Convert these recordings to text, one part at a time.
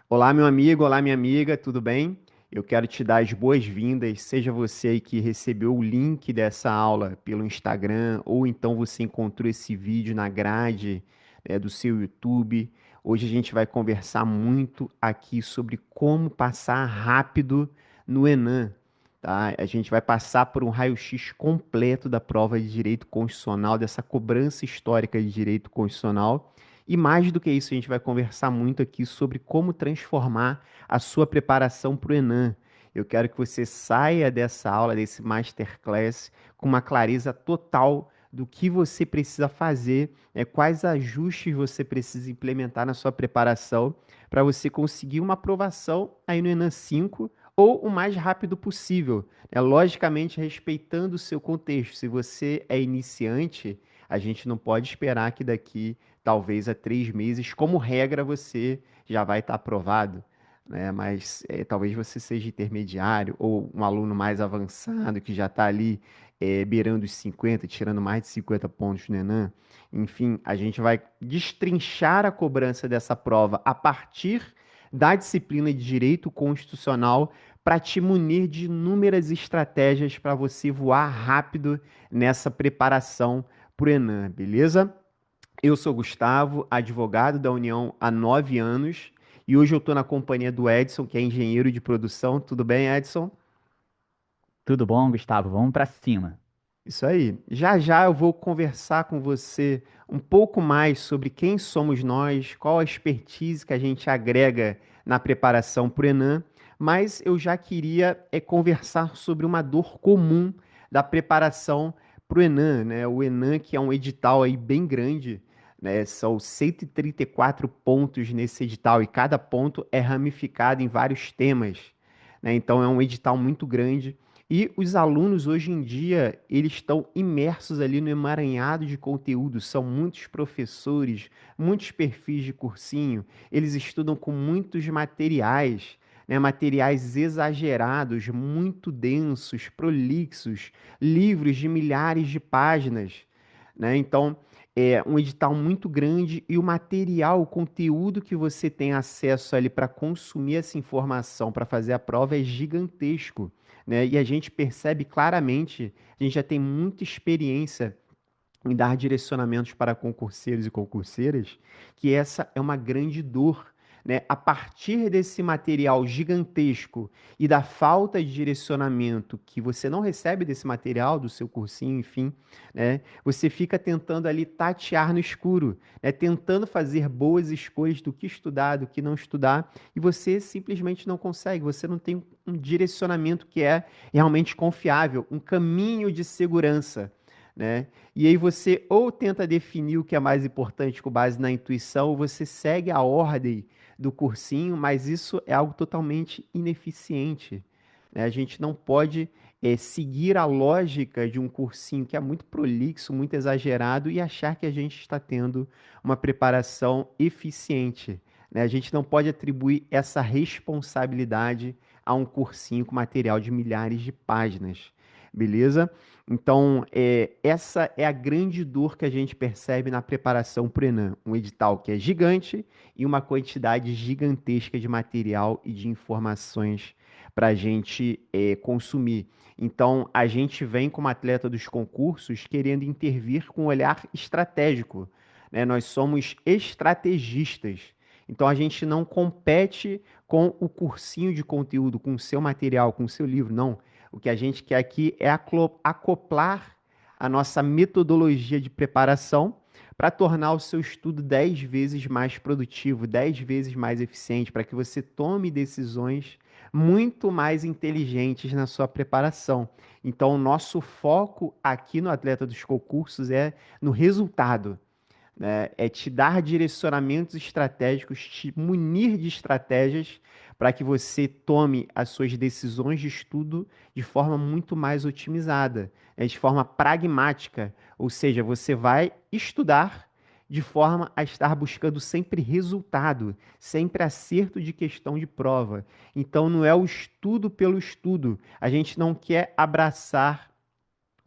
Olá, meu amigo, olá, minha amiga, tudo bem? Eu quero te dar as boas-vindas, seja você aí que recebeu o link dessa aula pelo Instagram, ou então você encontrou esse vídeo na grade, do seu YouTube. Hoje a gente vai conversar muito aqui sobre como passar rápido no Enem, tá? A gente vai passar por um raio-x completo da prova de direito constitucional, dessa cobrança histórica de direito constitucional. E mais do que isso, a gente vai conversar muito aqui sobre como transformar a sua preparação para o Enem. Eu quero que você saia dessa aula, desse masterclass, com uma clareza total do que você precisa fazer, quais ajustes você precisa implementar na sua preparação para você conseguir uma aprovação aí no Enem 5 ou o mais rápido possível, né? Logicamente, respeitando o seu contexto. Se você é iniciante, a gente não pode esperar que daqui talvez a 3 meses, como regra, você já vai estar aprovado, né? Mas talvez você seja intermediário ou um aluno mais avançado que já está ali beirando os 50, tirando mais de 50 pontos no Enem. Enfim, a gente vai destrinchar a cobrança dessa prova a partir da disciplina de Direito Constitucional para te munir de inúmeras estratégias para você voar rápido nessa preparação para o Enem, beleza? Eu sou Gustavo, advogado da União há 9 anos, e hoje eu estou na companhia do Edson, que é engenheiro de produção. Tudo bem, Edson? Tudo bom, Gustavo? Vamos para cima. Isso aí. Já já eu vou conversar com você um pouco mais sobre quem somos nós, qual a expertise que a gente agrega na preparação para o Enem, mas eu já queria conversar sobre uma dor comum da preparação para o Enem, né? O Enem, que é um edital aí bem grande, né? São 134 pontos nesse edital e cada ponto é ramificado em vários temas, né? Então é um edital muito grande. E os alunos hoje em dia, eles estão imersos ali no emaranhado de conteúdo, são muitos professores, muitos perfis de cursinho, eles estudam com muitos materiais, né, materiais exagerados, muito densos, prolixos, livros de milhares de páginas, né? Então, é um edital muito grande e o material, o conteúdo que você tem acesso ali para consumir essa informação, para fazer a prova é gigantesco, né? E a gente percebe claramente, a gente já tem muita experiência em dar direcionamentos para concurseiros e concurseiras, que essa é uma grande dor, né? A partir desse material gigantesco e da falta de direcionamento que você não recebe desse material, do seu cursinho, enfim, né? Você fica tentando ali tatear no escuro, né? Tentando fazer boas escolhas do que estudar, do que não estudar, e você simplesmente não consegue, você não tem um direcionamento que é realmente confiável, um caminho de segurança, né? E aí você ou tenta definir o que é mais importante com base na intuição, ou você segue a ordem do cursinho, mas isso é algo totalmente ineficiente, né? A gente não pode seguir a lógica de um cursinho que é muito prolixo, muito exagerado e achar que a gente está tendo uma preparação eficiente, né? A gente não pode atribuir essa responsabilidade a um cursinho com material de milhares de páginas, beleza? Então, essa é a grande dor que a gente percebe na preparação para o Enem. Um edital que é gigante e uma quantidade gigantesca de material e de informações para a gente consumir. Então, a gente vem como atleta dos concursos querendo intervir com um olhar estratégico, né? Nós somos estrategistas. Então, a gente não compete com o cursinho de conteúdo, com o seu material, com o seu livro, não. O que a gente quer aqui é acoplar a nossa metodologia de preparação para tornar o seu estudo 10 vezes mais produtivo, 10 vezes mais eficiente, para que você tome decisões muito mais inteligentes na sua preparação. Então, o nosso foco aqui no Atleta dos Concursos é no resultado, né? É te dar direcionamentos estratégicos, te munir de estratégias para que você tome as suas decisões de estudo de forma muito mais otimizada, né? De forma pragmática. Ou seja, você vai estudar de forma a estar buscando sempre resultado, sempre acerto de questão de prova. Então, não é o estudo pelo estudo. A gente não quer abraçar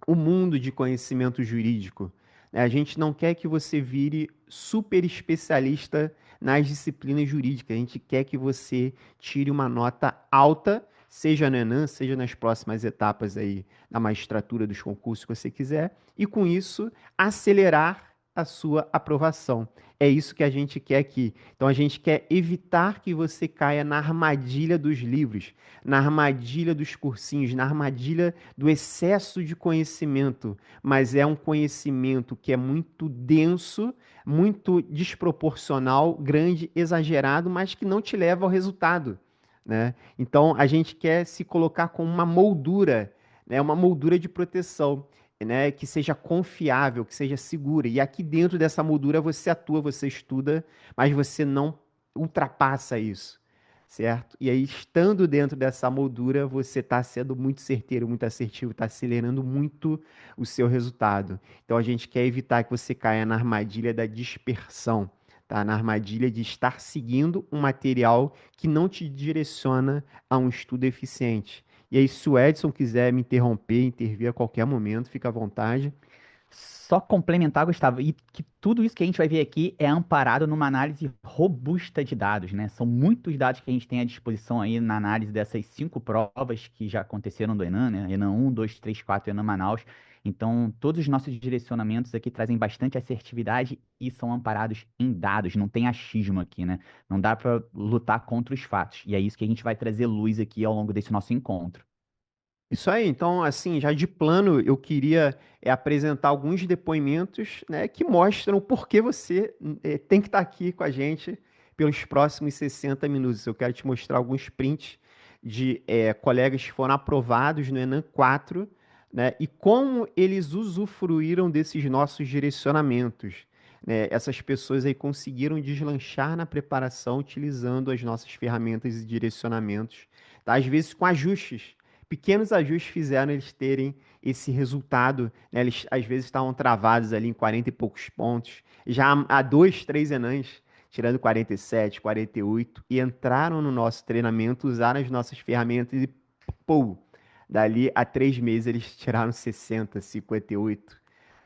o mundo de conhecimento jurídico, Né? A gente não quer que você vire super especialista nas disciplinas jurídicas. A gente quer que você tire uma nota alta, seja no Enem, seja nas próximas etapas aí da magistratura dos concursos que você quiser, e com isso acelerar a sua aprovação. É isso que a gente quer aqui. Então a gente quer evitar que você caia na armadilha dos livros, na armadilha dos cursinhos, na armadilha do excesso de conhecimento, mas é um conhecimento que é muito denso, muito desproporcional, grande, exagerado, mas que não te leva ao resultado, né? Então a gente quer se colocar com uma moldura, né? Uma moldura de proteção, né? Que seja confiável, que seja segura. E aqui dentro dessa moldura você atua, você estuda, mas você não ultrapassa isso, certo? E aí, estando dentro dessa moldura, você está sendo muito certeiro, muito assertivo, está acelerando muito o seu resultado. Então, a gente quer evitar que você caia na armadilha da dispersão, tá? Na armadilha de estar seguindo um material que não te direciona a um estudo eficiente. E aí, se o Edson quiser me interromper, intervir a qualquer momento, fica à vontade. Só complementar, Gustavo, e que tudo isso que a gente vai ver aqui é amparado numa análise robusta de dados, né? São muitos dados que a gente tem à disposição aí na análise dessas 5 provas que já aconteceram do Enan, né? Enan 1, 2, 3, 4, Enan Manaus. Então, todos os nossos direcionamentos aqui trazem bastante assertividade e são amparados em dados, não tem achismo aqui, né? Não dá para lutar contra os fatos. E é isso que a gente vai trazer luz aqui ao longo desse nosso encontro. Isso aí, então, assim, já de plano, eu queria apresentar alguns depoimentos, né, que mostram por que você tem que estar aqui com a gente pelos próximos 60 minutos. Eu quero te mostrar alguns prints de colegas que foram aprovados no Enem 4, né, e como eles usufruíram desses nossos direcionamentos. Né? Essas pessoas aí conseguiram deslanchar na preparação utilizando as nossas ferramentas e direcionamentos, tá? Às vezes com ajustes. Pequenos ajustes fizeram eles terem esse resultado, né? Eles às vezes estavam travados ali em 40 e poucos pontos, já há 2, 3 Enãs, tirando 47, 48, e entraram no nosso treinamento, usaram as nossas ferramentas e, pô, dali a 3 meses eles tiraram 60, 58,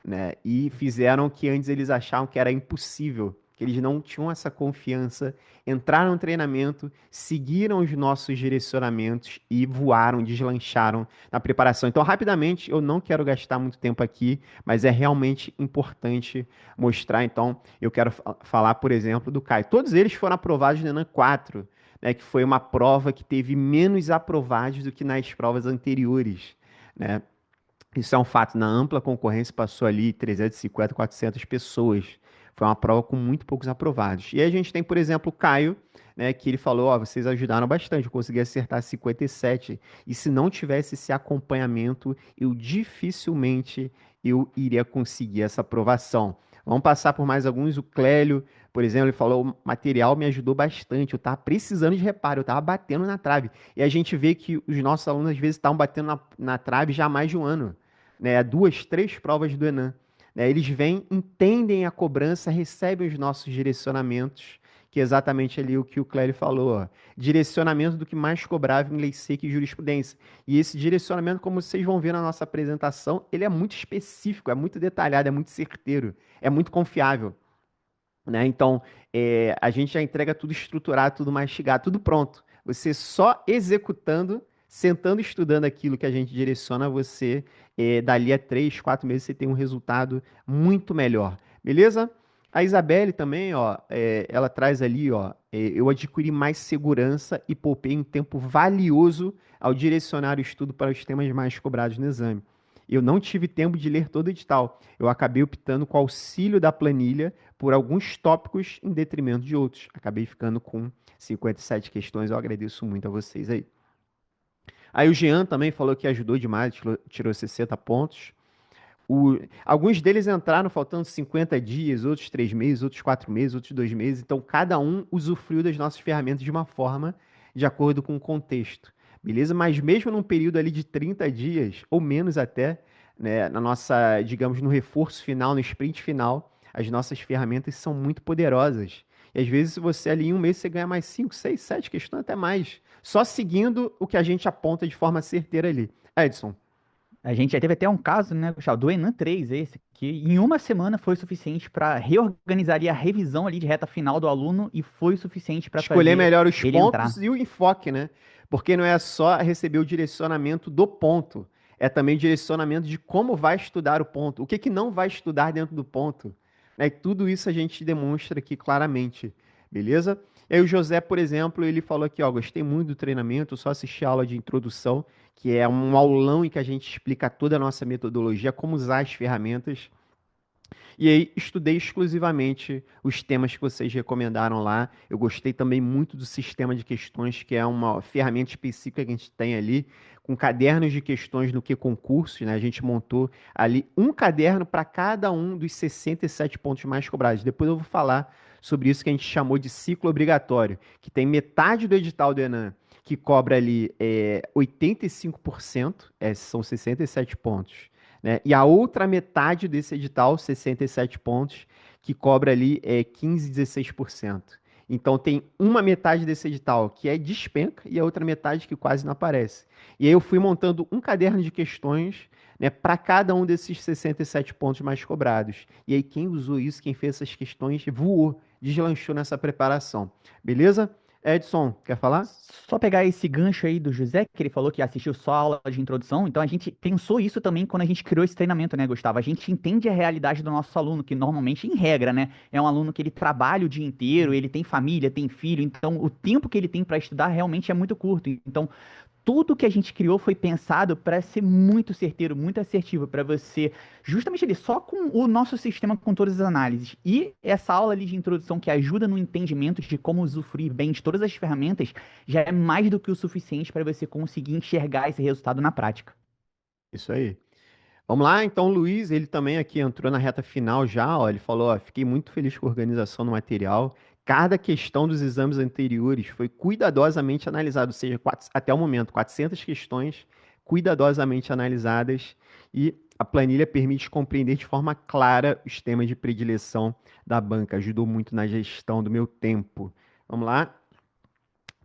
né? E fizeram o que antes eles achavam que era impossível, que eles não tinham essa confiança, entraram no treinamento, seguiram os nossos direcionamentos e voaram, deslancharam na preparação. Então, rapidamente, eu não quero gastar muito tempo aqui, mas é realmente importante mostrar. Então, eu quero falar, por exemplo, do Caio. Todos eles foram aprovados no Enem 4, né, que foi uma prova que teve menos aprovados do que nas provas anteriores, né? Isso é um fato. Na ampla concorrência passou ali 350, 400 pessoas. Foi uma prova com muito poucos aprovados. E aí a gente tem, por exemplo, o Caio, né, que ele falou, ó, vocês ajudaram bastante, eu consegui acertar 57. E se não tivesse esse acompanhamento, eu dificilmente eu iria conseguir essa aprovação. Vamos passar por mais alguns. O Clélio, por exemplo, ele falou, o material me ajudou bastante, eu estava precisando de reparo, eu estava batendo na trave. E a gente vê que os nossos alunos às vezes estavam batendo na trave já há mais de um ano, né? 2, 3 provas do Enem. Né? Eles vêm, entendem a cobrança, recebem os nossos direcionamentos, que é exatamente ali o que o Clério falou, ó. Direcionamento do que mais cobrava em lei seca e jurisprudência. E esse direcionamento, como vocês vão ver na nossa apresentação, ele é muito específico, é muito detalhado, é muito certeiro, é muito confiável. Né? Então, a gente já entrega tudo estruturado, tudo mastigado, tudo pronto. Você só executando, sentando, estudando aquilo que a gente direciona, você, dali a 3, 4 meses, você tem um resultado muito melhor. Beleza? A Isabelle também, ó, ela traz ali, ó, eu adquiri mais segurança e poupei um tempo valioso ao direcionar o estudo para os temas mais cobrados no exame. Eu não tive tempo de ler todo o edital. Eu acabei optando com o auxílio da planilha por alguns tópicos em detrimento de outros. Acabei ficando com 57 questões. Eu agradeço muito a vocês aí. Aí o Jean também falou que ajudou demais, tirou 60 pontos. Alguns deles entraram faltando 50 dias, outros 3 meses, outros 4 meses, outros 2 meses. Então, cada um usufruiu das nossas ferramentas de uma forma de acordo com o contexto. Beleza? Mas mesmo num período ali de 30 dias, ou menos até, né, na nossa, digamos, no reforço final, no sprint final, as nossas ferramentas são muito poderosas. E às vezes, você ali em um mês, você ganha mais 5, 6, 7 questões, até mais. Só seguindo o que a gente aponta de forma certeira ali. Edson. A gente já teve até um caso, né, Gustavo, do Enan 3, esse, que em uma semana foi suficiente para reorganizar ali a revisão ali de reta final do aluno e foi o suficiente para Escolher fazer melhor os ele pontos entrar. e o enfoque, né? Porque não é só receber o direcionamento do ponto, é também o direcionamento de como vai estudar o ponto, o que que não vai estudar dentro do ponto. Né? E tudo isso a gente demonstra aqui claramente, beleza? E aí o José, por exemplo, ele falou aqui, ó, gostei muito do treinamento, só assisti a aula de introdução, que é um aulão em que a gente explica toda a nossa metodologia, como usar as ferramentas. E aí, estudei exclusivamente os temas que vocês recomendaram lá. Eu gostei também muito do sistema de questões, que é uma ferramenta específica que a gente tem ali, com cadernos de questões no que concursos, né? A gente montou ali um caderno para cada um dos 67 pontos mais cobrados. Depois eu vou falar sobre isso que a gente chamou de ciclo obrigatório, que tem metade do edital do Enem que cobra ali 85%, são 67 pontos, né? E a outra metade desse edital, 67 pontos, que cobra ali 15, 16%. Então tem uma metade desse edital que é despenca e a outra metade que quase não aparece. E aí eu fui montando um caderno de questões, né, para cada um desses 67 pontos mais cobrados. E aí quem usou isso, quem fez essas questões, voou, deslanchou nessa preparação. Beleza? Edson, quer falar? Só pegar esse gancho aí do José, que ele falou que assistiu só a aula de introdução, então a gente pensou isso também quando a gente criou esse treinamento, né, Gustavo? A gente entende a realidade do nosso aluno, que normalmente, em regra, né, é um aluno que ele trabalha o dia inteiro, ele tem família, tem filho, então o tempo que ele tem para estudar realmente é muito curto. Então, tudo que a gente criou foi pensado para ser muito certeiro, muito assertivo, para você, justamente ali, só com o nosso sistema com todas as análises. E essa aula ali de introdução que ajuda no entendimento de como usufruir bem de todas as ferramentas, já é mais do que o suficiente para você conseguir enxergar esse resultado na prática. Isso aí. Vamos lá, então, o Luiz, ele também aqui entrou na reta final já, ó, ele falou, ó, fiquei muito feliz com a organização do material. Cada questão dos exames anteriores foi cuidadosamente analisada, ou seja, até o momento, 400 questões cuidadosamente analisadas e a planilha permite compreender de forma clara os temas de predileção da banca. Ajudou muito na gestão do meu tempo. Vamos lá.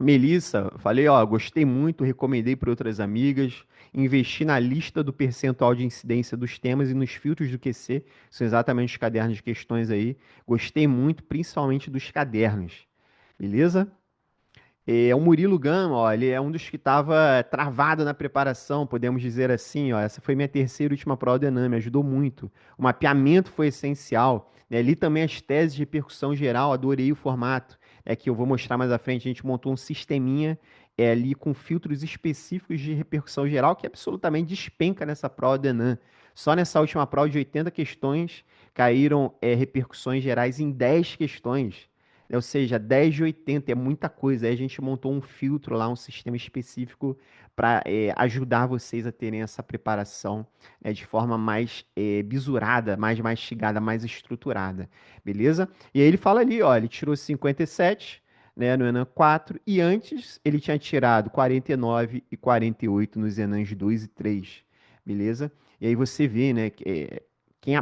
Melissa, falei, ó, gostei muito, recomendei para outras amigas, investi na lista do percentual de incidência dos temas e nos filtros do QC, são exatamente os cadernos de questões aí. Gostei muito, principalmente dos cadernos, beleza? O Murilo Gama, ó, ele é um dos que estava travado na preparação, podemos dizer assim, ó. Essa foi minha terceira e última prova do Enem, me ajudou muito. O mapeamento foi essencial, né? Li também as teses de repercussão geral, adorei o formato. É que eu vou mostrar mais à frente, a gente montou um sisteminha ali com filtros específicos de repercussão geral que absolutamente despenca nessa prova do Enem. Só nessa última prova de 80 questões caíram repercussões gerais em 10 questões. Ou seja, 10 de 80 é muita coisa. Aí a gente montou um filtro lá, um sistema específico para ajudar vocês a terem essa preparação de forma mais bisurada, mais mastigada, mais estruturada. Beleza? E aí ele fala ali, ó, ele tirou 57, né, no Enem 4, e antes ele tinha tirado 49 e 48 nos Enems 2 e 3. Beleza? E aí você vê, né, que quem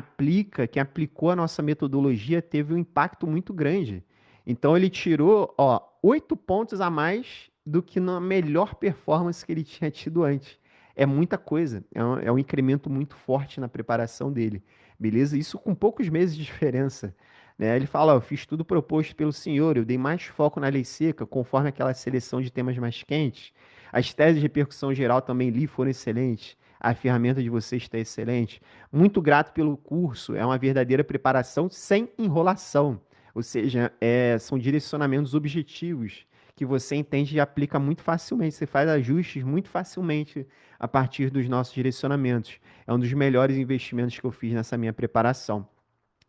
aplicou a nossa metodologia teve um impacto muito grande. Então ele tirou, ó, 8 pontos a mais do que na melhor performance que ele tinha tido antes. É muita coisa, é um incremento muito forte na preparação dele, beleza? Isso com poucos meses de diferença, né? Ele fala, ó, eu fiz tudo proposto pelo senhor, eu dei mais foco na lei seca, conforme aquela seleção de temas mais quentes. As teses de repercussão geral também li, foram excelentes. A ferramenta de vocês está excelente. Muito grato pelo curso, é uma verdadeira preparação sem enrolação. Ou seja, são direcionamentos objetivos que você entende e aplica muito facilmente. Você faz ajustes muito facilmente a partir dos nossos direcionamentos. É um dos melhores investimentos que eu fiz nessa minha preparação.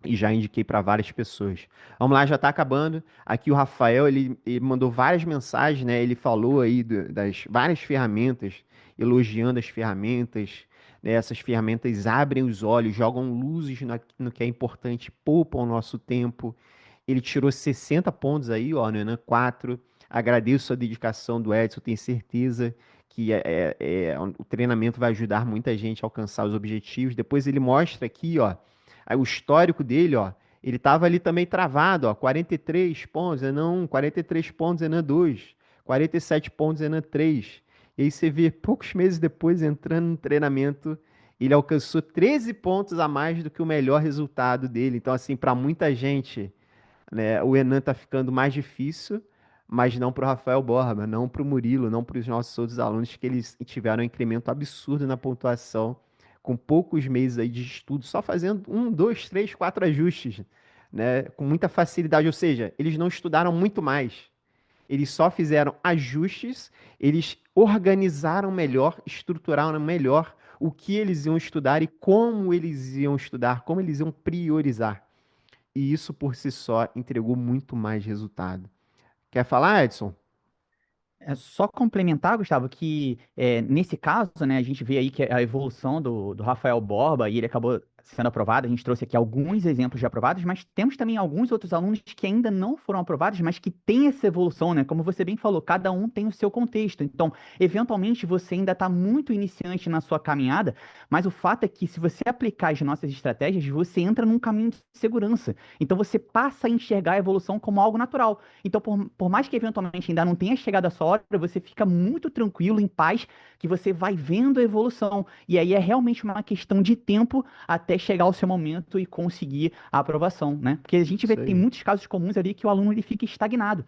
E já indiquei para várias pessoas. Vamos lá, já está acabando. Aqui o Rafael, ele mandou várias mensagens, né? Ele falou aí das várias ferramentas, elogiando as ferramentas, né? Essas ferramentas abrem os olhos, jogam luzes no que é importante, poupam o nosso tempo. Ele tirou 60 pontos aí, ó, no Enem 4. Agradeço a dedicação do Edson, tenho certeza que o treinamento vai ajudar muita gente a alcançar os objetivos. Depois ele mostra aqui, ó, aí o histórico dele, ó, ele estava ali também travado, ó, 43 pontos, Enem 1, 43 pontos, Enem 2, 47 pontos, Enem 3. E aí você vê poucos meses depois entrando no treinamento ele alcançou 13 pontos a mais do que o melhor resultado dele. Então, assim, para muita gente, né, o Enan tá ficando mais difícil, mas não para o Rafael Borba, não para o Murilo, não para os nossos outros alunos, que eles tiveram um incremento absurdo na pontuação, com poucos meses aí de estudo, só fazendo um, dois, três, quatro ajustes, né, com muita facilidade. Ou seja, eles não estudaram muito mais. Eles só fizeram ajustes, eles organizaram melhor, estruturaram melhor o que eles iam estudar e como eles iam estudar, como eles iam priorizar. E isso por si só entregou muito mais resultado. Quer falar, Edson? É só complementar, Gustavo, que nesse caso, né, a gente vê aí que a evolução do Rafael Borba, e ele acabou sendo aprovado, a gente trouxe aqui alguns exemplos de aprovados, mas temos também alguns outros alunos que ainda não foram aprovados, mas que têm essa evolução, né? Como você bem falou, cada um tem o seu contexto. Então, eventualmente, você ainda está muito iniciante na sua caminhada, mas o fato é que se você aplicar as nossas estratégias, você entra num caminho de segurança. Então, você passa a enxergar a evolução como algo natural. Então, por mais que eventualmente ainda não tenha chegado a sua hora, você fica muito tranquilo, em paz, que você vai vendo a evolução. E aí é realmente uma questão de tempo até chegar ao seu momento e conseguir a aprovação, né? Porque a gente vê, Isso tem aí. muitos casos comuns ali que o aluno ele fica estagnado.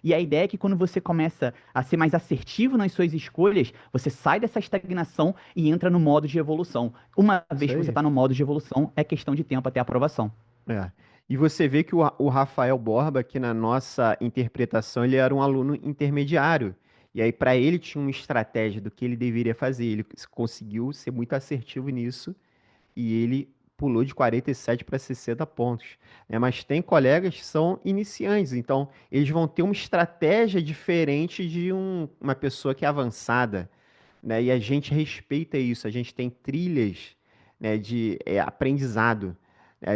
E a ideia é que quando você começa a ser mais assertivo nas suas escolhas, você sai dessa estagnação e entra no modo de evolução. Uma vez Isso que você aí. está no modo de evolução, é questão de tempo até a aprovação. É. E você vê que o Rafael Borba, aqui na nossa interpretação, ele era um aluno intermediário. E aí, para ele, tinha uma estratégia do que ele deveria fazer. Ele conseguiu ser muito assertivo nisso e ele pulou de 47 para 60 pontos, né? Mas tem colegas que são iniciantes, então eles vão ter uma estratégia diferente de uma pessoa que é avançada, né? E a gente respeita isso, a gente tem trilhas, né, de aprendizado, né?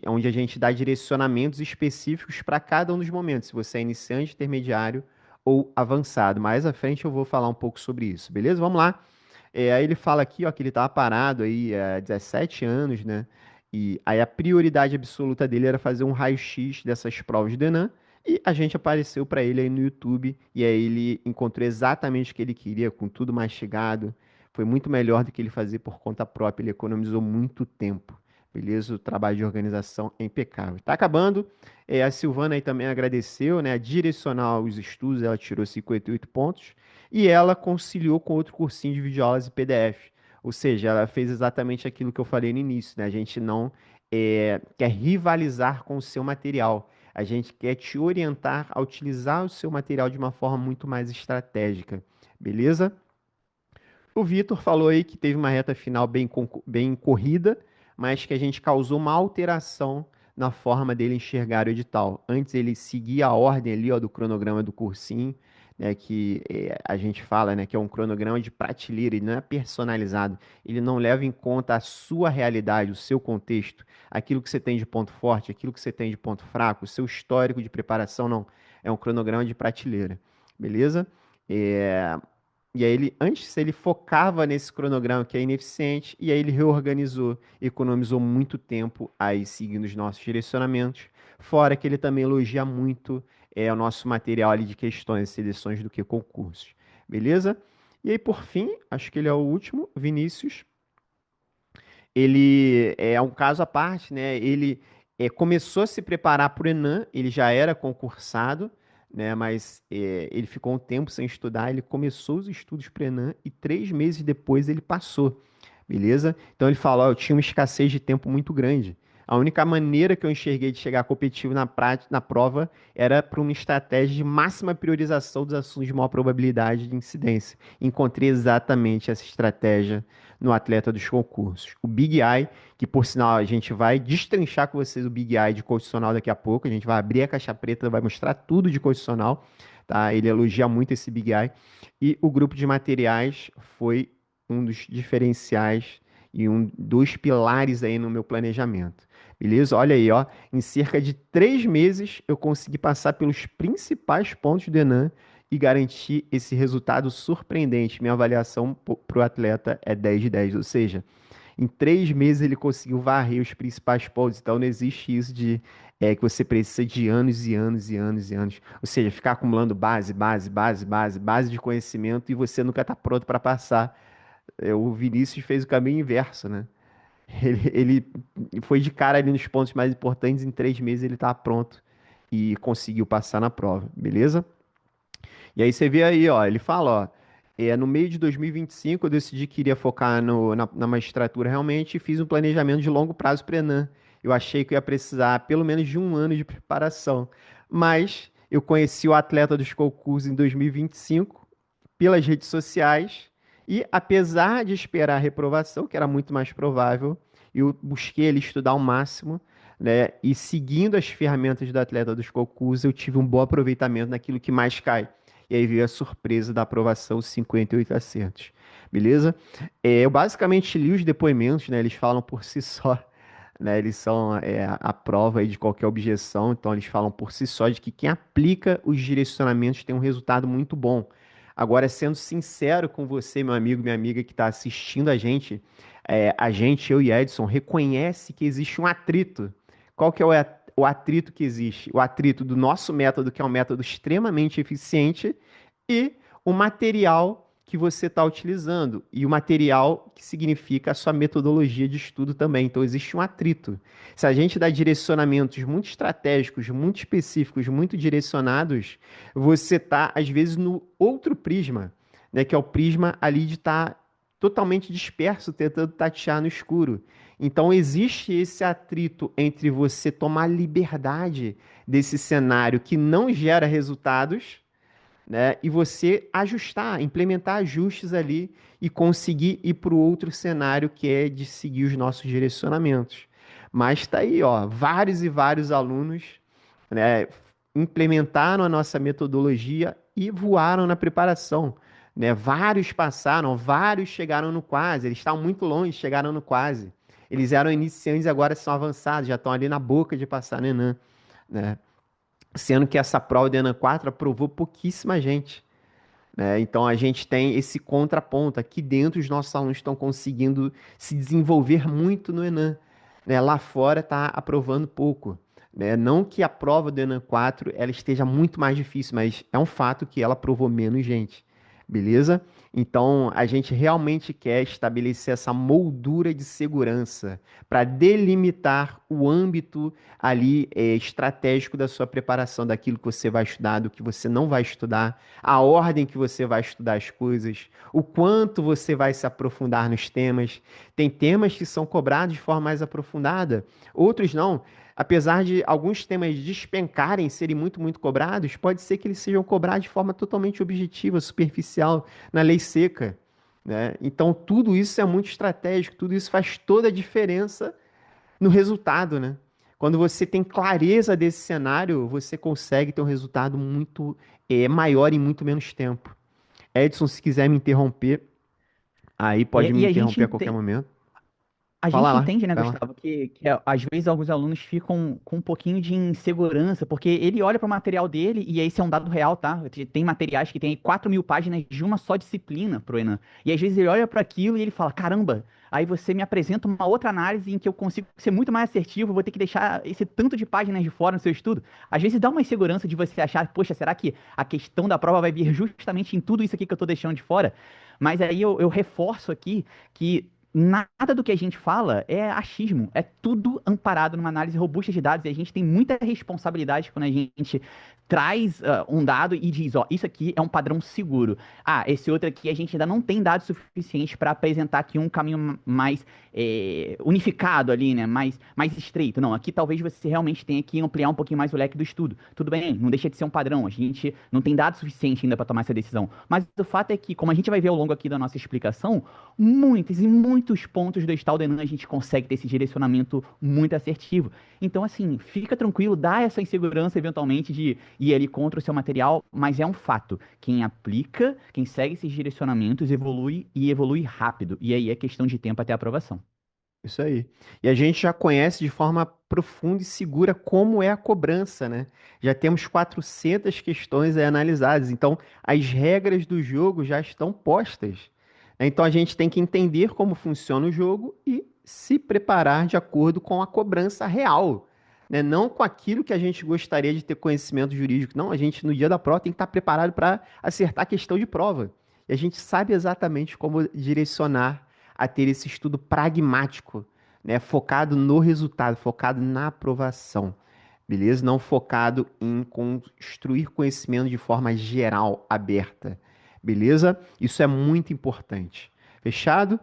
Onde a gente dá direcionamentos específicos para cada um dos momentos, se você é iniciante, intermediário ou avançado. Mais à frente eu vou falar um pouco sobre isso, beleza? Vamos lá. Aí ele fala aqui, ó, que ele estava parado aí há 17 anos, né? E aí a prioridade absoluta dele era fazer um raio-x dessas provas do Enem. E a gente apareceu para ele aí no YouTube e aí ele encontrou exatamente o que ele queria, com tudo mastigado. Foi muito melhor do que ele fazia por conta própria, ele economizou muito tempo. Beleza? O trabalho de organização é impecável. Tá acabando. A Silvana aí também agradeceu, né? A direcional os estudos, ela tirou 58 pontos. E ela conciliou com outro cursinho de videoaulas e PDF. Ou seja, ela fez exatamente aquilo que eu falei no início, né? A gente não quer rivalizar com o seu material. A gente quer te orientar a utilizar o seu material de uma forma muito mais estratégica. Beleza? O Vitor falou aí que teve uma reta final bem corrida, mas que a gente causou uma alteração na forma dele enxergar o edital. Antes ele seguia a ordem ali, ó, do cronograma do cursinho, né, que a gente fala, né, que é um cronograma de prateleira, ele não é personalizado, ele não leva em conta a sua realidade, o seu contexto, aquilo que você tem de ponto forte, aquilo que você tem de ponto fraco, o seu histórico de preparação, não. É um cronograma de prateleira, beleza? É, e aí ele, antes ele focava nesse cronograma que é ineficiente, e aí ele reorganizou, economizou muito tempo aí seguindo os nossos direcionamentos. Fora que ele também elogia muito o nosso material ali de questões e seleções do que concursos. Beleza? E aí, por fim, acho que ele é o último, Vinícius. Ele é um caso à parte, né? Ele começou a se preparar para o Enem, ele já era concursado, né? Mas ele ficou um tempo sem estudar, ele começou os estudos para o Enem e 3 meses depois ele passou, beleza? Então ele falou, eu tinha uma escassez de tempo muito grande. A única maneira que eu enxerguei de chegar competitivo na prática, na prova era por uma estratégia de máxima priorização dos assuntos de maior probabilidade de incidência. Encontrei exatamente essa estratégia no atleta dos concursos. O Big Eye, que por sinal a gente vai destrinchar com vocês o Big Eye de constitucional daqui a pouco, a gente vai abrir a caixa preta, vai mostrar tudo de constitucional, tá? Ele elogia muito esse Big Eye. E o grupo de materiais foi um dos diferenciais e um dos pilares aí no meu planejamento. Beleza? Olha aí, ó. Em cerca de 3 meses eu consegui passar pelos principais pontos do Enem e garantir esse resultado surpreendente. Minha avaliação para o atleta é 10 de 10, ou seja, em 3 meses ele conseguiu varrer os principais pontos. Então não existe isso de que você precisa de anos e anos e anos e anos. Ou seja, ficar acumulando base de conhecimento e você nunca está pronto para passar. O Vinícius fez o caminho inverso, né? Ele foi de cara ali nos pontos mais importantes, em 3 meses ele tá pronto e conseguiu passar na prova, beleza? E aí você vê aí, ó, ele fala, ó, no meio de 2025 eu decidi que iria focar na magistratura realmente e fiz um planejamento de longo prazo para o Enem. Eu achei que eu ia precisar pelo menos de 1 ano de preparação, mas eu conheci o atleta dos concursos em 2025 pelas redes sociais e apesar de esperar a reprovação, que era muito mais provável, eu busquei ali estudar ao máximo, né? E seguindo as ferramentas do atleta dos concursos, eu tive um bom aproveitamento naquilo que mais cai. E aí veio a surpresa da aprovação, os 58 acertos. Beleza? Eu basicamente li os depoimentos, né? Eles falam por si só, né? Eles são a prova aí de qualquer objeção, então eles falam por si só de que quem aplica os direcionamentos tem um resultado muito bom. Agora, sendo sincero com você, meu amigo, minha amiga que está assistindo a gente, eu e Edson, reconhece que existe um atrito. Qual que é o atrito que existe? O atrito do nosso método, que é um método extremamente eficiente, e o material que você está utilizando. E o material que significa a sua metodologia de estudo também. Então, existe um atrito. Se a gente dá direcionamentos muito estratégicos, muito específicos, muito direcionados, você está, às vezes, no outro prisma, né? Que é o prisma ali de estar totalmente disperso, tentando tatear no escuro. Então, existe esse atrito entre você tomar liberdade desse cenário que não gera resultados, né? E você ajustar, implementar ajustes ali e conseguir ir para o outro cenário que é de seguir os nossos direcionamentos. Mas tá aí, ó, vários e vários alunos, né, implementaram a nossa metodologia e voaram na preparação, né? Vários passaram, vários chegaram no quase, eles estavam muito longe, chegaram no quase. Eles eram iniciantes, agora são avançados, já estão ali na boca de passar no Enem, né? Sendo que essa prova do Enem 4 aprovou pouquíssima gente, né? Então a gente tem esse contraponto. Aqui dentro, os nossos alunos estão conseguindo se desenvolver muito no Enem, né? Lá fora está aprovando pouco, né? Não que a prova do Enem 4 ela esteja muito mais difícil, mas é um fato que ela aprovou menos gente, beleza? Então a gente realmente quer estabelecer essa moldura de segurança para delimitar o âmbito ali estratégico da sua preparação, daquilo que você vai estudar, do que você não vai estudar, a ordem que você vai estudar as coisas, o quanto você vai se aprofundar nos temas. Tem temas que são cobrados de forma mais aprofundada, outros não. Apesar de alguns temas despencarem, serem muito, muito cobrados, pode ser que eles sejam cobrados de forma totalmente objetiva, superficial, na lei seca, né? Então, tudo isso é muito estratégico, tudo isso faz toda a diferença no resultado, né? Quando você tem clareza desse cenário, você consegue ter um resultado muito maior em muito menos tempo. Edson, se quiser me interromper, aí pode me E a gente interromper a qualquer momento. A Fala gente lá, entende, né, vai lá. Gustavo, que às vezes alguns alunos ficam com um pouquinho de insegurança, porque ele olha para o material dele, e esse é um dado real, tá? Tem materiais que tem aí 4.000 páginas de uma só disciplina pro Enem. E às vezes ele olha para aquilo e ele fala: caramba, aí você me apresenta uma outra análise em que eu consigo ser muito mais assertivo, vou ter que deixar esse tanto de páginas de fora no seu estudo. Às vezes dá uma insegurança de você achar: poxa, será que a questão da prova vai vir justamente em tudo isso aqui que eu tô deixando de fora? Mas aí eu reforço aqui que nada do que a gente fala é achismo, é tudo amparado numa análise robusta de dados e a gente tem muita responsabilidade quando a gente traz um dado e diz, ó, isso aqui é um padrão seguro. Ah, esse outro aqui a gente ainda não tem dados suficientes para apresentar aqui um caminho mais unificado ali, né, mais estreito. Não, aqui talvez você realmente tenha que ampliar um pouquinho mais o leque do estudo. Tudo bem, não deixa de ser um padrão, a gente não tem dados suficientes ainda para tomar essa decisão. Mas o fato é que, como a gente vai ver ao longo aqui da nossa explicação, muitos e muitos pontos do estado Enem a gente consegue ter esse direcionamento muito assertivo. Então, assim, fica tranquilo, dá essa insegurança eventualmente de ir ali contra o seu material, mas é um fato. Quem aplica, quem segue esses direcionamentos, evolui e evolui rápido. E aí é questão de tempo até a aprovação. Isso aí. E a gente já conhece de forma profunda e segura como é a cobrança, né? Já temos 400 questões aí analisadas. Então, as regras do jogo já estão postas, né? Então, a gente tem que entender como funciona o jogo e se preparar de acordo com a cobrança real, né? Não com aquilo que a gente gostaria de ter conhecimento jurídico. Não, a gente, no dia da prova, tem que estar preparado para acertar a questão de prova. e a gente sabe exatamente como direcionar a ter esse estudo pragmático, né? Focado no resultado, focado na aprovação, beleza? Não focado em construir conhecimento de forma geral, aberta, beleza? Isso é muito importante. Fechado?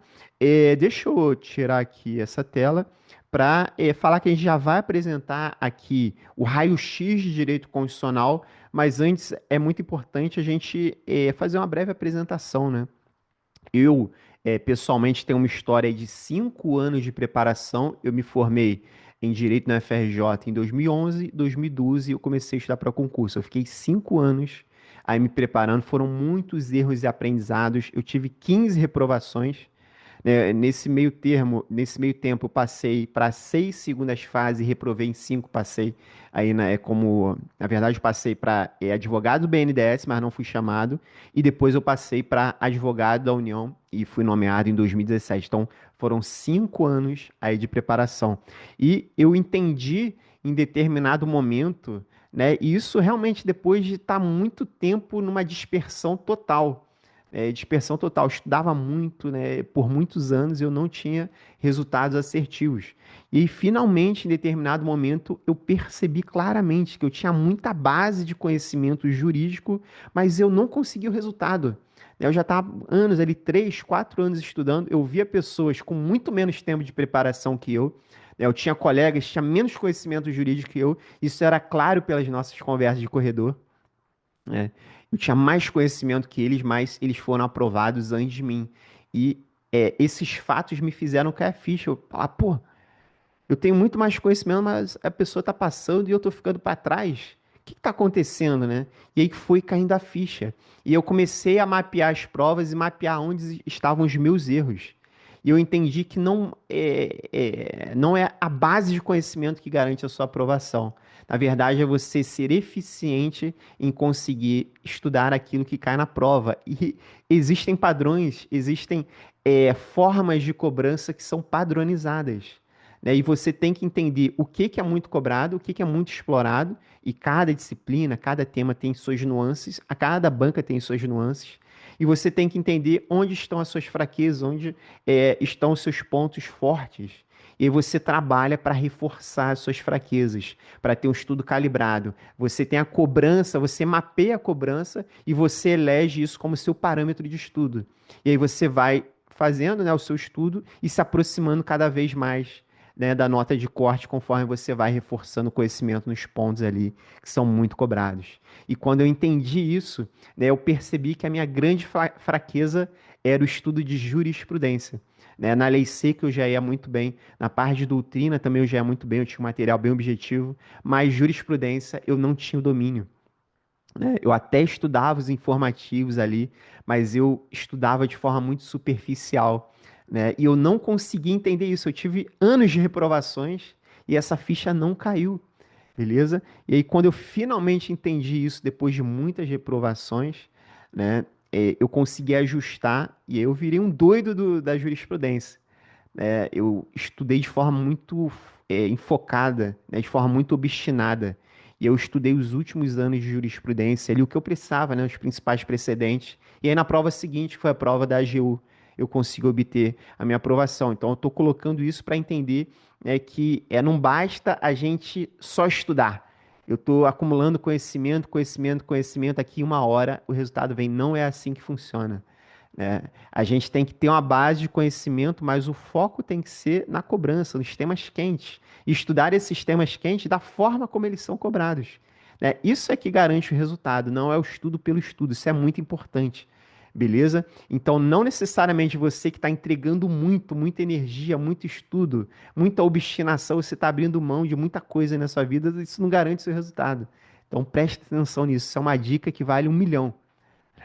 Deixa eu tirar aqui essa tela para falar que a gente já vai apresentar aqui o raio-x de direito constitucional, mas antes é muito importante a gente fazer uma breve apresentação, né? Eu, pessoalmente, tenho uma história de 5 anos de preparação. Eu me formei em Direito na UFRJ em 2011, 2012 eu comecei a estudar para concurso. Eu fiquei 5 anos aí me preparando. Foram muitos erros e aprendizados. Eu tive 15 reprovações, né? Nesse meio tempo, eu passei para 6 segundas fases, reprovei em 5, passei aí na verdade, eu passei para advogado do BNDES, mas não fui chamado, e depois eu passei para advogado da União e fui nomeado em 2017. Então, foram 5 anos aí de preparação. E eu entendi em determinado momento, né, e isso realmente depois de estar muito tempo numa dispersão total. Dispersão total. Eu estudava muito, né? Por muitos anos eu não tinha resultados assertivos. E aí, finalmente, em determinado momento, eu percebi claramente que eu tinha muita base de conhecimento jurídico, mas eu não conseguia o resultado. Eu já estava anos ali, 3, 4 anos estudando. Eu via pessoas com muito menos tempo de preparação que eu. Eu tinha colegas que tinham menos conhecimento jurídico que eu. Isso era claro pelas nossas conversas de corredor, né? Eu tinha mais conhecimento que eles, mas eles foram aprovados antes de mim. E esses fatos me fizeram cair a ficha. Eu falar, pô, eu tenho muito mais conhecimento, mas a pessoa está passando e eu estou ficando para trás. O que está acontecendo, né? E aí foi caindo a ficha. E eu comecei a mapear as provas e mapear onde estavam os meus erros. E eu entendi que não é a base de conhecimento que garante a sua aprovação. Na verdade, é você ser eficiente em conseguir estudar aquilo que cai na prova. E existem padrões, existem formas de cobrança que são padronizadas, né? E você tem que entender o que que é muito cobrado, o que que é muito explorado, e cada disciplina, cada tema tem suas nuances, a cada banca tem suas nuances, e você tem que entender onde estão as suas fraquezas, onde estão os seus pontos fortes. E aí você trabalha para reforçar as suas fraquezas, para ter um estudo calibrado. Você tem a cobrança, você mapeia a cobrança e você elege isso como seu parâmetro de estudo. E aí você vai fazendo, né, o seu estudo e se aproximando cada vez mais, né, da nota de corte conforme você vai reforçando o conhecimento nos pontos ali que são muito cobrados. E quando eu entendi isso, né, eu percebi que a minha grande fraqueza era o estudo de jurisprudência, né? Na lei seca eu já ia muito bem, na parte de doutrina também eu já ia muito bem, eu tinha um material bem objetivo, mas jurisprudência eu não tinha o domínio, né? Eu até estudava os informativos ali, mas eu estudava de forma muito superficial, né? E eu não consegui entender isso. Eu tive anos de reprovações e essa ficha não caiu, beleza? E aí, quando eu finalmente entendi isso, depois de muitas reprovações, né? Eu consegui ajustar e aí eu virei um doido da jurisprudência. Eu estudei de forma muito enfocada, né, de forma muito obstinada. E eu estudei os últimos anos de jurisprudência, ali o que eu precisava, né, os principais precedentes. E aí na prova seguinte, que foi a prova da AGU, eu consigo obter a minha aprovação. Então eu estou colocando isso para entender, né, que não basta a gente só estudar. Eu estou acumulando conhecimento, conhecimento, conhecimento. Aqui em uma hora o resultado vem. Não é assim que funciona, né? A gente tem que ter uma base de conhecimento, mas o foco tem que ser na cobrança, nos temas quentes. E estudar esses temas quentes da forma como eles são cobrados, né? Isso é que garante o resultado, não é o estudo pelo estudo. Isso é muito importante, beleza? Então, não necessariamente você que está entregando muito, muita energia, muito estudo, muita obstinação, você está abrindo mão de muita coisa na sua vida, isso não garante o seu resultado. Então, preste atenção nisso. Isso é uma dica que vale 1 milhão.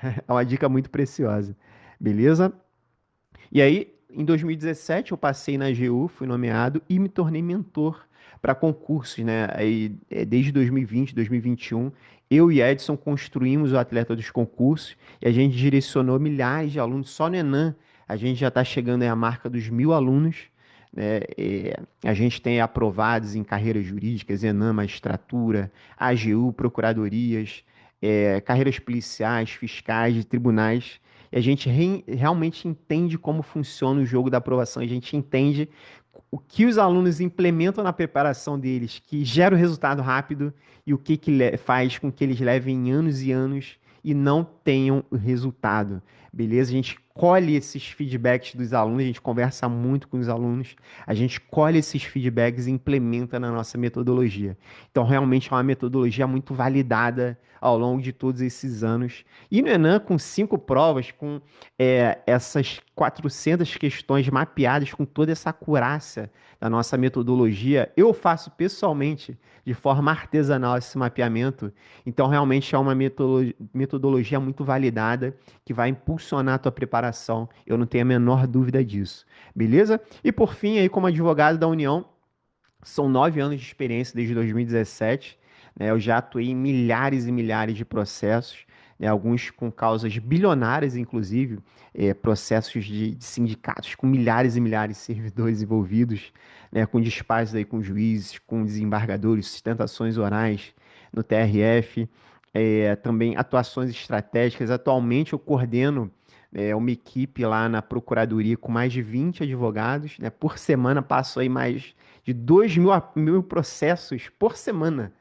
É uma dica muito preciosa. Beleza? E aí, em 2017, eu passei na AGU, fui nomeado e me tornei mentor para concursos, né? Aí, desde 2020, 2021, eu e Edson construímos o Atleta dos Concursos e a gente direcionou milhares de alunos. Só no Enem, a gente já está chegando aí à marca dos 1.000 alunos, né? A gente tem aprovados em carreiras jurídicas, Enem, magistratura, AGU, procuradorias, carreiras policiais, fiscais, de tribunais. e a gente realmente entende como funciona o jogo da aprovação, a gente entende o que os alunos implementam na preparação deles, que gera o resultado rápido, e o que, faz com que eles levem anos e anos e não tenham o resultado. Beleza? A gente colhe esses feedbacks dos alunos, a gente conversa muito com os alunos, a gente colhe esses feedbacks e implementa na nossa metodologia. Então, realmente é uma metodologia muito validada ao longo de todos esses anos. E no Enem, com 5 provas, com essas 400 questões mapeadas, com toda essa acurácia da nossa metodologia, eu faço pessoalmente, de forma artesanal, esse mapeamento. Então, realmente é uma metodologia muito validada que vai impulsionar a tua preparação. Eu não tenho a menor dúvida disso. Beleza? E por fim, aí, como advogado da União, são 9 anos de experiência desde 2017. Né? Eu já atuei em milhares e milhares de processos, né? Alguns com causas bilionárias, inclusive, processos de sindicatos com milhares e milhares de servidores envolvidos, né? Com despachos aí com juízes, com desembargadores, sustentações orais no TRF, também atuações estratégicas. Atualmente eu coordeno uma equipe lá na Procuradoria com mais de 20 advogados, né? Por semana passo aí mais de 2.000 processos por semana.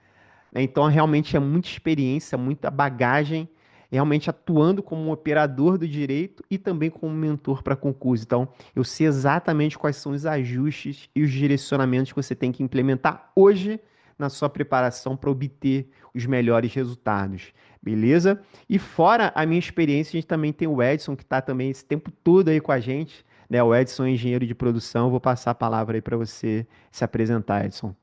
Né? Então, realmente é muita experiência, muita bagagem, realmente atuando como um operador do direito e também como mentor para concurso. Então, eu sei exatamente quais são os ajustes e os direcionamentos que você tem que implementar hoje na sua preparação para obter os melhores resultados. Beleza? E fora a minha experiência, a gente também tem o Edson, que está também esse tempo todo aí com a gente. Né? O Edson é engenheiro de produção. Vou passar a palavra aí para você se apresentar, Edson.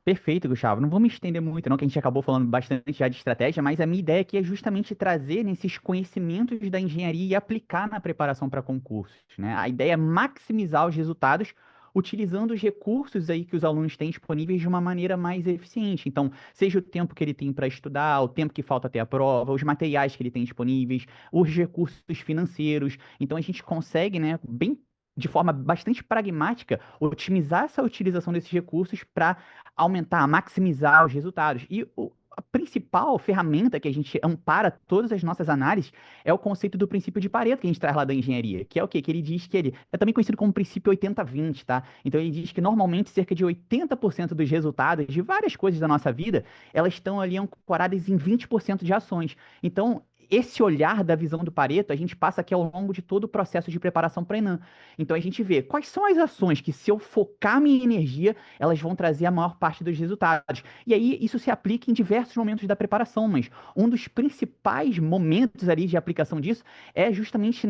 Perfeito, Gustavo. Não vou me estender muito, não, que a gente acabou falando bastante já de estratégia, mas a minha ideia aqui é justamente trazer esses conhecimentos da engenharia e aplicar na preparação para concursos, né? A ideia é maximizar os resultados utilizando os recursos aí que os alunos têm disponíveis de uma maneira mais eficiente. Então, seja o tempo que ele tem para estudar, o tempo que falta até a prova, os materiais que ele tem disponíveis, os recursos financeiros. Então, a gente consegue, né, bem de forma bastante pragmática, otimizar essa utilização desses recursos para aumentar, maximizar os resultados. E a principal ferramenta que a gente ampara todas as nossas análises é o conceito do princípio de Pareto que a gente traz lá da engenharia, que é o quê? Que ele diz que ele é também conhecido como princípio 80-20, tá? Então ele diz que normalmente cerca de 80% dos resultados de várias coisas da nossa vida, elas estão ali ancoradas em 20% de ações. Então, esse olhar da visão do Pareto, a gente passa aqui ao longo de todo o processo de preparação para o Enem. Então a gente vê quais são as ações que, se eu focar minha energia, elas vão trazer a maior parte dos resultados. E aí isso se aplica em diversos momentos da preparação, mas um dos principais momentos ali de aplicação disso é justamente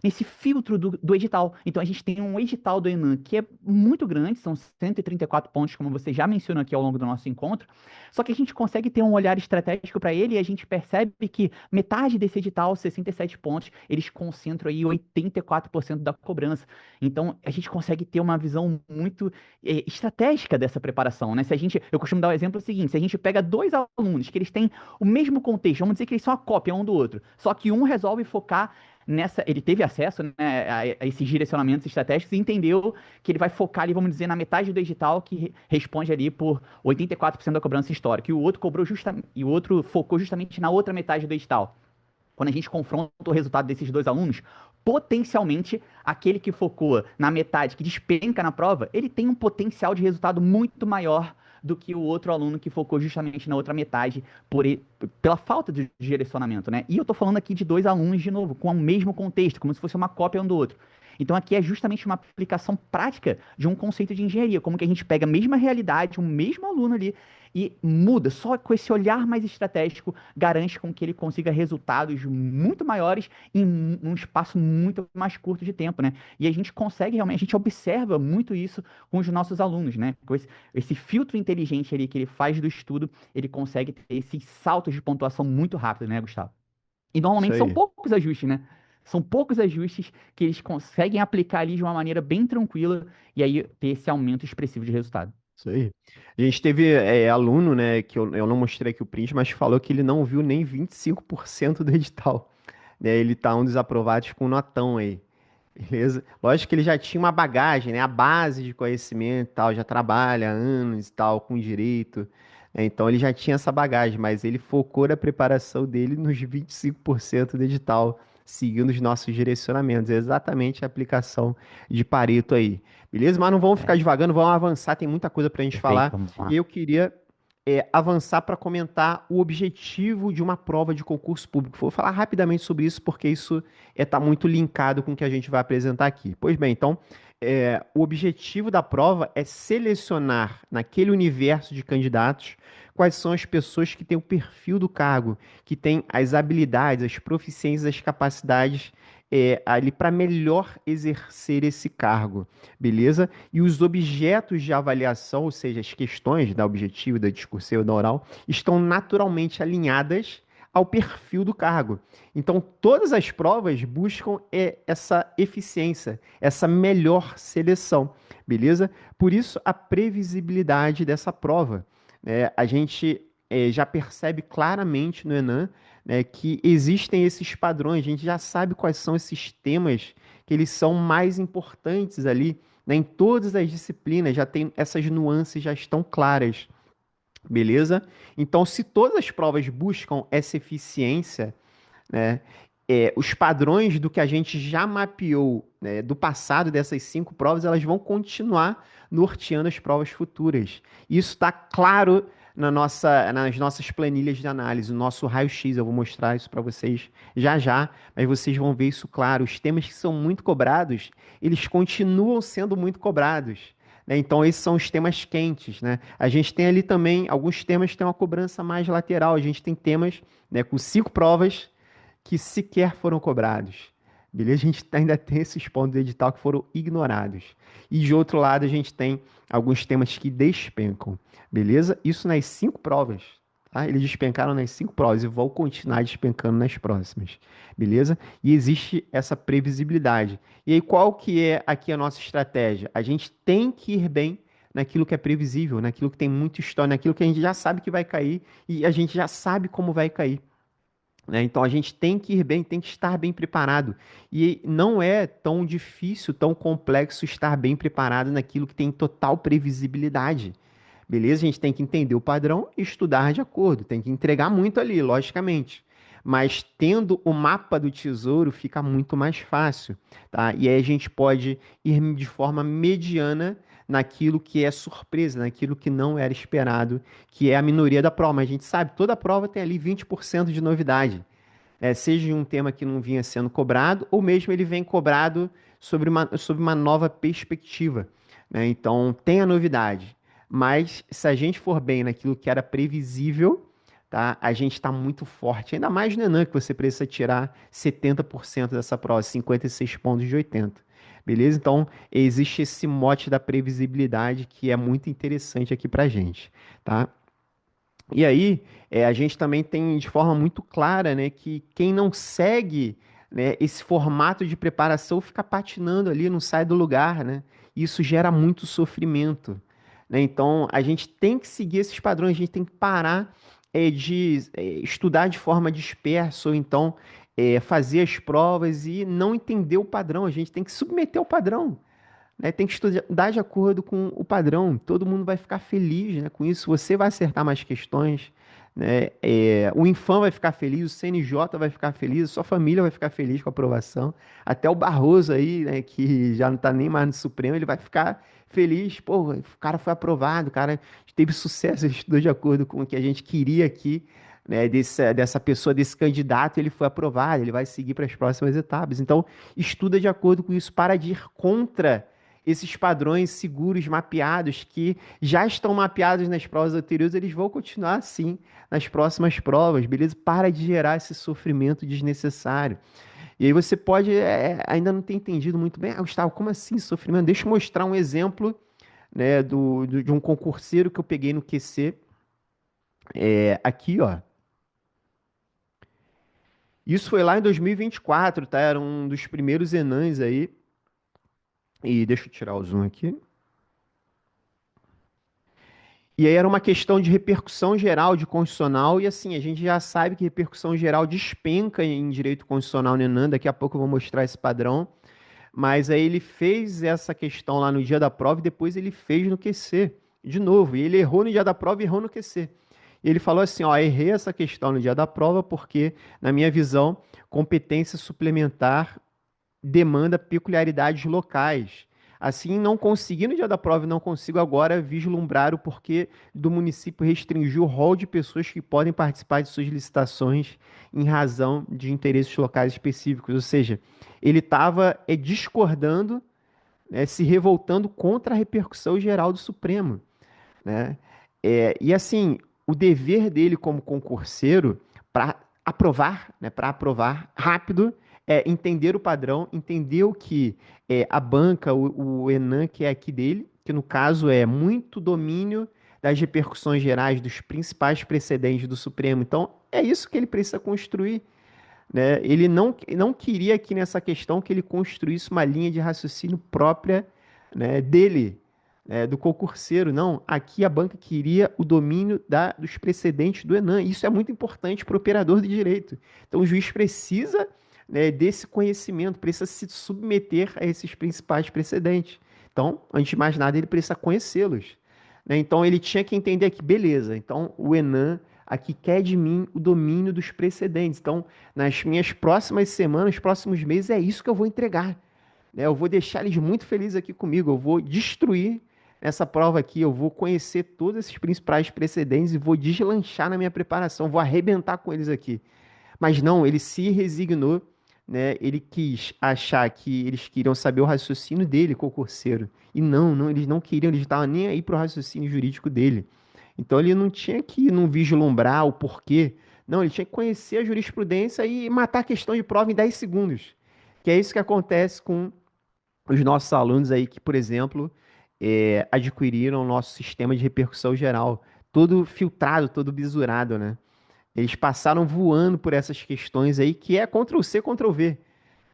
nesse filtro do edital. Então a gente tem um edital do Enem que é muito grande, são 134 pontos, como você já mencionou aqui ao longo do nosso encontro, só que a gente consegue ter um olhar estratégico para ele e a gente percebe que metade desse edital, 67 pontos, eles concentram aí 84% da cobrança. Então, a gente consegue ter uma visão muito estratégica dessa preparação, né? Se a gente, eu costumo dar o exemplo seguinte, se a gente pega dois alunos que eles têm o mesmo contexto, vamos dizer que eles são a cópia um do outro, só que um resolve focar ele teve acesso, né, a esses direcionamentos estratégicos e entendeu que ele vai focar ali, vamos dizer, na metade do edital que responde ali por 84% da cobrança histórica, e o outro focou justamente na outra metade do edital. Quando a gente confronta o resultado desses dois alunos, potencialmente aquele que focou na metade, que despenca na prova, ele tem um potencial de resultado muito maior do que o outro aluno que focou justamente na outra metade pela falta de direcionamento, né? E eu tô falando aqui de dois alunos, de novo, com o mesmo contexto, como se fosse uma cópia um do outro. Então aqui é justamente uma aplicação prática de um conceito de engenharia, como que a gente pega a mesma realidade, um mesmo aluno ali e muda, só com esse olhar mais estratégico, garante com que ele consiga resultados muito maiores em um espaço muito mais curto de tempo, né? E a gente consegue realmente, a gente observa muito isso com os nossos alunos, né? Com esse filtro inteligente ali que ele faz do estudo, ele consegue ter esses saltos de pontuação muito rápido, né, Gustavo? E Isso normalmente são aí. poucos ajustes, né? São poucos ajustes que eles conseguem aplicar ali de uma maneira bem tranquila e aí ter esse aumento expressivo de resultado. Isso aí. A gente teve aluno, né, que eu não mostrei aqui o print, mas falou que ele não viu nem 25% do edital. Né? Ele tá um dos aprovados com notão aí. Beleza? Lógico que ele já tinha uma bagagem, né? A base de conhecimento e tal, já trabalha há anos e tal com direito. Né? Então ele já tinha essa bagagem, mas ele focou na preparação dele nos 25% do edital. seguindo os nossos direcionamentos. É exatamente a aplicação de Pareto aí. Beleza? Mas não vamos ficar É, devagando, vamos avançar, tem muita coisa para a gente perfeito, falar. vamos E lá. eu queria avançar para comentar o objetivo de uma prova de concurso público. Vou falar rapidamente sobre isso, porque isso está muito linkado com o que a gente vai apresentar aqui. Pois bem, então, o objetivo da prova é selecionar naquele universo de candidatos quais são as pessoas que têm o perfil do cargo, que têm as habilidades, as proficiências, as capacidades ali para melhor exercer esse cargo, beleza? E os objetos de avaliação, ou seja, as questões da objetiva, da discursiva, da oral, estão naturalmente alinhadas ao perfil do cargo. Então, todas as provas buscam essa eficiência, essa melhor seleção, beleza? Por isso, a previsibilidade dessa prova. A gente já percebe claramente no Enem, né, que existem esses padrões, a gente já sabe quais são esses temas que eles são mais importantes ali, né, em todas as disciplinas, já tem essas nuances, já estão claras, beleza? Então, se todas as provas buscam essa eficiência, né, os padrões do que a gente já mapeou, né, do passado dessas 5 provas, elas vão continuar norteando as provas futuras. Isso está claro nas nossas planilhas de análise, o nosso raio-x. Eu vou mostrar isso para vocês já já, mas vocês vão ver isso claro. Os temas que são muito cobrados, eles continuam sendo muito cobrados, né? Então, esses são os temas quentes, né? A gente tem ali também alguns temas que têm uma cobrança mais lateral. A gente tem temas, né, com 5 provas que sequer foram cobrados. Beleza? A gente ainda tem esses pontos do edital que foram ignorados. E de outro lado, a gente tem alguns temas que despencam. Beleza? Isso nas 5 provas. Tá? Eles despencaram nas 5 provas e vão continuar despencando nas próximas. Beleza? E existe essa previsibilidade. E aí, qual que é aqui a nossa estratégia? A gente tem que ir bem naquilo que é previsível, naquilo que tem muita história, naquilo que a gente já sabe que vai cair e a gente já sabe como vai cair, né? Então a gente tem que ir bem, tem que estar bem preparado. E não é tão difícil, tão complexo estar bem preparado naquilo que tem total previsibilidade. Beleza? A gente tem que entender o padrão e estudar de acordo. Tem que entregar muito ali, logicamente. Mas tendo o mapa do tesouro fica muito mais fácil, tá? E aí a gente pode ir de forma mediana naquilo que é surpresa, naquilo que não era esperado, que é a minoria da prova. Mas a gente sabe, toda prova tem ali 20% de novidade. Seja um tema que não vinha sendo cobrado, ou mesmo ele vem cobrado sobre uma nova perspectiva, né? Então, tem a novidade. Mas se a gente for bem naquilo que era previsível, tá? A gente está muito forte. Ainda mais no Enem, que você precisa tirar 70% dessa prova, 56 pontos de 80. Beleza? Então, existe esse mote da previsibilidade que é muito interessante aqui pra gente, tá? E aí, a gente também tem de forma muito clara, né, que quem não segue, né, esse formato de preparação fica patinando ali, não sai do lugar, né? Isso gera muito sofrimento, né? Então, a gente tem que seguir esses padrões, a gente tem que parar de estudar de forma dispersa, ou então fazer as provas e não entender o padrão. A gente tem que submeter ao padrão, né? Tem que estudar de acordo com o padrão. Todo mundo vai ficar feliz, né, com isso. Você vai acertar mais questões, né? O Infam vai ficar feliz, o CNJ vai ficar feliz, a sua família vai ficar feliz com a aprovação. Até o Barroso aí, né, que já não está nem mais no Supremo, ele vai ficar feliz. Pô, o cara foi aprovado, o cara teve sucesso, ele estudou de acordo com o que a gente queria aqui, né, dessa pessoa, desse candidato, ele foi aprovado, ele vai seguir para as próximas etapas. Então, estuda de acordo com isso, para de ir contra esses padrões seguros mapeados que já estão mapeados nas provas anteriores, eles vão continuar assim nas próximas provas, beleza? Para de gerar esse sofrimento desnecessário. E aí você pode ainda não ter entendido muito bem, Gustavo, como assim sofrimento? Deixa eu mostrar um exemplo, né, de um concurseiro que eu peguei no QC, aqui, ó. Isso foi lá em 2024, tá? Era um dos primeiros Enans aí. E deixa eu tirar o zoom aqui. E aí era uma questão de repercussão geral de constitucional, e assim, a gente já sabe que repercussão geral despenca em direito constitucional no Enem, daqui a pouco eu vou mostrar esse padrão, mas aí ele fez essa questão lá no dia da prova e depois ele fez no QC, de novo, e ele errou no dia da prova e errou no QC. E ele falou assim, ó, errei essa questão no dia da prova porque, na minha visão, competência suplementar demanda peculiaridades locais. Assim, não consegui no dia da prova e não consigo agora vislumbrar o porquê do município restringir o rol de pessoas que podem participar de suas licitações em razão de interesses locais específicos. Ou seja, ele estava discordando, se revoltando contra a repercussão geral do Supremo, né? E assim, o dever dele como concurseiro para aprovar, né, para aprovar rápido, é entender o padrão, entender o que a banca, o Enan que é aqui dele, que no caso é muito domínio das repercussões gerais dos principais precedentes do Supremo. Então, é isso que ele precisa construir, né? Ele não queria aqui nessa questão que ele construísse uma linha de raciocínio própria, né, dele, do concurseiro. Não, aqui a banca queria o domínio dos precedentes do Enan. Isso é muito importante para o operador de direito. Então o juiz precisa, né, desse conhecimento, precisa se submeter a esses principais precedentes. Então, antes de mais nada, ele precisa conhecê-los, né? Então ele tinha que entender que, beleza, então o Enan aqui quer de mim o domínio dos precedentes. Então, nas minhas próximas semanas, próximos meses, é isso que eu vou entregar, né? Eu vou deixar eles muito felizes aqui comigo, eu vou destruir essa prova aqui, eu vou conhecer todos esses principais precedentes e vou deslanchar na minha preparação, vou arrebentar com eles aqui. Mas não, ele se resignou, né? Ele quis achar que eles queriam saber o raciocínio dele, concurseiro. E não, eles não queriam, eles estavam nem aí para o raciocínio jurídico dele. Então ele não tinha que não vislumbrar o porquê. Não, ele tinha que conhecer a jurisprudência e matar a questão de prova em 10 segundos. Que é isso que acontece com os nossos alunos aí que, por exemplo, adquiriram o nosso sistema de repercussão geral. Todo filtrado, todo bisurado, né? Eles passaram voando por essas questões aí, que é Ctrl+C, Ctrl+V.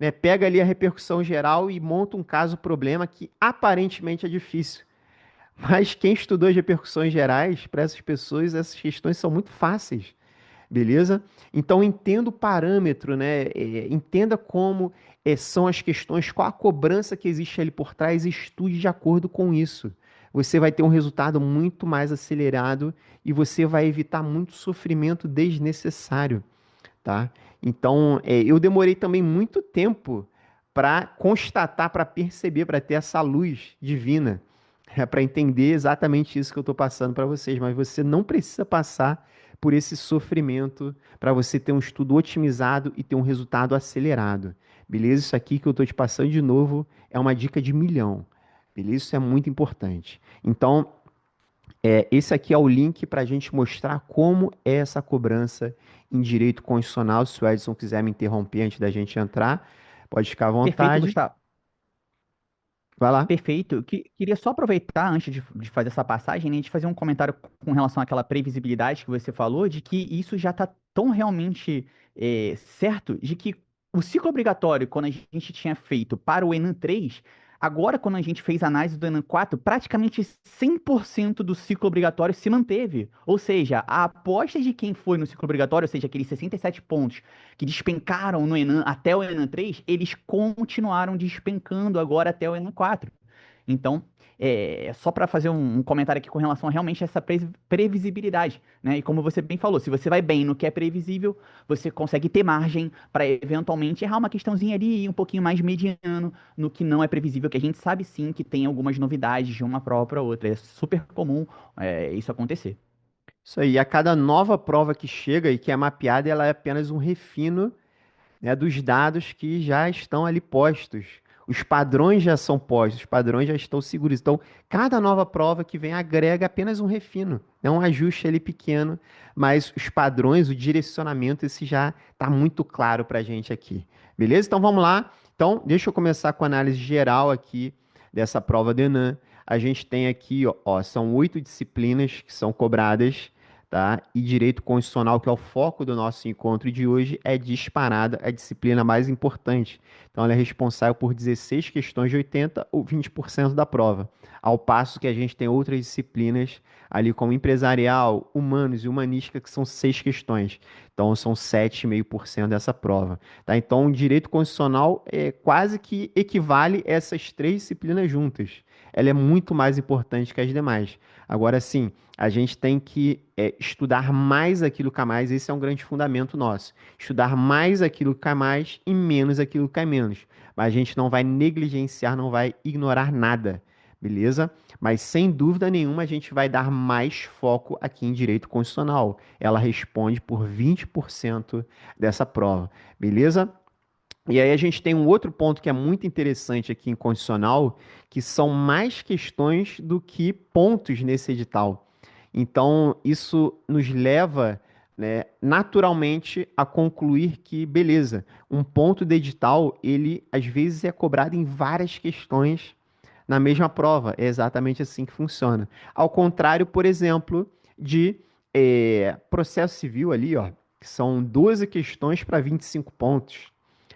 Né? Pega ali a repercussão geral e monta um caso-problema que aparentemente é difícil. Mas quem estudou as repercussões gerais, para essas pessoas, essas questões são muito fáceis, beleza? Então entenda o parâmetro, né? Entenda como são as questões, qual a cobrança que existe ali por trás e estude de acordo com isso. Você vai ter um resultado muito mais acelerado e você vai evitar muito sofrimento desnecessário, tá? Então, eu demorei também muito tempo para constatar, para perceber, para ter essa luz divina, para entender exatamente isso que eu estou passando para vocês. Mas você não precisa passar por esse sofrimento para você ter um estudo otimizado e ter um resultado acelerado. Beleza? Isso aqui que eu estou te passando de novo é uma dica de milhão. Beleza? Isso é muito importante. Então, esse aqui é o link para a gente mostrar como é essa cobrança em direito constitucional. Se o Edson quiser me interromper antes da gente entrar, pode ficar à Perfeito, vontade. Gustavo. Vai lá. Perfeito. Queria só aproveitar, antes de fazer essa passagem, né, de fazer um comentário com relação àquela previsibilidade que você falou, de que isso já está tão realmente certo, de que o ciclo obrigatório, quando a gente tinha feito para o Enem 3, agora, quando a gente fez a análise do Enem 4, praticamente 100% do ciclo obrigatório se manteve. Ou seja, a aposta de quem foi no ciclo obrigatório, ou seja, aqueles 67 pontos que despencaram no Enem até o Enem 3, eles continuaram despencando agora até o Enem 4. Então, só para fazer um comentário aqui com relação a realmente essa previsibilidade, né? E como você bem falou, se você vai bem no que é previsível, você consegue ter margem para eventualmente errar uma questãozinha ali, um pouquinho mais mediano no que não é previsível, que a gente sabe sim que tem algumas novidades de uma prova para outra. É super comum, isso acontecer. Isso aí. A cada nova prova que chega e que é mapeada, ela é apenas um refino, né, dos dados que já estão ali postos. Os padrões já são postos, os padrões já estão seguros. Então, cada nova prova que vem agrega apenas um refino, é um ajuste ali pequeno, mas os padrões, o direcionamento, esse já está muito claro para a gente aqui. Beleza? Então vamos lá. Então, deixa eu começar com a análise geral aqui dessa prova do Enem. A gente tem aqui, ó, são 8 disciplinas que são cobradas, tá? E direito constitucional, que é o foco do nosso encontro de hoje, é disparada a disciplina mais importante. Então, ela é responsável por 16 questões de 80 ou 20% da prova. Ao passo que a gente tem outras disciplinas ali, como empresarial, humanos e humanística, que são 6 questões. Então, são 7,5% dessa prova. Tá? Então, o direito constitucional quase que equivale a essas três disciplinas juntas. ela é muito mais importante que as demais. Agora, sim, a gente tem que estudar mais aquilo que cai mais, esse é um grande fundamento nosso. Estudar mais aquilo que cai mais e menos aquilo que cai menos. Mas a gente não vai negligenciar, não vai ignorar nada, beleza? Mas sem dúvida nenhuma a gente vai dar mais foco aqui em direito constitucional. Ela responde por 20% dessa prova, beleza? E aí a gente tem um outro ponto que é muito interessante aqui em condicional, que são mais questões do que pontos nesse edital. Então, isso nos leva, né, naturalmente a concluir que, beleza, um ponto de edital, ele às vezes é cobrado em várias questões na mesma prova. É exatamente assim que funciona. Ao contrário, por exemplo, de processo civil ali, ó, que são 12 questões para 25 pontos.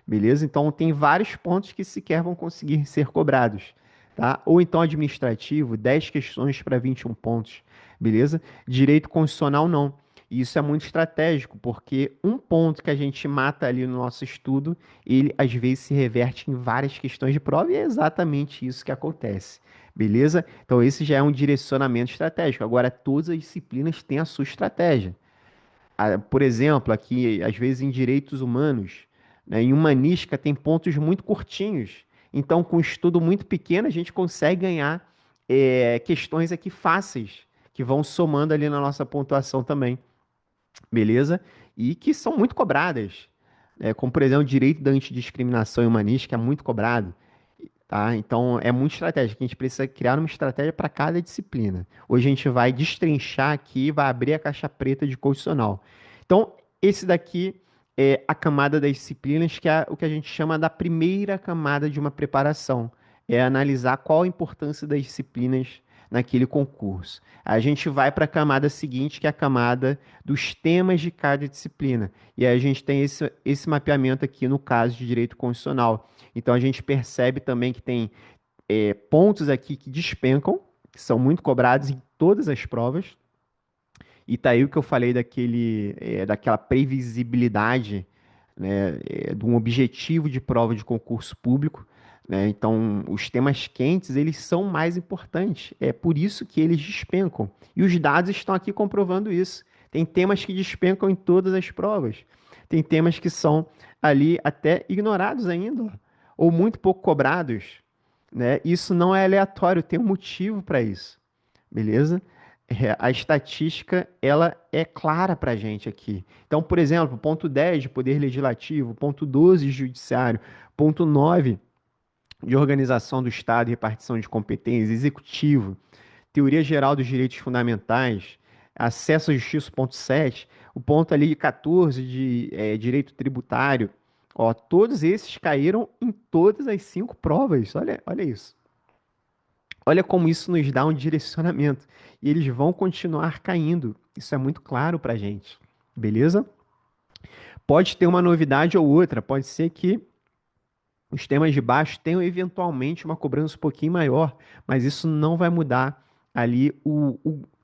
Beleza? Então tem vários pontos que sequer vão conseguir ser cobrados, tá? Ou então administrativo, 10 questões para 21 pontos, beleza? Direito constitucional não. E isso é muito estratégico, porque um ponto que a gente mata ali no nosso estudo, ele às vezes se reverte em várias questões de prova e é exatamente isso que acontece. Beleza? Então esse já é um direcionamento estratégico. Agora todas as disciplinas têm a sua estratégia. Por exemplo, aqui, às vezes em direitos humanos, né, em humanística, tem pontos muito curtinhos. Então, com estudo muito pequeno, a gente consegue ganhar questões aqui fáceis, que vão somando ali na nossa pontuação também, beleza? E que são muito cobradas. Como, por exemplo, o direito da antidiscriminação em humanística é muito cobrado. Tá? Então é muito estratégico. A gente precisa criar uma estratégia para cada disciplina. Hoje a gente vai destrinchar aqui, vai abrir a caixa preta de condicional. Então, esse daqui é a camada das disciplinas, que é o que a gente chama da primeira camada de uma preparação. É analisar qual a importância das disciplinas naquele concurso. A gente vai para a camada seguinte, que é a camada dos temas de cada disciplina. E aí a gente tem esse mapeamento aqui no caso de direito constitucional. Então a gente percebe também que tem pontos aqui que despencam, que são muito cobrados em todas as provas. E tá aí o que eu falei daquela previsibilidade, né, de um objetivo de prova de concurso público, né? Então, os temas quentes, eles são mais importantes. É por isso que eles despencam. E os dados estão aqui comprovando isso. Tem temas que despencam em todas as provas. Tem temas que são ali até ignorados ainda, ó, ou muito pouco cobrados, né? Isso não é aleatório, tem um motivo para isso. Beleza? A estatística, ela é clara para a gente aqui. Então, por exemplo, ponto 10 de Poder Legislativo, ponto 12 de Judiciário, ponto 9 de Organização do Estado e Repartição de Competências, Executivo, Teoria Geral dos Direitos Fundamentais, Acesso à Justiça, ponto 7, o ponto ali de 14 de Direito Tributário, ó, todos esses caíram em todas as 5 provas. Olha isso. Olha como isso nos dá um direcionamento. E eles vão continuar caindo. Isso é muito claro para a gente. Beleza? Pode ter uma novidade ou outra. Pode ser que os temas de baixo tenham eventualmente uma cobrança um pouquinho maior. Mas isso não vai mudar ali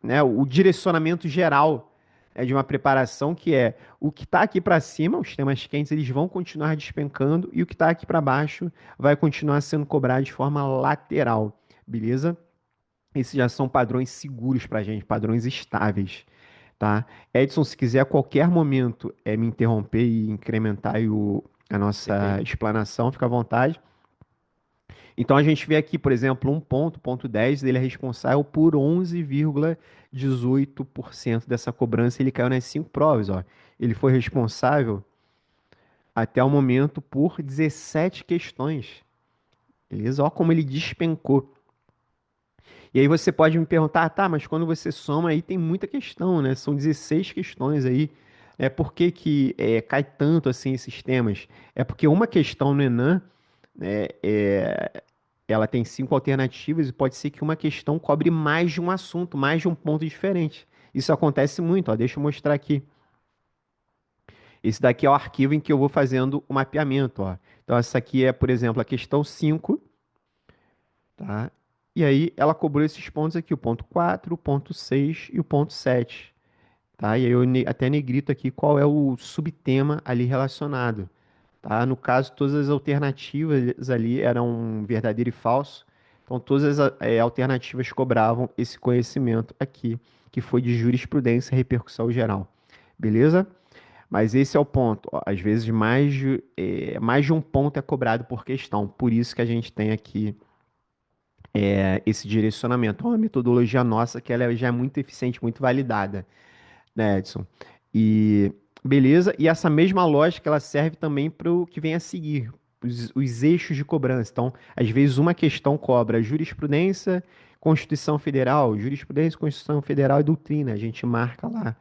né, o direcionamento geral de uma preparação, que é o que está aqui para cima, os temas quentes, eles vão continuar despencando. E o que está aqui para baixo vai continuar sendo cobrado de forma lateral. Beleza? Esses já são padrões seguros para a gente, padrões estáveis, tá? Edson, se quiser a qualquer momento me interromper e incrementar aí a nossa Perfeito. explanação, fica à vontade. Então a gente vê aqui, por exemplo, ponto 10, ele é responsável por 11,18% dessa cobrança, ele caiu nas 5 provas, ó. Ele foi responsável até o momento por 17 questões, beleza? Ó como ele despencou. E aí você pode me perguntar, tá, mas quando você soma aí tem muita questão, né? São 16 questões aí. Por que que cai tanto assim esses temas? É porque uma questão no Enem, né, ela tem 5 alternativas e pode ser que uma questão cobre mais de um assunto, mais de um ponto diferente. Isso acontece muito, ó. Deixa eu mostrar aqui. Esse daqui é o arquivo em que eu vou fazendo o mapeamento, ó. Então essa aqui é, por exemplo, a questão 5. Tá? E aí ela cobrou esses pontos aqui, o ponto 4, o ponto 6 e o ponto 7. Tá? E aí eu até negrito aqui qual é o subtema ali relacionado. Tá? No caso, todas as alternativas ali eram verdadeiro e falso. Então, todas as alternativas cobravam esse conhecimento aqui, que foi de jurisprudência e repercussão geral. Beleza? Mas esse é o ponto. Ó, às vezes, mais de um ponto é cobrado por questão. Por isso que a gente tem aqui esse direcionamento. É uma metodologia nossa que ela já é muito eficiente, muito validada, né, Edson? E beleza, e essa mesma lógica ela serve também para o que vem a seguir, os eixos de cobrança. Então, às vezes uma questão cobra jurisprudência, Constituição Federal, jurisprudência, Constituição Federal e doutrina, a gente marca lá,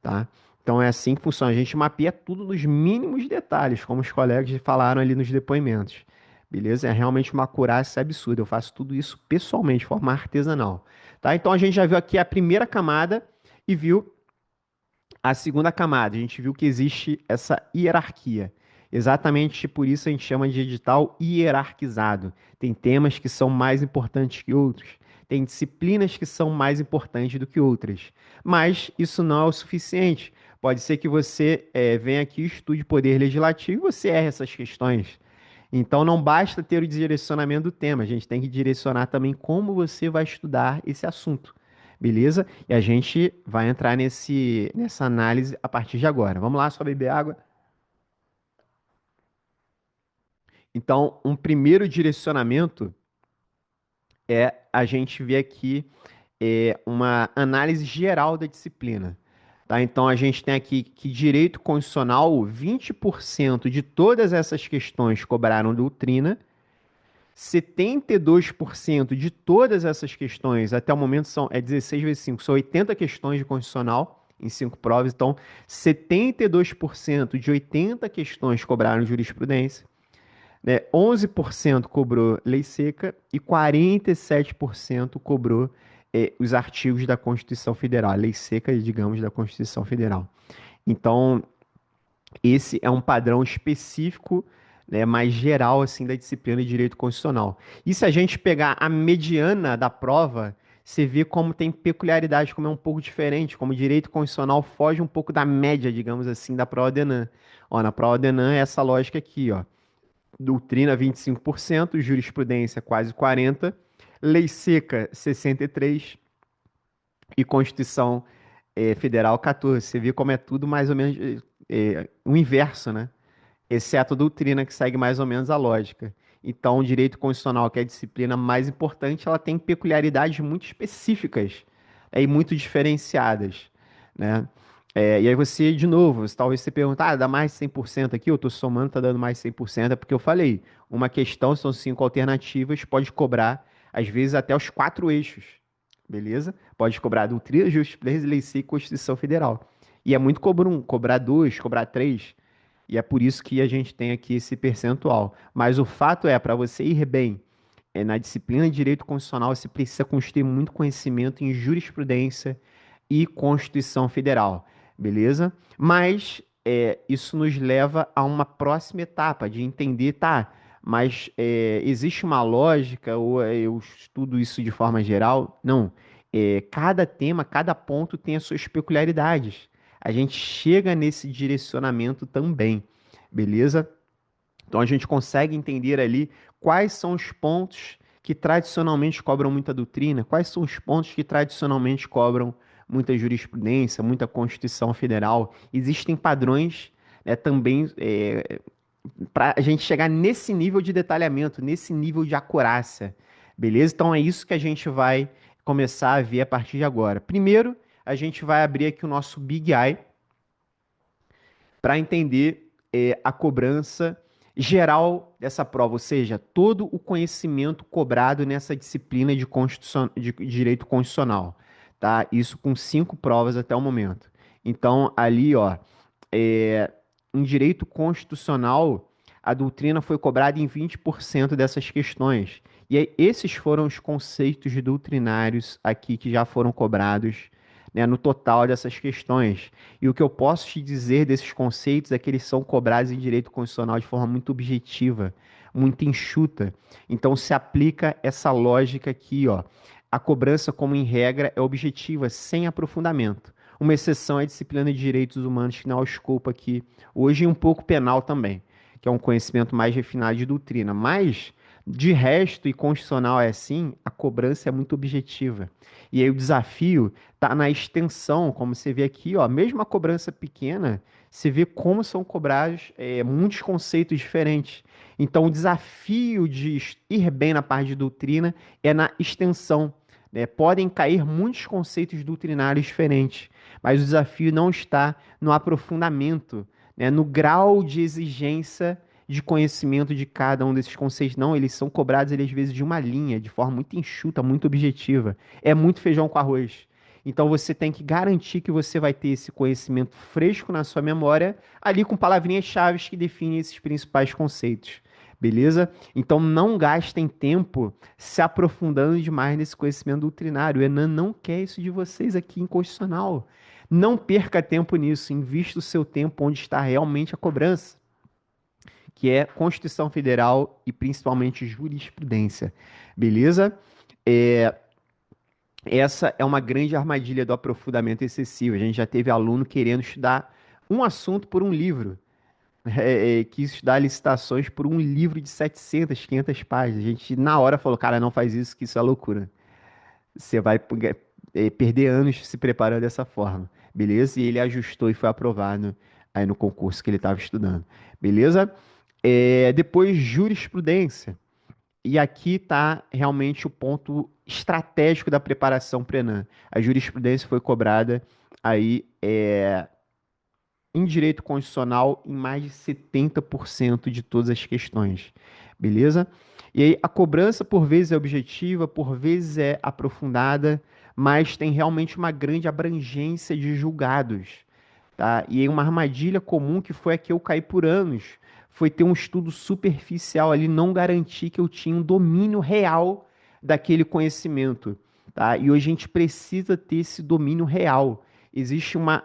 tá? Então é assim que funciona, a gente mapeia tudo nos mínimos detalhes, como os colegas falaram ali nos depoimentos. Beleza? É realmente uma acurácia absurda. Eu faço tudo isso pessoalmente, de forma artesanal. Tá? Então a gente já viu aqui a primeira camada e viu a segunda camada, a gente viu que existe essa hierarquia. Exatamente por isso a gente chama de edital hierarquizado. Tem temas que são mais importantes que outros, tem disciplinas que são mais importantes do que outras. Mas isso não é o suficiente. Pode ser que você venha aqui e estude poder legislativo e você erre essas questões. Então não basta ter o direcionamento do tema, a gente tem que direcionar também como você vai estudar esse assunto. Beleza? E a gente vai entrar nessa análise a partir de agora. Vamos lá, só beber água. Então, um primeiro direcionamento é a gente ver aqui uma análise geral da disciplina. Tá? Então, a gente tem aqui que direito constitucional, 20% de todas essas questões cobraram doutrina, 72% de todas essas questões, até o momento são 16 vezes 5, são 80 questões de constitucional em 5 provas, então 72% de 80 questões cobraram jurisprudência, né? 11% cobrou lei seca e 47% cobrou os artigos da Constituição Federal, a lei seca, digamos, da Constituição Federal. Então, esse é um padrão específico, né, mais geral assim da disciplina de direito constitucional. E se a gente pegar a mediana da prova, você vê como tem peculiaridades, como é um pouco diferente, como o direito constitucional foge um pouco da média, digamos assim, da prova do Enem. Ó, na prova do Enem é essa lógica aqui, ó. Doutrina 25%, jurisprudência quase 40%, lei seca 63% e Constituição Federal 14%. Você vê como é tudo mais ou menos o inverso, né? Exceto a doutrina, que segue mais ou menos a lógica. Então, o direito constitucional, que é a disciplina mais importante, ela tem peculiaridades muito específicas e muito diferenciadas, né? E aí você, de novo, talvez você pergunte, dá mais de 100% aqui? Eu estou somando, está dando mais de 100%, é porque eu falei, uma questão, são 5 alternativas, pode cobrar, às vezes, até os 4 eixos, beleza? Pode cobrar doutrina, jurisprudência, lei seca e Constituição Federal. E é muito comum cobrar 2, cobrar 3. E é por isso que a gente tem aqui esse percentual. Mas o fato é, para você ir bem na disciplina de direito constitucional, você precisa construir muito conhecimento em jurisprudência e Constituição Federal, beleza? Mas isso nos leva a uma próxima etapa de entender, tá? Mas existe uma lógica, ou eu estudo isso de forma geral? Não. Cada tema, cada ponto tem as suas peculiaridades. A gente chega nesse direcionamento também, beleza? Então a gente consegue entender ali quais são os pontos que tradicionalmente cobram muita doutrina, quais são os pontos que tradicionalmente cobram muita jurisprudência, muita Constituição Federal. Existem padrões, né, também para a gente chegar nesse nível de detalhamento, nesse nível de acurácia, beleza? Então é isso que a gente vai começar a ver a partir de agora. Primeiro, a gente vai abrir aqui o nosso Big Eye para entender a cobrança geral dessa prova, ou seja, todo o conhecimento cobrado nessa disciplina de direito constitucional, tá? Isso com 5 provas até o momento. Então, ali, ó, em direito constitucional, a doutrina foi cobrada em 20% dessas questões. E aí, esses foram os conceitos doutrinários aqui que já foram cobrados, né, no total dessas questões. E o que eu posso te dizer desses conceitos é que eles são cobrados em direito constitucional de forma muito objetiva, muito enxuta. Então se aplica essa lógica aqui, ó. A cobrança, como em regra, é objetiva, sem aprofundamento. Uma exceção é a disciplina de direitos humanos, que não é o escopo aqui, hoje um pouco penal também, que é um conhecimento mais refinado de doutrina. Mas De resto, e constitucional é assim, a cobrança é muito objetiva. E aí o desafio está na extensão, como você vê aqui, ó, mesmo a cobrança pequena, você vê como são cobrados muitos conceitos diferentes. Então, o desafio de ir bem na parte de doutrina é na extensão, né? Podem cair muitos conceitos doutrinários diferentes, mas o desafio não está no aprofundamento, né? No grau de exigência de conhecimento de cada um desses conceitos. Não, eles são cobrados, às vezes, de uma linha, de forma muito enxuta, muito objetiva. É muito feijão com arroz. Então você tem que garantir que você vai ter esse conhecimento fresco na sua memória, ali com palavrinhas-chave que definem esses principais conceitos. Beleza? Então não gastem tempo se aprofundando demais nesse conhecimento doutrinário. O Enan não quer isso de vocês aqui em Constitucional. Não perca tempo nisso. Invista o seu tempo onde está realmente a cobrança, que é Constituição Federal e principalmente jurisprudência. Beleza? É, essa é uma grande armadilha do aprofundamento excessivo. A gente já teve aluno querendo estudar um assunto por um livro. Quis estudar licitações por um livro de 700, 500 páginas. A gente, na hora, falou, cara, não faz isso, que isso é loucura. Você vai perder anos se preparando dessa forma. Beleza? E ele ajustou e foi aprovado aí no concurso que ele estava estudando. Beleza? Depois, jurisprudência. E aqui está realmente o ponto estratégico da preparação para o Enem. A jurisprudência foi cobrada aí em direito constitucional em mais de 70% de todas as questões. Beleza? E aí a cobrança por vezes é objetiva, por vezes é aprofundada, mas tem realmente uma grande abrangência de julgados. Tá? E aí uma armadilha comum que foi a que eu caí por anos foi ter um estudo superficial ali, não garantir que eu tinha um domínio real daquele conhecimento. Tá? E hoje a gente precisa ter esse domínio real. Existe uma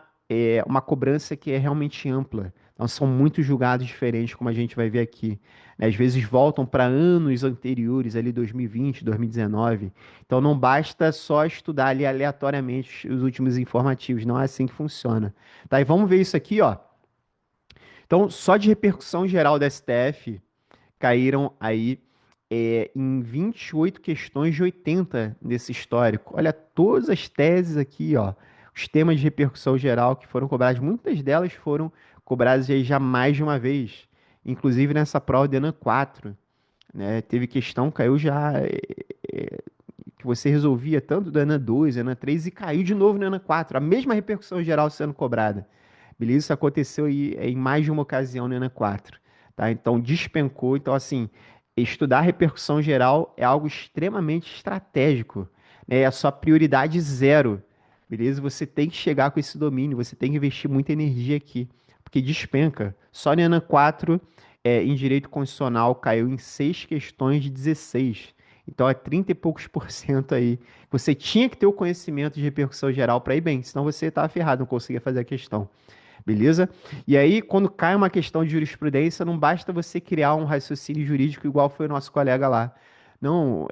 cobrança que é realmente ampla. Então, são muitos julgados diferentes, como a gente vai ver aqui. Né? Às vezes voltam para anos anteriores, ali 2020, 2019. Então, não basta só estudar ali aleatoriamente os últimos informativos. Não é assim que funciona. Tá? E vamos ver isso aqui, ó. Então, só de repercussão geral da STF, caíram aí em 28 questões de 80 nesse histórico. Olha, todas as teses aqui, ó, os temas de repercussão geral que foram cobrados, muitas delas foram cobradas aí já mais de uma vez, inclusive nessa prova do ENAM 4, né? Teve questão, caiu já, que você resolvia tanto do ENAM 2, ENAM 3 e caiu de novo no ENAM 4, a mesma repercussão geral sendo cobrada. Beleza? Isso aconteceu aí em mais de uma ocasião no ENAM 4, tá? Então despencou, então assim, estudar repercussão geral é algo extremamente estratégico, né? É a sua prioridade zero, beleza? Você tem que chegar com esse domínio, você tem que investir muita energia aqui, porque despenca. Só no ENAM 4, em direito constitucional, caiu em 6 questões de 16. Então é 30 e poucos por cento aí. Você tinha que ter o conhecimento de repercussão geral para ir bem, senão você estava ferrado, não conseguia fazer a questão. Beleza? E aí, quando cai uma questão de jurisprudência, não basta você criar um raciocínio jurídico igual foi o nosso colega lá. Não,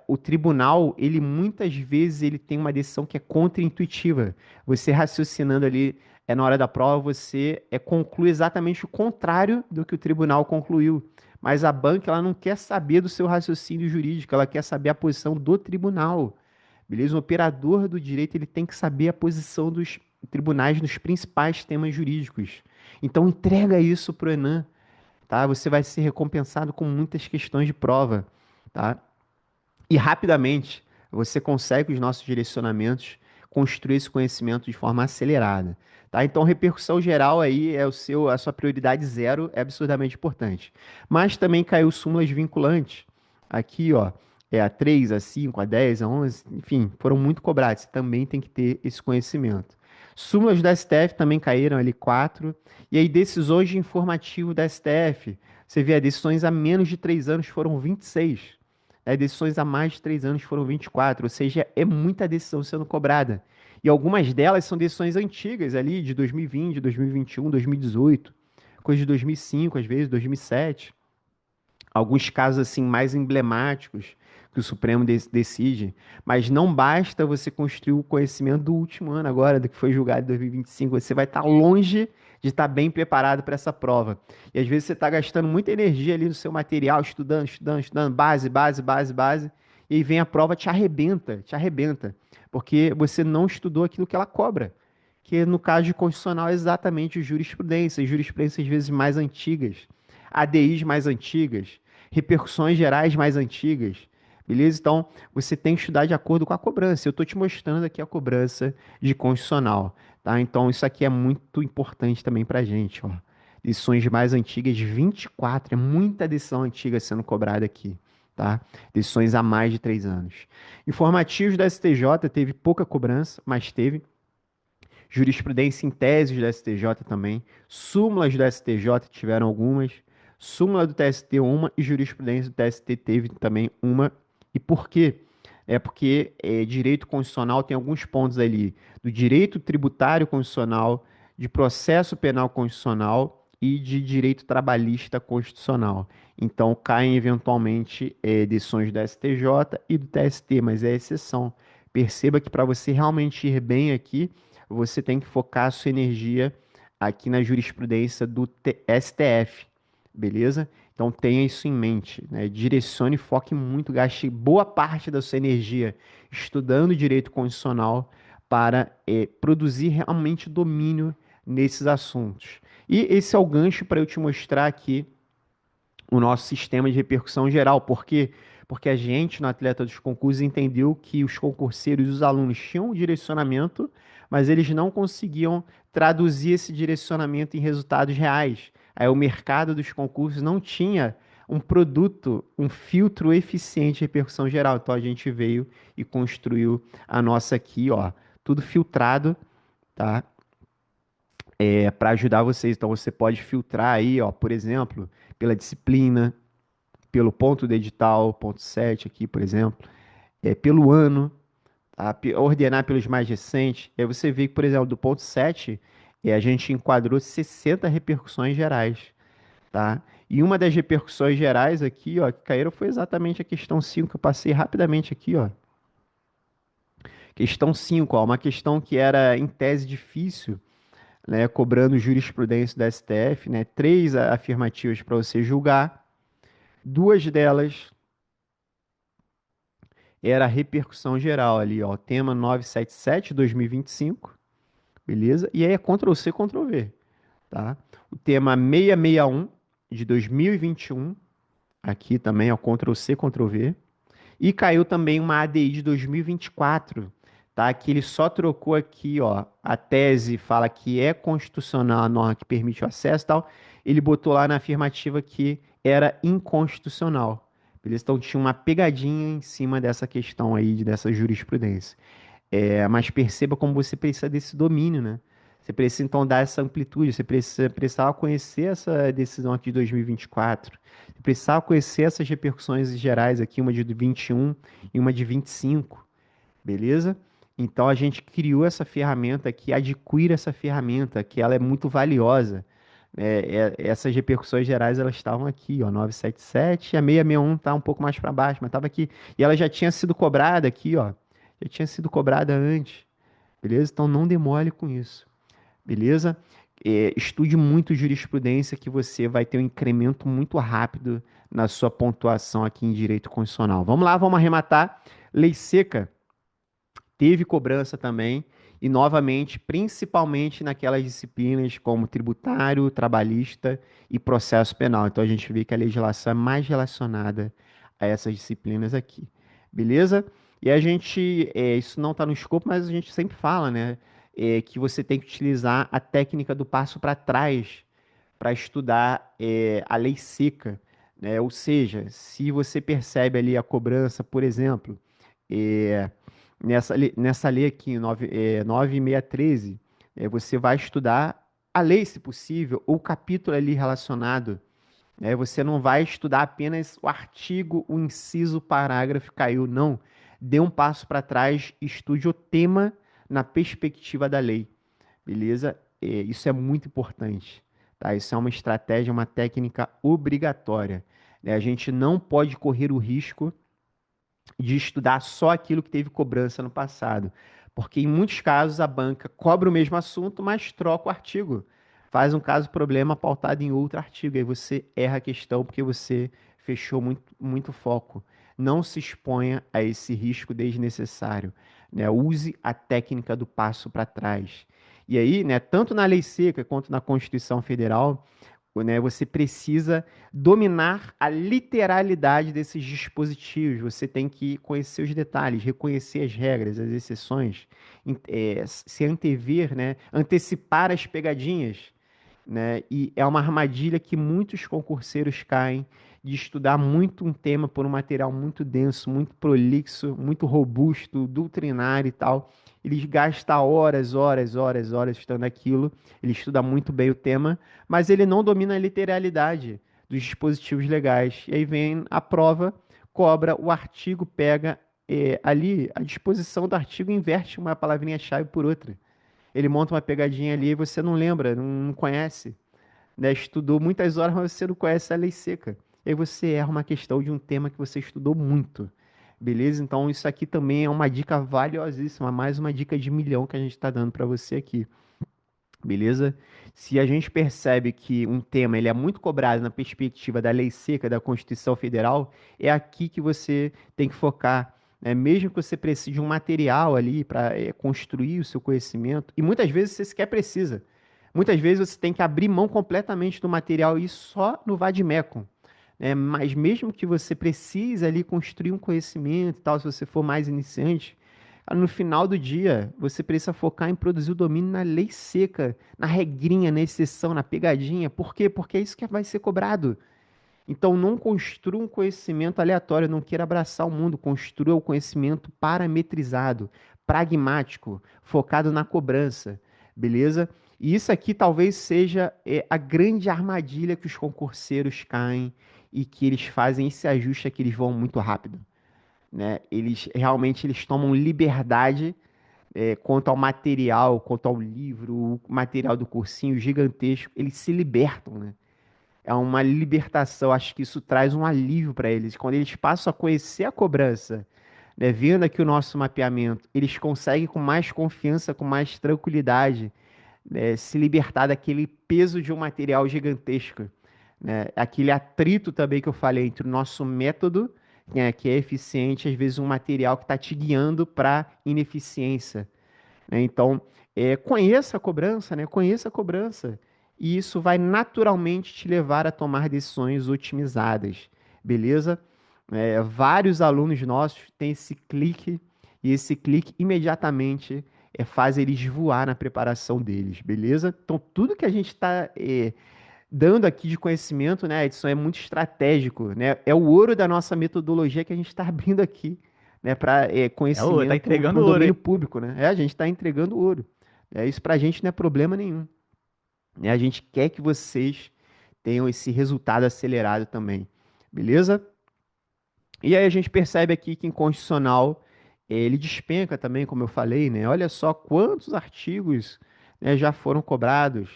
o tribunal, ele muitas vezes ele tem uma decisão que é contra-intuitiva. Você raciocinando ali, na hora da prova, você conclui exatamente o contrário do que o tribunal concluiu. Mas a banca, ela não quer saber do seu raciocínio jurídico, ela quer saber a posição do tribunal. Beleza? O operador do direito, ele tem que saber a posição dos tribunais nos principais temas jurídicos. Então entrega isso para o Enan, tá? Você vai ser recompensado com muitas questões de prova, tá? E rapidamente você consegue os nossos direcionamentos, construir esse conhecimento de forma acelerada, tá? Então repercussão geral aí a sua prioridade zero, é absurdamente importante. Mas também caiu súmulas vinculantes. Aqui, ó, a 3, a 5, a 10, a 11, enfim, foram muito cobrados. Você também tem que ter esse conhecimento. Súmulas da STF também caíram ali 4. E aí, decisões de informativo da STF. Você vê, decisões há menos de 3 anos foram 26. Decisões há mais de 3 anos foram 24. Ou seja, é muita decisão sendo cobrada. E algumas delas são decisões antigas ali, de 2020, 2021, 2018. Coisa de 2005, às vezes, 2007. Alguns casos assim mais emblemáticos que o Supremo decide, mas não basta você construir o conhecimento do último ano agora, do que foi julgado em 2025, você vai estar longe de estar bem preparado para essa prova. E às vezes você está gastando muita energia ali no seu material, estudando, estudando, estudando, base, base, base, base, e aí vem a prova, te arrebenta, porque você não estudou aquilo que ela cobra. Que no caso de constitucional é exatamente jurisprudência, jurisprudências às vezes mais antigas, ADIs mais antigas, repercussões gerais mais antigas, beleza? Então, você tem que estudar de acordo com a cobrança. Eu estou te mostrando aqui a cobrança de constitucional, tá? Então, isso aqui é muito importante também para a gente, ó. Lições mais antigas, 24, é muita decisão antiga sendo cobrada aqui, tá? Decisões há mais de 3 anos. Informativos da STJ teve pouca cobrança, mas teve. Jurisprudência em teses do STJ também. Súmulas do STJ tiveram algumas. Súmula do TST uma e jurisprudência do TST teve também uma. E por quê? É porque direito constitucional tem alguns pontos ali do direito tributário constitucional, de processo penal constitucional e de direito trabalhista constitucional. Então, caem eventualmente decisões do STJ e do TST, mas é exceção. Perceba que para você realmente ir bem aqui, você tem que focar a sua energia aqui na jurisprudência do STF, beleza? Então tenha isso em mente, né? Direcione, foque muito, gaste boa parte da sua energia estudando direito constitucional para produzir realmente domínio nesses assuntos. E esse é o gancho para eu te mostrar aqui o nosso sistema de repercussão geral. Por quê? Porque a gente, no Atleta dos Concursos, entendeu que os concurseiros e os alunos tinham um direcionamento, mas eles não conseguiam traduzir esse direcionamento em resultados reais. Aí o mercado dos concursos não tinha um produto, um filtro eficiente de repercussão geral. Então a gente veio e construiu a nossa aqui, ó, tudo filtrado, tá? Para ajudar vocês. Então você pode filtrar aí, ó, por exemplo, pela disciplina, pelo ponto do edital, ponto 7 aqui, por exemplo, pelo ano, tá? Ordenar pelos mais recentes. Aí você vê que, por exemplo, do ponto 7, a gente enquadrou 60 repercussões gerais, tá? E uma das repercussões gerais aqui, ó, que caíram foi exatamente a questão 5 que eu passei rapidamente aqui, ó. Questão 5, ó, uma questão que era em tese difícil, né, cobrando jurisprudência do STF, né, 3 afirmativas para você julgar. Duas delas era a repercussão geral ali, ó, tema 977 2025, beleza? E aí é Ctrl+C, Ctrl+V, tá? O tema 661 de 2021, aqui também, ó, Ctrl+C, Ctrl+V. E caiu também uma ADI de 2024, tá? Que ele só trocou aqui, ó, a tese fala que é constitucional a norma que permite o acesso e tal. Ele botou lá na afirmativa que era inconstitucional. Beleza? Então tinha uma pegadinha em cima dessa questão aí, dessa jurisprudência. Mas perceba como você precisa desse domínio, né? Você precisa então dar essa amplitude, você precisava conhecer essa decisão aqui de 2024, você precisava conhecer essas repercussões gerais aqui, uma de 21 e uma de 25, beleza? Então a gente criou essa ferramenta aqui, adquire essa ferramenta, que ela é muito valiosa. Essas repercussões gerais elas estavam aqui, ó, 977, a 661 está um pouco mais para baixo, mas estava aqui. E ela já tinha sido cobrada aqui, ó, já tinha sido cobrada antes, beleza? Então não demore com isso, beleza? Estude muito jurisprudência que você vai ter um incremento muito rápido na sua pontuação aqui em direito constitucional. Vamos lá, vamos arrematar. Lei seca teve cobrança também, e novamente, principalmente naquelas disciplinas como tributário, trabalhista e processo penal. Então a gente vê que a legislação é mais relacionada a essas disciplinas aqui, beleza? E a gente, isso não está no escopo, mas a gente sempre fala, né? Que você tem que utilizar a técnica do passo para trás para estudar a lei seca, né? Ou seja, se você percebe ali a cobrança, por exemplo, é, nessa lei aqui, 9613, você vai estudar a lei, se possível, ou o capítulo ali relacionado. Né? Você não vai estudar apenas o artigo, o inciso, o parágrafo caiu, não. Dê um passo para trás, estude o tema na perspectiva da lei, beleza? Isso é muito importante, tá? Isso é uma estratégia, uma técnica obrigatória, né? A gente não pode correr o risco de estudar só aquilo que teve cobrança no passado. Porque em muitos casos a banca cobra o mesmo assunto, mas troca o artigo. faz um caso-problema pautado em outro artigo. Aí você erra a questão porque você fechou muito, muito foco. Não se exponha a esse risco desnecessário, né? Use a técnica do passo para trás. E aí, né, tanto na lei seca quanto na Constituição Federal, né, você precisa dominar a literalidade desses dispositivos. Você tem que conhecer os detalhes, reconhecer as regras, as exceções, se antever, né, antecipar as pegadinhas, né? E é uma armadilha que muitos concurseiros caem de estudar muito um tema por um material muito denso, muito prolixo, muito robusto, doutrinário e tal. Eles gastam horas, horas, horas, horas estudando aquilo. Ele estuda muito bem o tema, mas ele não domina a literalidade dos dispositivos legais. E aí vem a prova, cobra o artigo, pega ali a disposição do artigo e inverte uma palavrinha-chave por outra. Ele monta uma pegadinha ali e você não lembra, não conhece, né? Estudou muitas horas, mas você não conhece a lei seca. E aí você erra uma questão de um tema que você estudou muito. Beleza? Então isso aqui também é uma dica valiosíssima, mais uma dica de milhão que a gente está dando para você aqui. Beleza? Se a gente percebe que um tema ele é muito cobrado na perspectiva da lei seca, da Constituição Federal, é aqui que você tem que focar, né? Mesmo que você precise de um material ali para construir o seu conhecimento, e muitas vezes você sequer precisa. Muitas vezes você tem que abrir mão completamente do material e ir só no vademecum, né? Mas mesmo que você precise ali construir um conhecimento e tal, se você for mais iniciante, no final do dia, você precisa focar em produzir o domínio na lei seca, na regrinha, na exceção, na pegadinha. Por quê? Porque é isso que vai ser cobrado. Então, não construa um conhecimento aleatório, não queira abraçar o mundo, construa o conhecimento parametrizado, pragmático, focado na cobrança, beleza? E isso aqui talvez seja a grande armadilha que os concurseiros caem e que eles fazem esse ajuste é que eles vão muito rápido, né? Eles realmente eles tomam liberdade quanto ao material, quanto ao livro, o material do cursinho gigantesco, eles se libertam, né? É uma libertação, acho que isso traz um alívio para eles. Quando eles passam a conhecer a cobrança, né, vendo aqui o nosso mapeamento, eles conseguem com mais confiança, com mais tranquilidade, né, se libertar daquele peso de um material gigantesco, né? Aquele atrito também que eu falei entre o nosso método, né, que é eficiente, às vezes um material que está te guiando para ineficiência, né? Então, conheça a cobrança, né? Conheça a cobrança. E isso vai naturalmente te levar a tomar decisões otimizadas, beleza? Vários alunos nossos têm esse clique, e esse clique imediatamente faz eles voar na preparação deles, beleza? Então, tudo que a gente está dando aqui de conhecimento, né, Edson, é muito estratégico, né? É o ouro da nossa metodologia que a gente está abrindo aqui, né, para É ouro, tá conhecimento para entregando um ouro, domínio hein? público, né? A gente está entregando ouro. Isso para a gente não é problema nenhum, né? A gente quer que vocês tenham esse resultado acelerado também, beleza? E aí a gente percebe aqui que em constitucional ele despenca também, como eu falei, né? Olha só quantos artigos, né, já foram cobrados.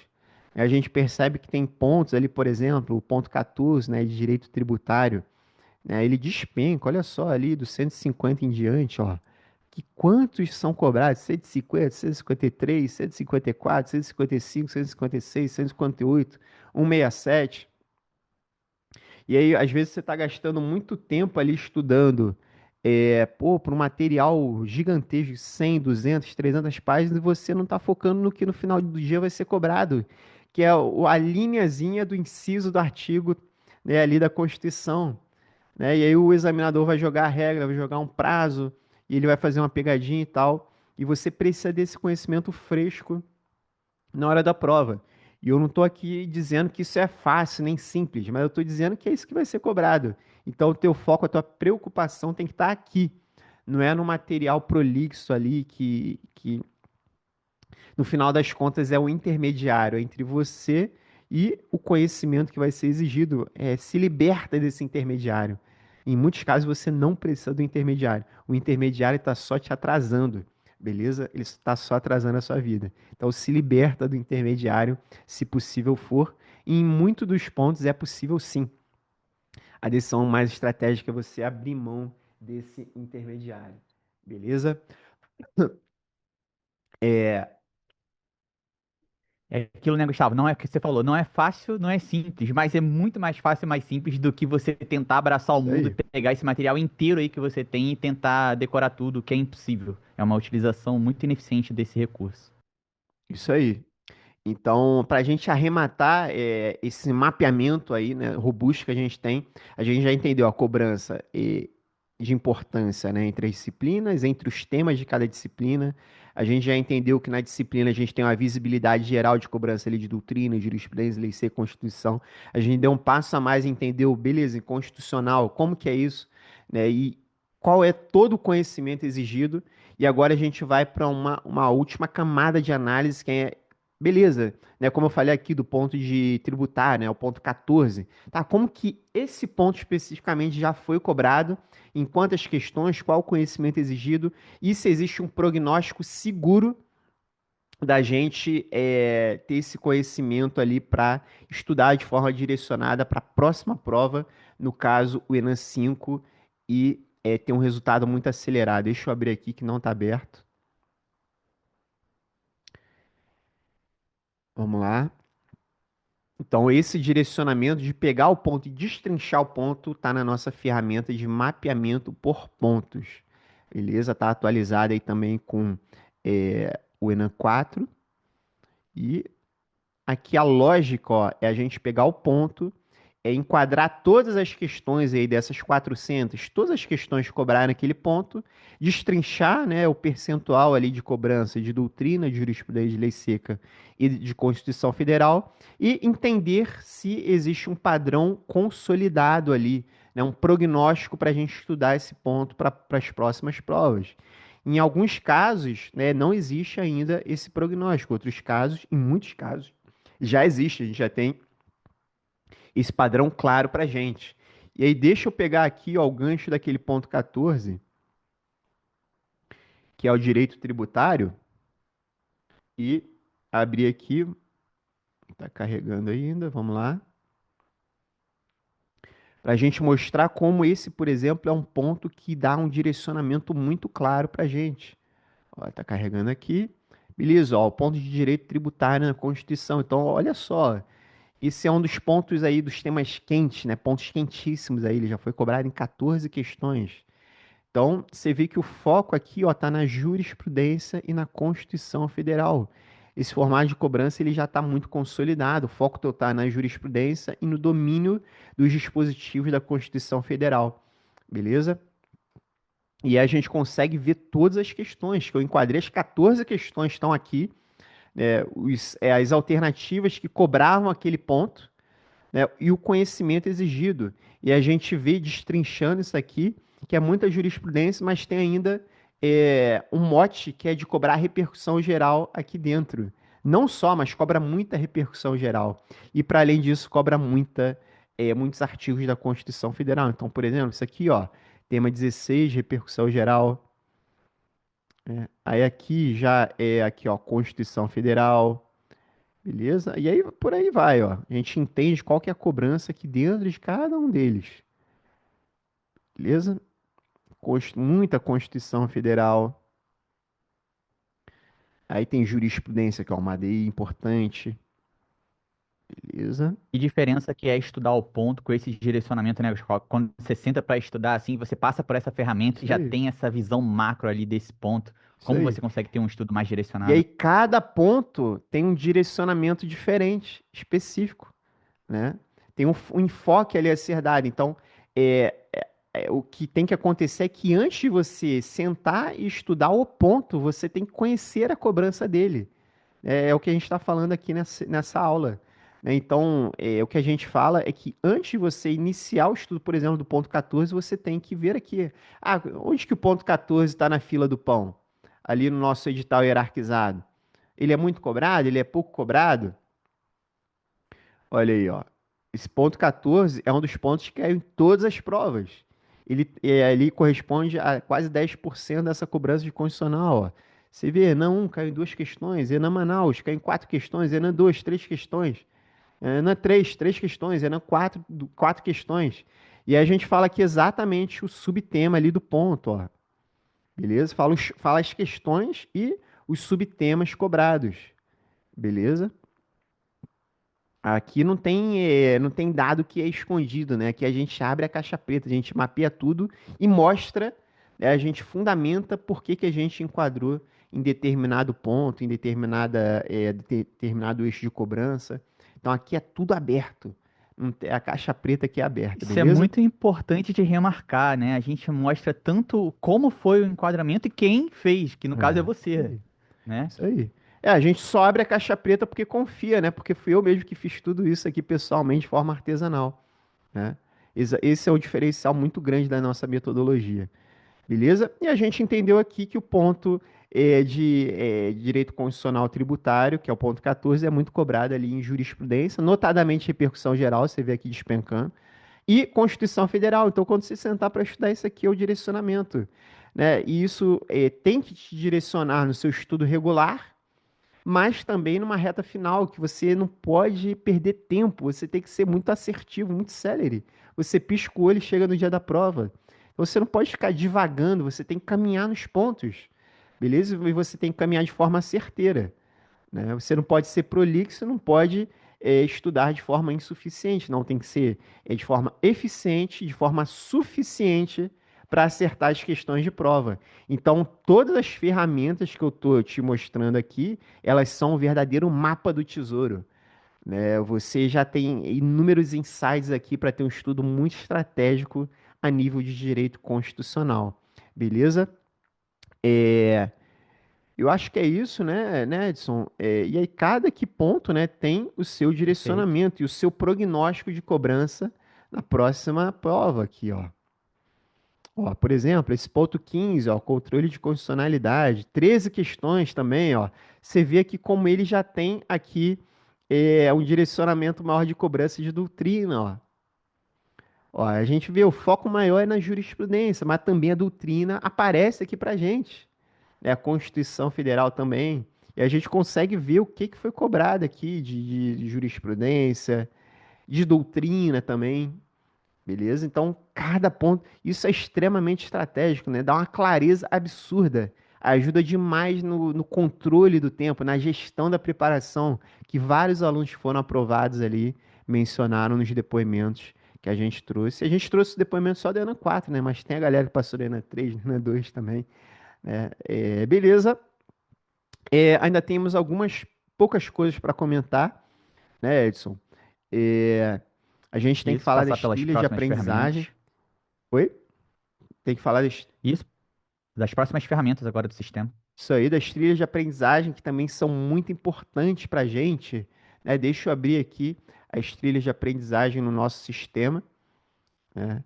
A gente percebe que tem pontos ali, por exemplo, o ponto 14, né, de direito tributário, né? Ele despenca, olha só ali do 150 em diante, ó. Que quantos são cobrados? 150, 153, 154, 155, 156, 158, 167. E aí, às vezes, você está gastando muito tempo ali estudando, por um material gigantesco, 100, 200, 300 páginas, e você não está focando no que no final do dia vai ser cobrado, que é a linhazinha do inciso do artigo, né, ali da Constituição, né? E aí o examinador vai jogar a regra, vai jogar um prazo, e ele vai fazer uma pegadinha e tal, e você precisa desse conhecimento fresco na hora da prova. E eu não estou aqui dizendo que isso é fácil nem simples, mas eu estou dizendo que é isso que vai ser cobrado. Então, o teu foco, a tua preocupação tem que estar aqui. Não é no material prolixo ali que no final das contas é o intermediário entre você e o conhecimento que vai ser exigido. Se liberta desse intermediário. Em muitos casos você não precisa do intermediário. O intermediário está só te atrasando, beleza? Ele está só atrasando a sua vida. Então se liberta do intermediário, se possível for. E em muitos dos pontos é possível sim. A decisão mais estratégica é você abrir mão desse intermediário, beleza? É aquilo, né, Gustavo? Não é o que você falou, não é fácil, não é simples, mas é muito mais fácil e mais simples do que você tentar abraçar o Isso mundo e aí. pegar esse material inteiro aí que você tem e tentar decorar tudo, que é impossível. É uma utilização muito ineficiente desse recurso. Isso aí. Então, para a gente arrematar esse mapeamento aí, né, robusto que a gente já entendeu a cobrança de importância, né, entre as disciplinas, entre os temas de cada disciplina. A gente já entendeu que na disciplina a gente tem uma visibilidade geral de cobrança ali de doutrina, jurisprudência, lei seca, Constituição. A gente deu um passo a mais e entendeu, beleza, em constitucional, como que é isso, né, e qual é todo o conhecimento exigido. E agora a gente vai para uma última camada de análise, que é beleza, né? Como eu falei aqui do ponto de tributar, né? O ponto 14. Tá? Como que esse ponto especificamente já foi cobrado, em quantas questões, qual o conhecimento exigido e se existe um prognóstico seguro da gente ter esse conhecimento ali para estudar de forma direcionada para a próxima prova, no caso o Enem 5, e ter um resultado muito acelerado. Deixa eu abrir aqui que não está aberto. Vamos lá. Então, esse direcionamento de pegar o ponto e destrinchar o ponto está na nossa ferramenta de mapeamento por pontos. Beleza? Está atualizada aí também com o Enan 4. E aqui a lógica, ó, é a gente pegar o ponto, enquadrar todas as questões aí dessas 400, todas as questões que cobraram naquele ponto, destrinchar, né, o percentual ali de cobrança de doutrina, de jurisprudência de lei seca e de Constituição Federal e entender se existe um padrão consolidado ali, né, um prognóstico para a gente estudar esse ponto para as próximas provas. Em alguns casos, né, não existe ainda esse prognóstico. Outros casos, em muitos casos, já existe. A gente já tem esse padrão claro para gente. E aí, deixa eu pegar aqui ó, o gancho daquele ponto 14, que é o direito tributário, e abrir aqui. Está carregando ainda, vamos lá. Para a gente mostrar como esse, por exemplo, é um ponto que dá um direcionamento muito claro para a gente. Está carregando aqui. Beleza, ó, o ponto de direito tributário na Constituição. Então, olha só, esse é um dos pontos aí dos temas quentes, né? Pontos quentíssimos aí. Ele já foi cobrado em 14 questões. Então, você vê que o foco aqui está na jurisprudência e na Constituição Federal. Esse formato de cobrança ele já está muito consolidado. O foco está na jurisprudência e no domínio dos dispositivos da Constituição Federal. Beleza? E aí a gente consegue ver todas as questões, que eu enquadrei as 14 questões estão aqui, as alternativas que cobravam aquele ponto, né, e o conhecimento exigido. E a gente vê destrinchando isso aqui, que é muita jurisprudência, mas tem ainda um mote que é de cobrar repercussão geral aqui dentro. Não só, mas cobra muita repercussão geral. E para além disso, cobra muitos artigos da Constituição Federal. Então, por exemplo, isso aqui, ó, tema 16, repercussão geral. Aí aqui já é aqui, ó, Constituição Federal. Beleza? E aí por aí vai, ó. A gente entende qual que é a cobrança aqui dentro de cada um deles. Beleza? Muita Constituição Federal. Aí tem jurisprudência, que é uma ADI importante. Beleza? Que diferença que é estudar o ponto com esse direcionamento, né, Gustavo? Quando você senta para estudar assim, você passa por essa ferramenta e Isso já aí. tem essa visão macro ali desse ponto. Isso Como aí. você consegue ter um estudo mais E aí direcionado? cada ponto tem um direcionamento diferente, específico, né? Tem um enfoque ali a ser dado. Então, o que tem que acontecer é que antes de você sentar e estudar o ponto, você tem que conhecer a cobrança dele. É o que a gente está falando aqui nessa aula, né? Então, o que a gente fala é que antes de você iniciar o estudo, por exemplo, do ponto 14, você tem que ver aqui. Ah, onde que o ponto 14 está na fila do pão? Ali no nosso edital hierarquizado. Ele é muito cobrado? Ele é pouco cobrado? Olha aí, ó. Esse ponto 14 é um dos pontos que caiu em todas as provas. Ali corresponde a quase 10% dessa cobrança de constitucional, ó. Você vê, Enan 1 caiu em duas questões, Enan Manaus caiu em quatro questões, Enan 2, três questões, Enan 3, três questões, Enan 4, quatro questões. E aí a gente fala aqui exatamente o subtema ali do ponto, ó. Beleza? Fala as questões e os subtemas cobrados. Beleza? Aqui não tem dado que é escondido, né? Aqui a gente abre a caixa preta, a gente mapeia tudo e mostra, né, a gente fundamenta por que que a gente enquadrou em determinado ponto, em determinado eixo de cobrança. Então aqui é tudo aberto. A caixa preta aqui é aberta, Isso é beleza? muito importante de remarcar, né? A gente mostra tanto como foi o enquadramento e quem fez, que no caso é Isso você, aí. né? Isso aí. A gente só abre a caixa preta porque confia, né? Porque fui eu mesmo que fiz tudo isso aqui pessoalmente de forma artesanal, né? Esse é o diferencial muito grande da nossa metodologia, beleza? E a gente entendeu aqui que o ponto de direito constitucional tributário, que é o ponto 14, é muito cobrado ali em jurisprudência, notadamente repercussão geral, você vê aqui despencando, e Constituição Federal. Então, quando você sentar para estudar isso aqui, é o direcionamento, né? E isso tem que te direcionar no seu estudo regular, mas também numa reta final, que você não pode perder tempo, você tem que ser muito assertivo, muito célere. Você pisca o olho e chega no dia da prova. Então você não pode ficar divagando, você tem que caminhar nos pontos, beleza? E você tem que caminhar de forma certeira, né? Você não pode ser prolixo, não pode estudar de forma insuficiente, não, tem que ser de forma eficiente, de forma suficiente para acertar as questões de prova. Então, todas as ferramentas que eu estou te mostrando aqui, elas são um verdadeiro mapa do tesouro, né? Você já tem inúmeros insights aqui para ter um estudo muito estratégico a nível de direito constitucional, beleza? É, eu acho que é isso, né, Edson? E aí, cada que ponto, né, tem o seu Perfeito. direcionamento e o seu prognóstico de cobrança na próxima prova aqui, ó. Ó, por exemplo, esse ponto 15, ó, controle de constitucionalidade, 13 questões também, ó. Você vê aqui como ele já tem aqui um direcionamento maior de cobrança de doutrina, ó. Ó, a gente vê o foco maior é na jurisprudência, mas também a doutrina aparece aqui pra gente, né? A Constituição Federal também. E a gente consegue ver o que que foi cobrado aqui de jurisprudência, de doutrina também, beleza? Então, cada ponto, isso é extremamente estratégico, né? Dá uma clareza absurda. Ajuda demais no controle do tempo, na gestão da preparação, que vários alunos que foram aprovados ali mencionaram nos depoimentos que a gente trouxe. A gente trouxe o depoimento só da ANA 4, né? Mas tem a galera que passou da ANA 3, da ANA 2 também, né? Beleza. Ainda temos algumas poucas coisas para comentar, né, Edson? É, a gente tem que Isso, falar passar das pelas trilhas de próximas aprendizagem. ferramentas. Oi? Tem que falar Isso, das próximas ferramentas agora do sistema. isso aí, das trilhas de aprendizagem, que também são muito importantes para a gente, né? Deixa eu abrir aqui as trilhas de aprendizagem no nosso sistema, né?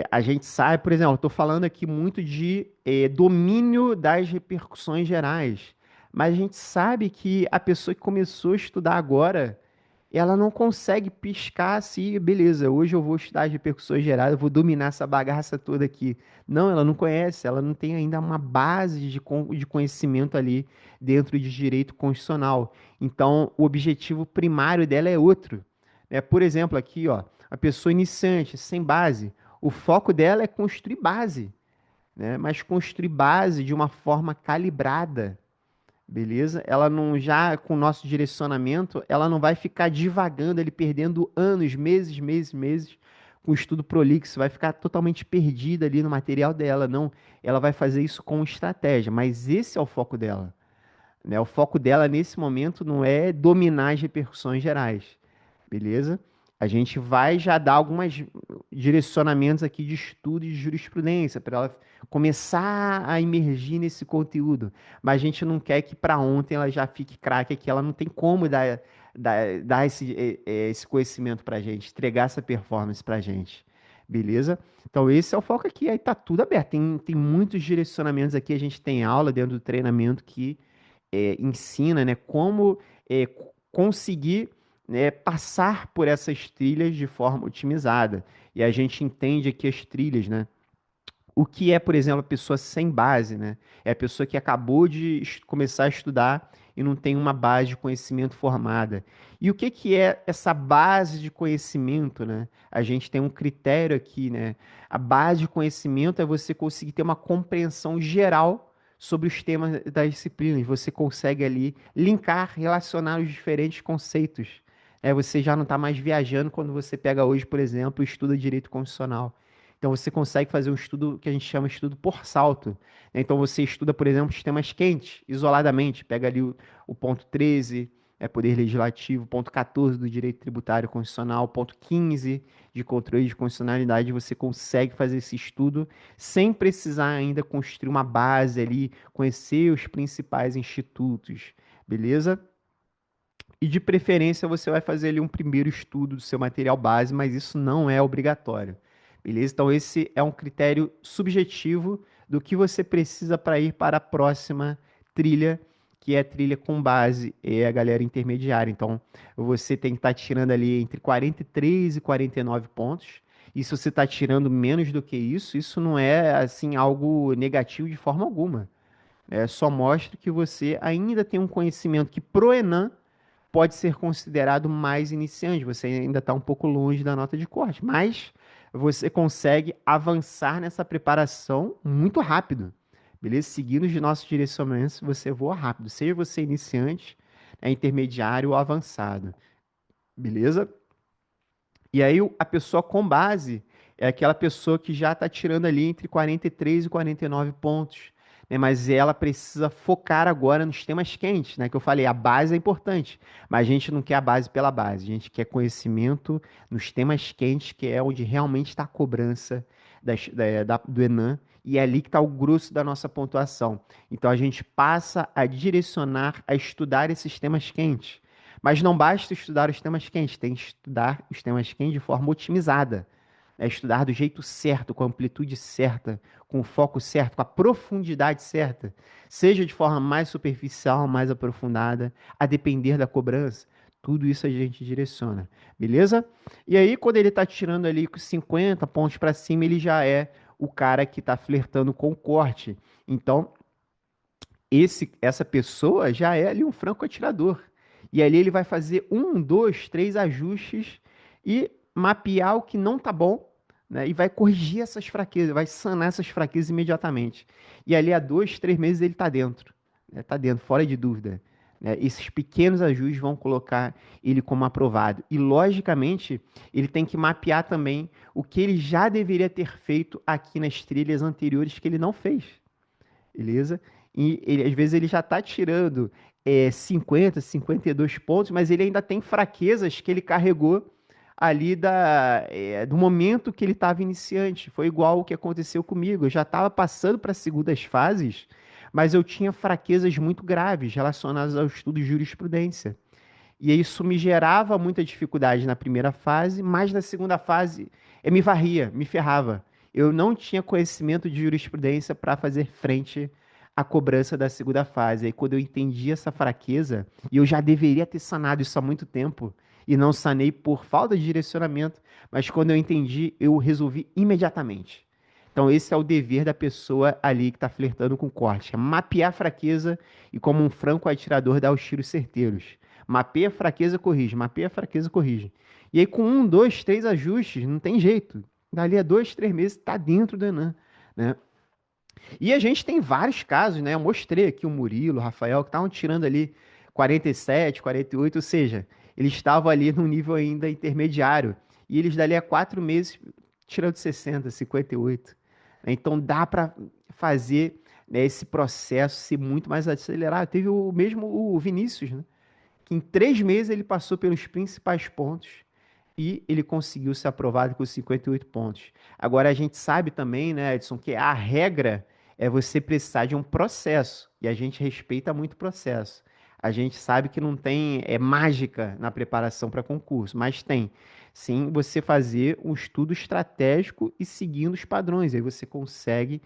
A gente sabe, por exemplo, estou falando aqui muito de domínio das repercussões gerais, mas a gente sabe que a pessoa que começou a estudar agora, ela não consegue piscar assim, beleza, hoje eu vou estudar as repercussões gerais, eu vou dominar essa bagaça toda aqui. Não, ela não conhece, ela não tem ainda uma base de conhecimento ali dentro de direito constitucional. Então, o objetivo primário dela é outro, né? Por exemplo, aqui, ó, a pessoa iniciante, sem base, o foco dela é construir base, né? Mas construir base de uma forma calibrada, beleza? Ela não, já com o nosso direcionamento, ela não vai ficar divagando, ele perdendo anos, meses com estudo prolixo, vai ficar totalmente perdida ali no material dela, não. Ela vai fazer isso com estratégia, mas esse é o foco dela, né? O foco dela nesse momento não é dominar as repercussões gerais, beleza? A gente vai já dar alguns direcionamentos aqui de estudo e de jurisprudência para ela começar a emergir nesse conteúdo. Mas a gente não quer que para ontem ela já fique craque aqui, ela não tem como dar esse conhecimento para a gente, entregar essa performance para a gente. Beleza? Então, esse é o foco aqui. Aí tá tudo aberto. Tem muitos direcionamentos aqui. A gente tem aula dentro do treinamento que ensina, né, como conseguir, né, passar por essas trilhas de forma otimizada. E a gente entende aqui as trilhas, né? O que é, por exemplo, a pessoa sem base, né? É a pessoa que acabou de começar a estudar e não tem uma base de conhecimento formada. E o que que é essa base de conhecimento, né? A gente tem um critério aqui, né? A base de conhecimento é você conseguir ter uma compreensão geral sobre os temas das disciplinas. Você consegue ali linkar, relacionar os diferentes conceitos. você já não está mais viajando quando você pega hoje, por exemplo, e estuda direito constitucional. Então você consegue fazer um estudo que a gente chama de estudo por salto, né? Então você estuda, por exemplo, os temas quentes, isoladamente. Pega ali o ponto 13, Poder Legislativo, ponto 14 do Direito Tributário Constitucional, ponto 15 de controle de constitucionalidade. Você consegue fazer esse estudo sem precisar ainda construir uma base ali, conhecer os principais institutos, beleza? E de preferência você vai fazer ali um primeiro estudo do seu material base, mas isso não é obrigatório. Beleza? Então esse é um critério subjetivo do que você precisa para ir para a próxima trilha, que é a trilha com base e a galera intermediária. Então você tem que estar tirando ali entre 43 e 49 pontos. E se você está tirando menos do que isso não é assim algo negativo de forma alguma. Só mostra que você ainda tem um conhecimento que pro Enem pode ser considerado mais iniciante. Você ainda está um pouco longe da nota de corte, mas você consegue avançar nessa preparação muito rápido, beleza? Seguindo os nossos direcionamentos, você voa rápido, seja você iniciante, intermediário ou avançado, beleza? E aí a pessoa com base é aquela pessoa que já está tirando ali entre 43 e 49 pontos, né? Mas ela precisa focar agora nos temas quentes, né? Que eu falei, a base é importante, mas a gente não quer a base pela base, a gente quer conhecimento nos temas quentes, que é onde realmente está a cobrança do Enem, e é ali que está o grosso da nossa pontuação. Então a gente passa a direcionar a estudar esses temas quentes. Mas não basta estudar os temas quentes, tem que estudar os temas quentes de forma otimizada. Estudar do jeito certo, com a amplitude certa, com o foco certo, com a profundidade certa. Seja de forma mais superficial, mais aprofundada, a depender da cobrança. Tudo isso a gente direciona, beleza? E aí, quando ele está tirando ali 50 pontos para cima, ele já é o cara que está flertando com o corte. Então, essa pessoa já é ali um franco atirador. E ali ele vai fazer um, dois, três ajustes e mapear o que não tá bom, né? E vai corrigir essas fraquezas, vai sanar essas fraquezas imediatamente. E ali há 2, 3 meses ele tá dentro, né? Tá dentro, fora de dúvida, né? Esses pequenos ajustes vão colocar ele como aprovado. E logicamente ele tem que mapear também o que ele já deveria ter feito aqui nas trilhas anteriores que ele não fez, beleza? E ele, às vezes ele já está tirando 50, 52 pontos, mas ele ainda tem fraquezas que ele carregou ali do momento que ele estava iniciante. Foi igual o que aconteceu comigo. Eu já estava passando para as segundas fases, mas eu tinha fraquezas muito graves relacionadas ao estudo de jurisprudência. E isso me gerava muita dificuldade na primeira fase, mas na segunda fase me varria, me ferrava. Eu não tinha conhecimento de jurisprudência para fazer frente à cobrança da segunda fase. Aí, quando eu entendi essa fraqueza, e eu já deveria ter sanado isso há muito tempo, e não sanei por falta de direcionamento, mas quando eu entendi, eu resolvi imediatamente. Então, esse é o dever da pessoa ali que está flertando com o corte: é mapear a fraqueza e, como um franco atirador, dar os tiros certeiros. Mapeia a fraqueza, corrige. Mapeia a fraqueza, corrige. E aí, com um, dois, três ajustes, não tem jeito. Dali a 2, 3 meses, tá dentro do Enem, né? E a gente tem vários casos, né? Eu mostrei aqui o Murilo, o Rafael, que estavam tirando ali 47, 48, ou seja, eles estavam ali no nível ainda intermediário. E eles dali a 4 meses tirando 60, 58. Então dá para fazer, né, esse processo ser muito mais acelerado. Teve o mesmo o Vinícius, né? Que em 3 meses ele passou pelos principais pontos e ele conseguiu ser aprovado com 58 pontos. Agora a gente sabe também, né, Edson, que a regra é você precisar de um processo e a gente respeita muito o processo. A gente sabe que não tem mágica na preparação para concurso, mas tem sim você fazer um estudo estratégico e seguindo os padrões. Aí você consegue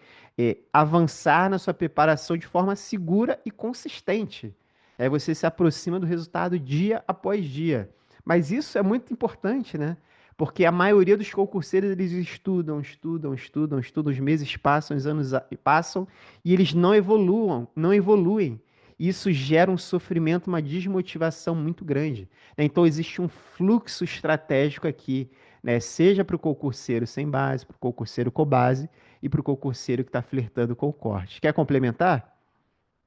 avançar na sua preparação de forma segura e consistente. Aí você se aproxima do resultado dia após dia. Mas isso é muito importante, né? Porque a maioria dos concurseiros, eles estudam, estudam, estudam, estudam, os meses passam, os anos passam, e eles não evoluam, não evoluem. Isso gera um sofrimento, uma desmotivação muito grande, né? Então existe um fluxo estratégico aqui, né? Seja para o concurseiro sem base, para o concurseiro com base e para o concurseiro que está flertando com o corte. Quer complementar?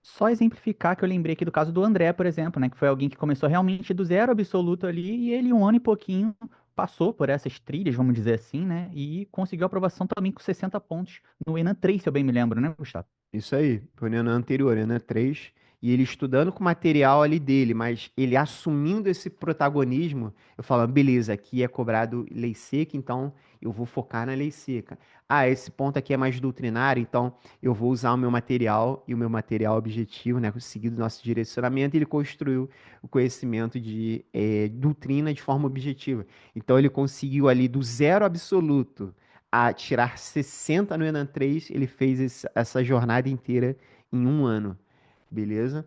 Só exemplificar que eu lembrei aqui do caso do André, por exemplo, né? Que foi alguém que começou realmente do zero absoluto ali e ele, um ano e pouquinho, passou por essas trilhas, vamos dizer assim, né? E conseguiu aprovação também com 60 pontos no Enan 3, se eu bem me lembro, né, Gustavo? Isso aí, foi no ano anterior, ano 3, e ele estudando com o material ali dele, mas ele assumindo esse protagonismo, eu falo, beleza, aqui é cobrado lei seca, então eu vou focar na lei seca. Ah, esse ponto aqui é mais doutrinário, então eu vou usar o meu material e o meu material objetivo, né, seguido do nosso direcionamento, e ele construiu o conhecimento de doutrina de forma objetiva. Então ele conseguiu ali do zero absoluto a tirar 60 no Enan 3, ele fez essa jornada inteira em um ano, beleza?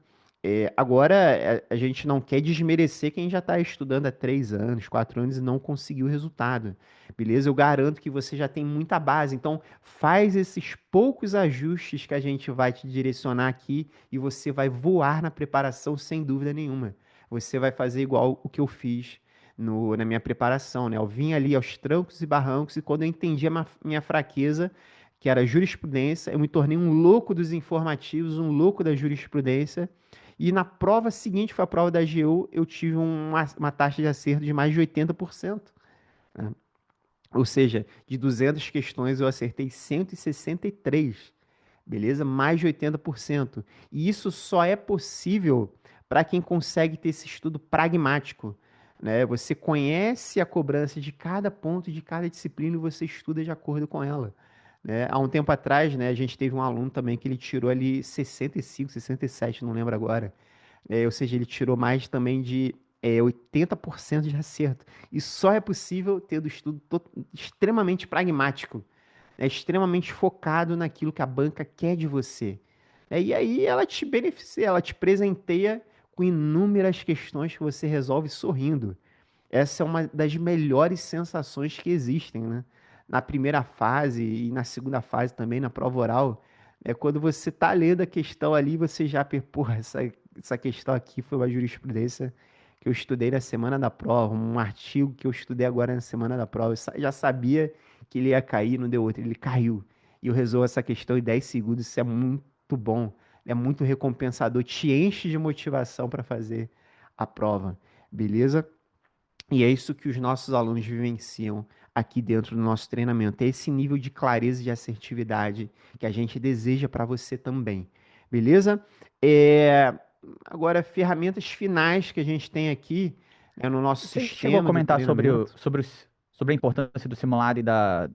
Agora, a gente não quer desmerecer quem já está estudando há 3 anos, 4 anos e não conseguiu o resultado, beleza? Eu garanto que você já tem muita base, então faz esses poucos ajustes que a gente vai te direcionar aqui e você vai voar na preparação sem dúvida nenhuma. Você vai fazer igual o que eu fiz na minha preparação, né? Eu vim ali aos trancos e barrancos e quando eu entendi a minha fraqueza, que era jurisprudência, eu me tornei um louco dos informativos, um louco da jurisprudência. E na prova seguinte, foi a prova da AGU, eu tive uma taxa de acerto de mais de 80%, né? Ou seja, de 200 questões eu acertei 163, beleza? Mais de 80%. E isso só é possível para quem consegue ter esse estudo pragmático, né? Você conhece a cobrança de cada ponto de cada disciplina e você estuda de acordo com ela, né? Há um tempo atrás, né, a gente teve um aluno também que ele tirou ali 65, 67, não lembro agora. Ou seja, ele tirou mais também de 80% de acerto. E só é possível tendo estudo extremamente pragmático, né, extremamente focado naquilo que a banca quer de você. E aí ela te beneficia, ela te presenteia com inúmeras questões que você resolve sorrindo. Essa é uma das melhores sensações que existem, né? Na primeira fase e na segunda fase também, na prova oral, é quando você tá lendo a questão ali, você já, porra, essa questão aqui foi uma jurisprudência que eu estudei na semana da prova, um artigo que eu estudei agora na semana da prova. Eu já sabia que ele ia cair, não deu outro, ele caiu. E eu resolvo essa questão em 10 segundos, isso é muito bom, é muito recompensador, te enche de motivação para fazer a prova, beleza? E é isso que os nossos alunos vivenciam aqui dentro do nosso treinamento. É esse nível de clareza e de assertividade que a gente deseja para você também. Beleza? É, Agora, ferramentas finais que a gente tem aqui, né, no nosso Você chegou a sistema do comentar sobre, treinamento. sobre a importância do simulado e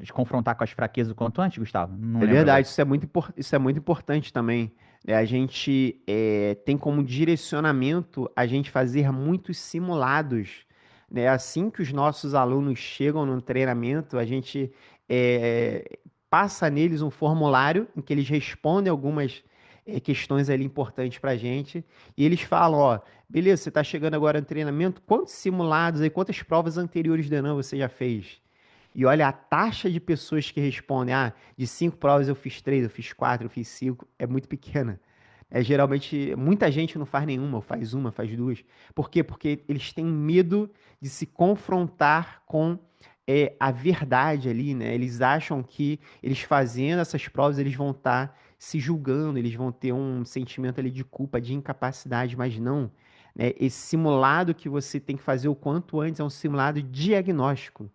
de confrontar com as fraquezas o quanto antes, Gustavo? Não É lembro verdade, agora. isso é muito importante também, né? A gente tem como direcionamento a gente fazer muitos simulados, né? Assim que os nossos alunos chegam no treinamento, a gente é, passa neles um formulário em que eles respondem algumas questões ali importantes para a gente e eles falam, ó, beleza, você está chegando agora no treinamento, quantos simulados aí, quantas provas anteriores do Enem você já fez? E olha, a taxa de pessoas que respondem, ah, de 5 provas eu fiz 3, eu fiz 4, eu fiz 5, é muito pequena. Geralmente, muita gente não faz nenhuma, ou faz uma, faz duas. Por quê? Porque eles têm medo de se confrontar com a verdade ali, né? Eles acham que eles fazendo essas provas, eles vão estar se julgando, eles vão ter um sentimento ali de culpa, de incapacidade, mas não, né? Esse simulado que você tem que fazer o quanto antes é um simulado diagnóstico,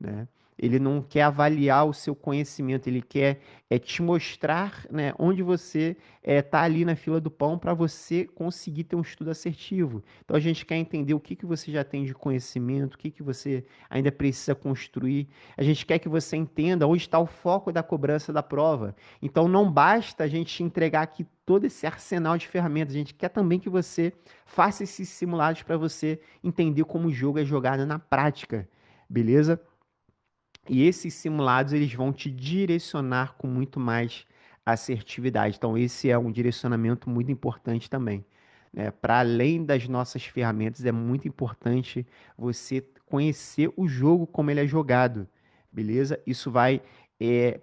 né? Ele não quer avaliar o seu conhecimento, ele quer te mostrar, né, onde você está ali na fila do pão para você conseguir ter um estudo assertivo. Então a gente quer entender o que que você já tem de conhecimento, o que que você ainda precisa construir. A gente quer que você entenda onde está o foco da cobrança da prova. Então não basta a gente entregar aqui todo esse arsenal de ferramentas, a gente quer também que você faça esses simulados para você entender como o jogo é jogado na prática. Beleza? E esses simulados eles vão te direcionar com muito mais assertividade. Então, esse é um direcionamento muito importante também, né? Para além das nossas ferramentas, é muito importante você conhecer o jogo como ele é jogado, beleza? Isso vai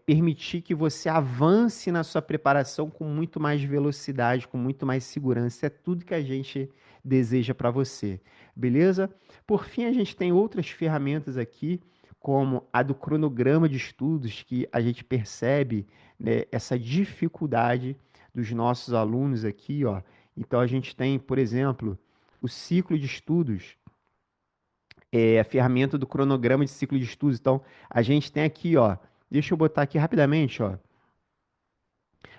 permitir que você avance na sua preparação com muito mais velocidade, com muito mais segurança. É tudo que a gente deseja para você, beleza? Por fim, a gente tem outras ferramentas aqui como a do cronograma de estudos, que a gente percebe, né, essa dificuldade dos nossos alunos aqui, ó. Então a gente tem, por exemplo, o ciclo de estudos, a ferramenta do cronograma de ciclo de estudos. Então a gente tem aqui, ó. Deixa eu botar aqui rapidamente, ó.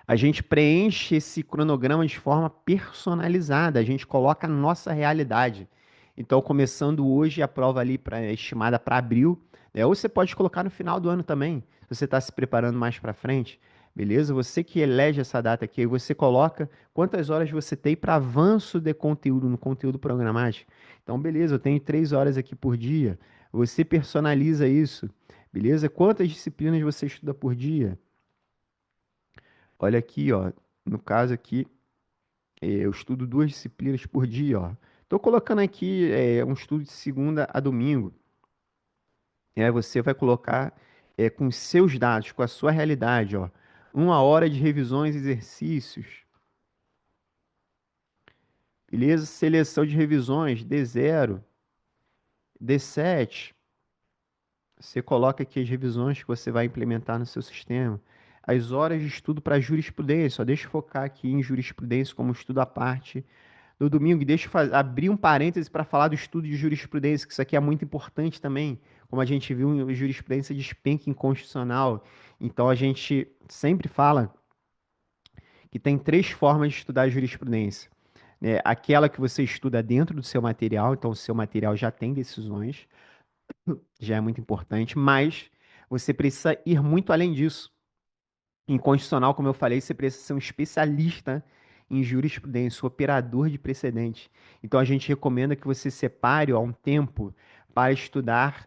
A gente preenche esse cronograma de forma personalizada, a gente coloca a nossa realidade. Então, começando hoje, a prova ali estimada para abril, né? Ou você pode colocar no final do ano também, se você está se preparando mais para frente, beleza? Você que elege essa data aqui, você coloca quantas horas você tem para avanço de conteúdo no conteúdo programático. Então, beleza, eu tenho 3 horas aqui por dia. Você personaliza isso, beleza? Quantas disciplinas você estuda por dia? Olha aqui, ó. No caso aqui, eu estudo 2 disciplinas por dia, ó. Tô colocando aqui um estudo de segunda a domingo. Você vai colocar com os seus dados, com a sua realidade, ó. 1 hora de revisões e exercícios. Beleza? Seleção de revisões, D0, D7. Você coloca aqui as revisões que você vai implementar no seu sistema. As horas de estudo para jurisprudência, ó. Deixa eu focar aqui em jurisprudência como estudo à parte no domingo. E deixa eu abrir um parêntese para falar do estudo de jurisprudência, que isso aqui é muito importante também, como a gente viu em jurisprudência de despenca inconstitucional. Então a gente sempre fala que tem 3 formas de estudar jurisprudência. Né? Aquela que você estuda dentro do seu material, então o seu material já tem decisões, já é muito importante, mas você precisa ir muito além disso. Em constitucional, como eu falei, você precisa ser um especialista em jurisprudência, um operador de precedente. Então, a gente recomenda que você separe ó, um tempo para estudar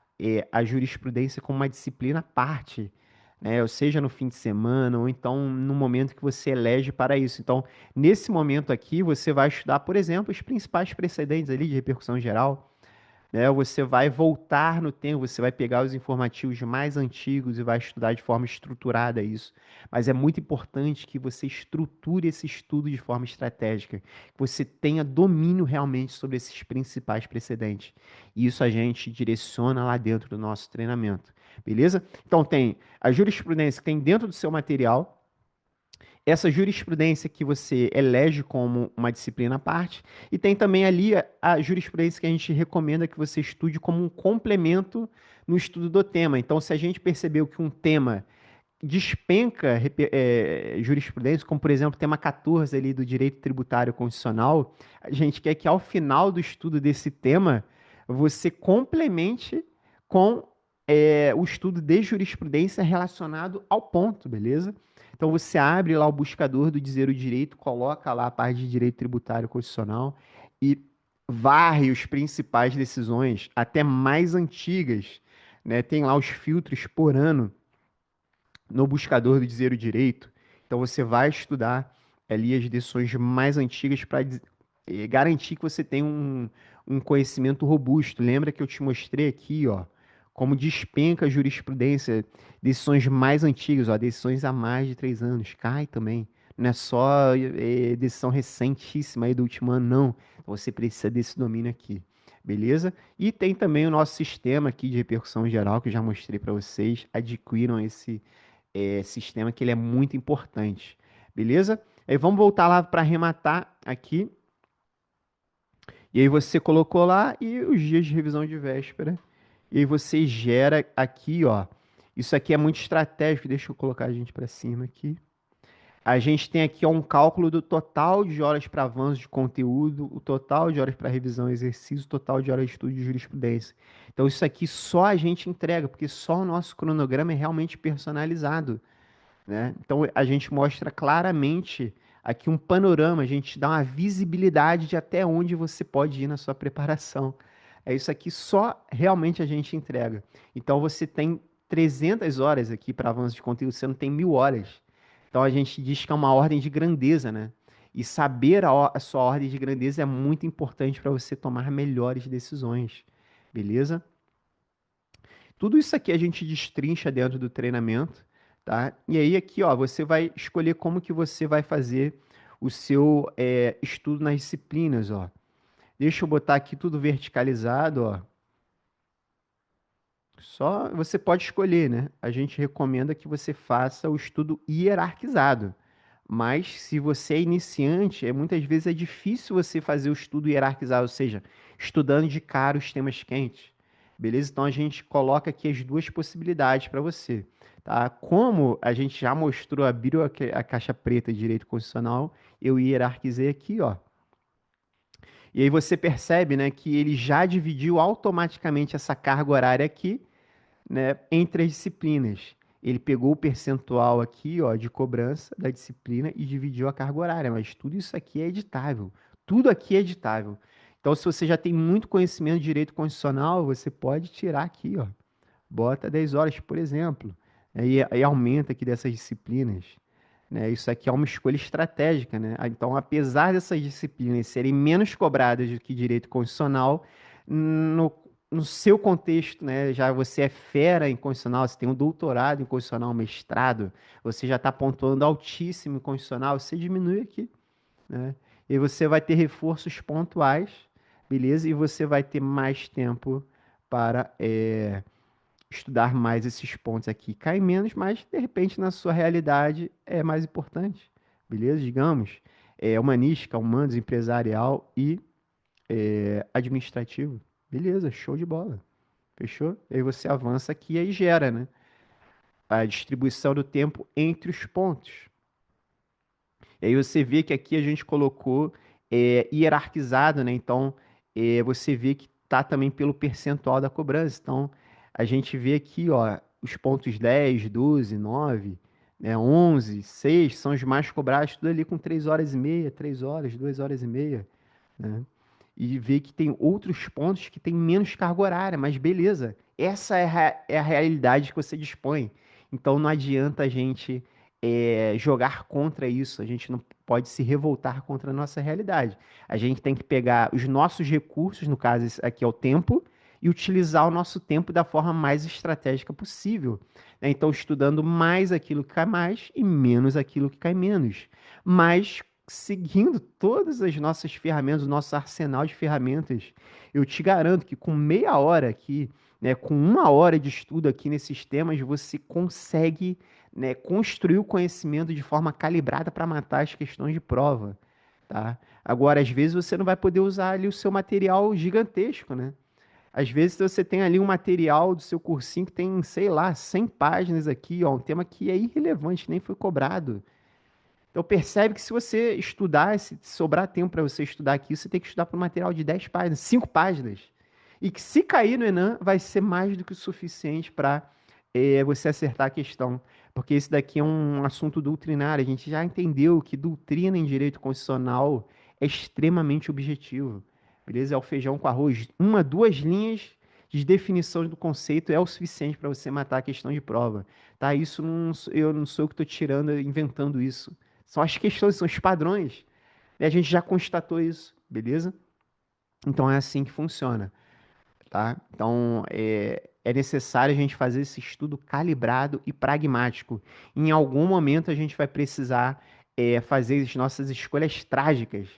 a jurisprudência como uma disciplina à parte, né? Ou seja, no fim de semana, ou então no momento que você elege para isso. Então, nesse momento aqui, você vai estudar, por exemplo, os principais precedentes ali de repercussão geral, né? Você vai voltar no tempo, você vai pegar os informativos mais antigos e vai estudar de forma estruturada isso. Mas é muito importante que você estruture esse estudo de forma estratégica, que você tenha domínio realmente sobre esses principais precedentes. E isso a gente direciona lá dentro do nosso treinamento, beleza? Então tem a jurisprudência que tem dentro do seu material, essa jurisprudência que você elege como uma disciplina à parte, e tem também ali a jurisprudência que a gente recomenda que você estude como um complemento no estudo do tema. Então, se a gente percebeu que um tema despenca jurisprudência, como por exemplo o tema 14 ali do direito tributário constitucional, a gente quer que ao final do estudo desse tema você complemente com o estudo de jurisprudência relacionado ao ponto, beleza? Então você abre lá o buscador do Dizer o Direito, coloca lá a parte de direito tributário constitucional e varre os principais decisões, até mais antigas, né? Tem lá os filtros por ano no buscador do Dizer o Direito. Então você vai estudar ali as decisões mais antigas para garantir que você tem um conhecimento robusto. Lembra que eu te mostrei aqui, ó, como despenca a jurisprudência, decisões mais antigas, ó, decisões há mais de 3 anos, cai também. Não é só decisão recentíssima aí do último ano, não. Então, você precisa desse domínio aqui, beleza? E tem também o nosso sistema aqui de repercussão geral, que eu já mostrei para vocês. Adquiram esse sistema que ele é muito importante, beleza? Aí vamos voltar lá para arrematar aqui. E aí você colocou lá e os dias de revisão de véspera. E aí você gera aqui, ó. Isso aqui é muito estratégico. Deixa eu colocar a gente para cima aqui. A gente tem aqui ó, um cálculo do total de horas para avanço de conteúdo, o total de horas para revisão e exercício, o total de horas de estudo de jurisprudência. Então, isso aqui só a gente entrega, porque só o nosso cronograma é realmente personalizado, né? Então, a gente mostra claramente aqui um panorama, a gente dá uma visibilidade de até onde você pode ir na sua preparação. É isso aqui só realmente a gente entrega. Então, você tem 300 horas aqui para avanço de conteúdo, você não tem 1.000 horas. Então, a gente diz que é uma ordem de grandeza, né? E saber a sua ordem de grandeza é muito importante para você tomar melhores decisões, beleza? Tudo isso aqui a gente destrincha dentro do treinamento, tá? E aí aqui, ó, você vai escolher como que você vai fazer o seu estudo nas disciplinas, ó. Deixa eu botar aqui tudo verticalizado, ó. Só você pode escolher, né? A gente recomenda que você faça o estudo hierarquizado. Mas se você é iniciante, muitas vezes é difícil você fazer o estudo hierarquizado, ou seja, estudando de cara os temas quentes. Beleza? Então a gente coloca aqui as duas possibilidades para você. Tá? Como a gente já mostrou, abriu a caixa preta de direito constitucional, eu hierarquizei aqui, ó. E aí você percebe, né, que ele já dividiu automaticamente essa carga horária aqui, né, entre as disciplinas. Ele pegou o percentual aqui, ó, de cobrança da disciplina e dividiu a carga horária, mas tudo isso aqui é editável. Tudo aqui é editável. Então, se você já tem muito conhecimento de direito constitucional, você pode tirar aqui, ó. Bota 10 horas, por exemplo. Aí aumenta aqui dessas disciplinas. Né? Isso aqui é uma escolha estratégica, né? Então, apesar dessas disciplinas serem menos cobradas do que direito constitucional, no, no seu contexto, né? Já você é fera em constitucional, você tem um doutorado em constitucional, um mestrado, você já está pontuando altíssimo em constitucional, você diminui aqui, né? E você vai ter reforços pontuais, beleza? E você vai ter mais tempo para estudar mais esses pontos aqui. Cai menos, mas de repente na sua realidade é mais importante. Beleza? Digamos, humanística, humanos, empresarial e administrativo. Beleza, show de bola. Fechou? E aí você avança aqui e aí gera, né? A distribuição do tempo entre os pontos. E aí você vê que aqui a gente colocou hierarquizado, né? Então, você vê que tá também pelo percentual da cobrança. Então, a gente vê aqui, ó, os pontos 10, 12, 9, né, 11, 6 são os mais cobrados, tudo ali com 3 horas e meia, 3 horas, 2 horas e meia, né? E vê que tem outros pontos que tem menos carga horária, mas beleza. Essa é a realidade que você dispõe. Então não adianta a gente jogar contra isso. A gente não pode se revoltar contra a nossa realidade. A gente tem que pegar os nossos recursos, no caso esse aqui é o tempo, e utilizar o nosso tempo da forma mais estratégica possível. Né? Então, estudando mais aquilo que cai mais e menos aquilo que cai menos. Mas seguindo todas as nossas ferramentas, o nosso arsenal de ferramentas, eu te garanto que com meia hora aqui, né, com uma hora de estudo aqui nesses temas, você consegue, né, construir o conhecimento de forma calibrada para matar as questões de prova, tá? Agora, às vezes você não vai poder usar ali o seu material gigantesco, né? Às vezes você tem ali um material do seu cursinho que tem, sei lá, 100 páginas aqui, ó, um tema que é irrelevante, nem foi cobrado. Então percebe que se você estudar, se sobrar tempo para você estudar aqui, você tem que estudar para um material de 10 páginas, 5 páginas. E que se cair no Enem, vai ser mais do que o suficiente para você acertar a questão. Porque esse daqui é um assunto doutrinário. A gente já entendeu que doutrina em direito constitucional é extremamente objetivo. Beleza? É o feijão com arroz. Uma, duas linhas de definição do conceito é o suficiente para você matar a questão de prova. Tá? Isso não, eu não sou eu que estou tirando, inventando isso. São as questões, são os padrões. E a gente já constatou isso, beleza? Então é assim que funciona, tá? Então é necessário a gente fazer esse estudo calibrado e pragmático. Em algum momento a gente vai precisar fazer as nossas escolhas trágicas,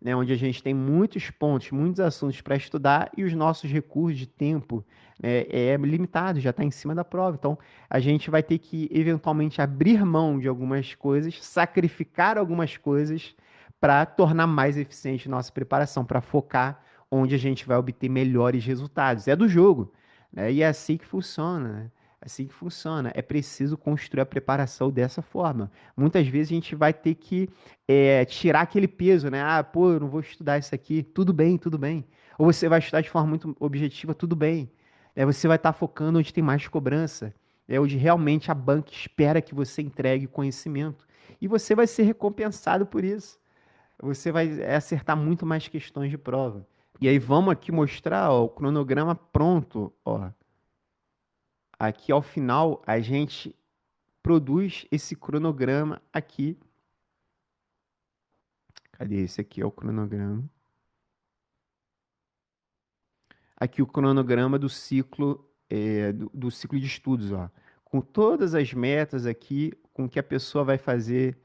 né? Onde a gente tem muitos pontos, muitos assuntos para estudar e os nossos recursos de tempo limitado, já está em cima da prova. Então a gente vai ter que eventualmente abrir mão de algumas coisas, sacrificar algumas coisas para tornar mais eficiente nossa preparação, para focar onde a gente vai obter melhores resultados. É do jogo, né? E é assim que funciona, né? É assim que funciona. É preciso construir a preparação dessa forma. Muitas vezes a gente vai ter que tirar aquele peso, né? Ah, pô, eu não vou estudar isso aqui. Tudo bem, tudo bem. Ou você vai estudar de forma muito objetiva, tudo bem. Você vai estar focando onde tem mais cobrança. É onde realmente a banca espera que você entregue conhecimento. E você vai ser recompensado por isso. Você vai acertar muito mais questões de prova. E aí vamos aqui mostrar, ó, o cronograma pronto, ó. Aqui ao final a gente produz esse cronograma aqui. Cadê esse aqui? É o cronograma. Aqui o cronograma do ciclo do ciclo de estudos, ó. Com todas as metas aqui, com o que a pessoa vai fazer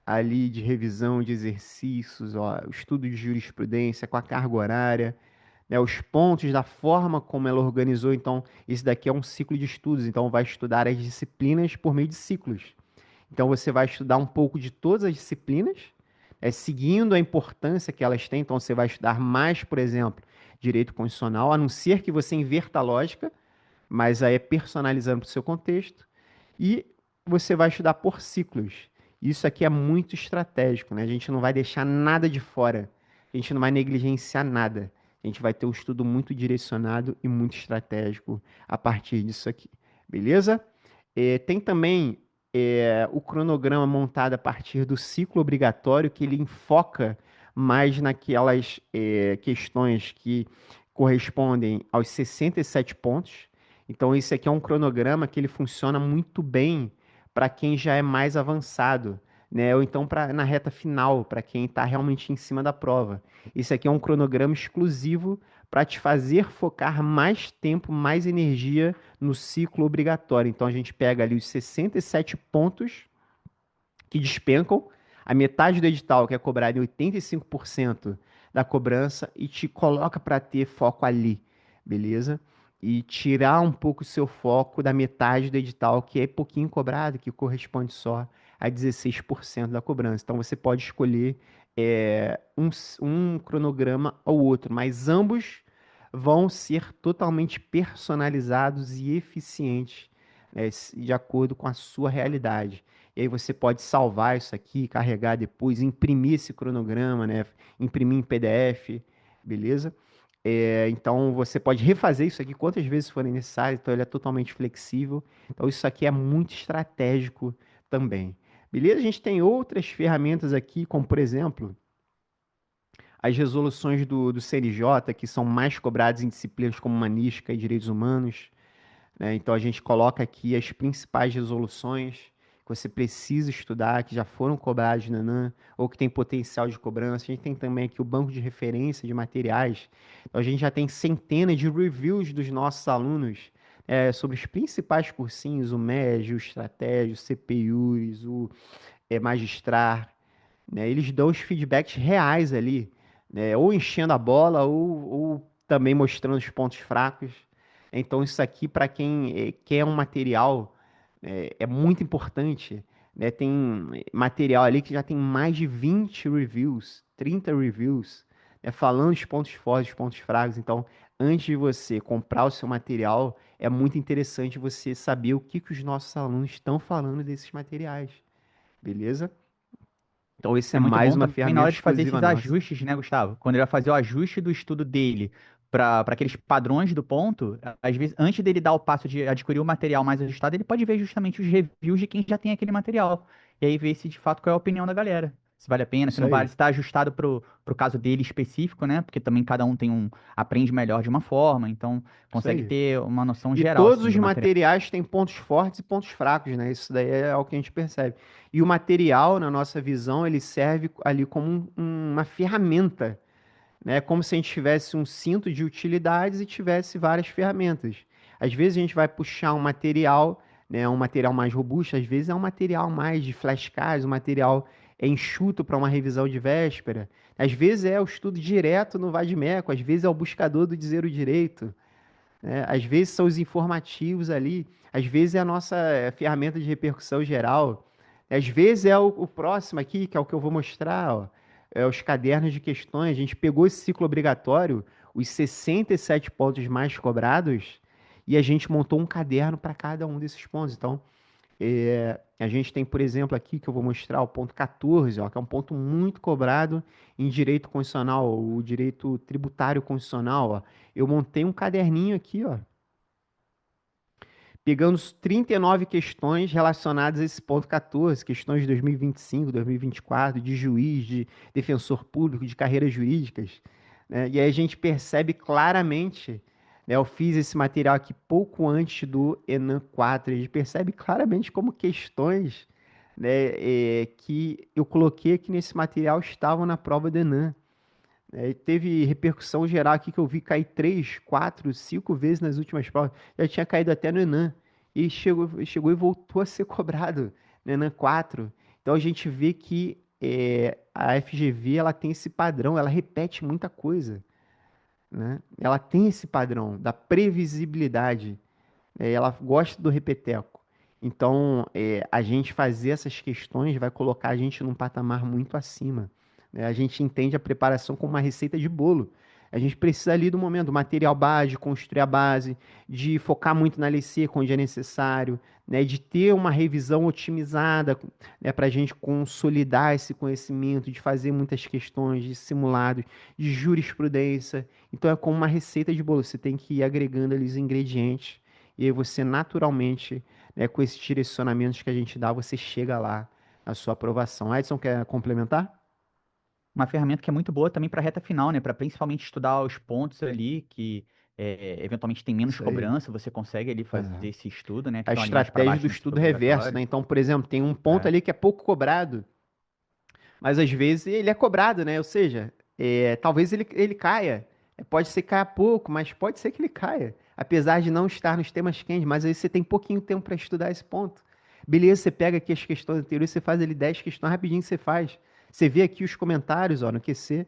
ali de revisão de exercícios, ó, o estudo de jurisprudência com a carga horária, né, os pontos da forma como ela organizou. Então, esse daqui é um ciclo de estudos, então vai estudar as disciplinas por meio de ciclos. Então você vai estudar um pouco de todas as disciplinas, seguindo a importância que elas têm. Então você vai estudar mais, por exemplo, direito constitucional, a não ser que você inverta a lógica, mas aí é personalizando para o seu contexto. E você vai estudar por ciclos. Isso aqui é muito estratégico, né? A gente não vai deixar nada de fora. A gente não vai negligenciar nada. A gente vai ter um estudo muito direcionado e muito estratégico a partir disso aqui. Beleza? Tem também o cronograma montado a partir do ciclo obrigatório, que ele enfoca mais naquelas questões que correspondem aos 67 pontos. Então, esse aqui é um cronograma que ele funciona muito bem para quem já é mais avançado, né? Ou então na reta final, para quem está realmente em cima da prova. Esse aqui é um cronograma exclusivo para te fazer focar mais tempo, mais energia no ciclo obrigatório. Então, a gente pega ali os 67 pontos que despencam, a metade do edital, que é cobrado em 85% da cobrança, e te coloca para ter foco ali, beleza? E tirar um pouco o seu foco da metade do edital, que é pouquinho cobrado, que corresponde só a 16% da cobrança. Então você pode escolher um cronograma ou outro, mas ambos vão ser totalmente personalizados e eficientes, né, de acordo com a sua realidade. E aí você pode salvar isso aqui, carregar depois, imprimir esse cronograma, né? Imprimir em PDF, beleza? Então você pode refazer isso aqui quantas vezes forem necessário, então ele é totalmente flexível. Então isso aqui é muito estratégico também. Beleza? A gente tem outras ferramentas aqui, como por exemplo, as resoluções do CNJ, que são mais cobradas em disciplinas como humanística e direitos humanos, né? Então a gente coloca aqui as principais resoluções que você precisa estudar, que já foram cobradas na ANAM, ou que tem potencial de cobrança. A gente tem também aqui o banco de referência de materiais. Então a gente já tem centenas de reviews dos nossos alunos sobre os principais cursinhos, o MEG, o Estratégia, o CPUs, o Magistrar, né? Eles dão os feedbacks reais ali, né? Ou enchendo a bola, ou também mostrando os pontos fracos. Então, isso aqui, para quem quer um material, é muito importante, né? Tem material ali que já tem mais de 20 reviews, 30 reviews, né? Falando os pontos fortes, os pontos fracos. Então, antes de você comprar o seu material, é muito interessante você saber o que os nossos alunos estão falando desses materiais, beleza? Então, esse é É muito mais bom uma também na ferramenta hora de fazer exclusiva esses nossa. ajustes, né, Gustavo? Quando ele vai fazer o ajuste do estudo dele para aqueles padrões do ponto, às vezes, antes dele dar o passo de adquirir o material mais ajustado, ele pode ver justamente os reviews de quem já tem aquele material. E aí ver se de fato qual é a opinião da galera. Se vale a pena, se Isso não vale, aí. se está ajustado pro caso dele específico, né? Porque também cada um tem aprende melhor de uma forma, então Isso consegue aí. ter uma noção E geral, todos assim, os do material. materiais têm pontos fortes e pontos fracos, né? Isso daí é o que a gente percebe. E o material, na nossa visão, ele serve ali como uma ferramenta, né? Como se a gente tivesse um cinto de utilidades e tivesse várias ferramentas. Às vezes a gente vai puxar um material, né? Um material mais robusto, às vezes é um material mais de flashcards, um material enxuto para uma revisão de véspera. Às vezes é o estudo direto no Vademécum, às vezes é o buscador do Dizer o Direito, né? Às vezes são os informativos ali, às vezes é a nossa ferramenta de repercussão geral, às vezes é o próximo aqui, que é o que eu vou mostrar, ó, é os cadernos de questões. A gente pegou esse ciclo obrigatório, os 67 pontos mais cobrados, e a gente montou um caderno para cada um desses pontos. Então, a gente tem, por exemplo, aqui que eu vou mostrar o ponto 14, ó, que é um ponto muito cobrado em direito constitucional, o direito tributário constitucional. Ó. Eu montei um caderninho aqui, ó, pegando os 39 questões relacionadas a esse ponto 14, questões de 2025, 2024, de juiz, de defensor público, de carreiras jurídicas, né? E aí a gente percebe claramente, né, eu fiz esse material aqui pouco antes do Enem 4, a gente percebe claramente como questões, né, que eu coloquei aqui nesse material estavam na prova do Enem. Teve repercussão geral aqui que eu vi cair 3, 4, 5 vezes nas últimas provas. Já tinha caído até no Enem. E chegou e voltou a ser cobrado no Enem 4. Então a gente vê que a FGV ela tem esse padrão, ela repete muita coisa, né? Ela tem esse padrão da previsibilidade. Ela gosta do repeteco. Então, a gente fazer essas questões vai colocar a gente num patamar muito acima, né? A gente entende a preparação como uma receita de bolo. A gente precisa ali do momento, do material base, de construir a base, de focar muito na LC onde é necessário, né? De ter uma revisão otimizada, né? Para a gente consolidar esse conhecimento, de fazer muitas questões, de simulados, de jurisprudência. Então, é como uma receita de bolo. Você tem que ir agregando ali os ingredientes e aí você naturalmente, né, com esses direcionamentos que a gente dá, você chega lá na sua aprovação. Edson, quer complementar? Uma ferramenta que é muito boa também para reta final, né? Para principalmente estudar os pontos ali que eventualmente tem menos Isso aí. cobrança, você consegue ali fazer É. esse estudo, né? Que A estão ali mais para estratégia baixo do no estudo ciclo reverso, né? obrigatório. Então, por exemplo, tem um ponto É. ali que é pouco cobrado, mas às vezes ele é cobrado, né? Ou seja, talvez ele caia. Pode ser que caia pouco, mas pode ser que ele caia. Apesar de não estar nos temas quentes, mas aí você tem pouquinho tempo para estudar esse ponto. Beleza, você pega aqui as questões anteriores, você faz ali 10 questões rapidinho, você faz. Você vê aqui os comentários, ó, no QC.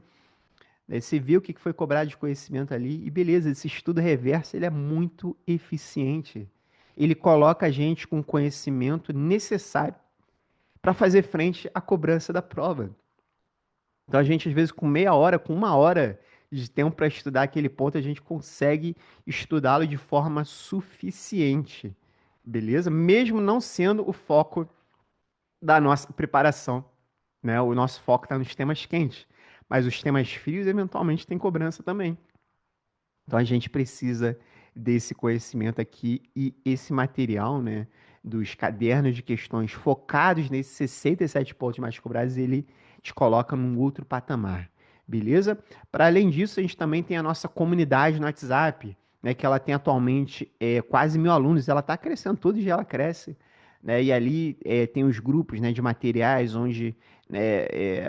Daí você vê o que foi cobrado de conhecimento ali e beleza, esse estudo reverso ele é muito eficiente. Ele coloca a gente com o conhecimento necessário para fazer frente à cobrança da prova. Então a gente às vezes com meia hora, com uma hora de tempo para estudar aquele ponto, a gente consegue estudá-lo de forma suficiente, beleza? Mesmo não sendo o foco da nossa preparação, né? O nosso foco está nos temas quentes, mas os temas frios eventualmente tem cobrança também. Então a gente precisa desse conhecimento aqui e esse material, né, dos cadernos de questões focados nesses 67 pontos mais cobrados, ele te coloca num outro patamar, beleza? Para além disso, a gente também tem a nossa comunidade no WhatsApp, né, que ela tem atualmente quase 1.000 alunos, ela está crescendo, todo dia ela cresce, né, e ali tem os grupos, né, de materiais onde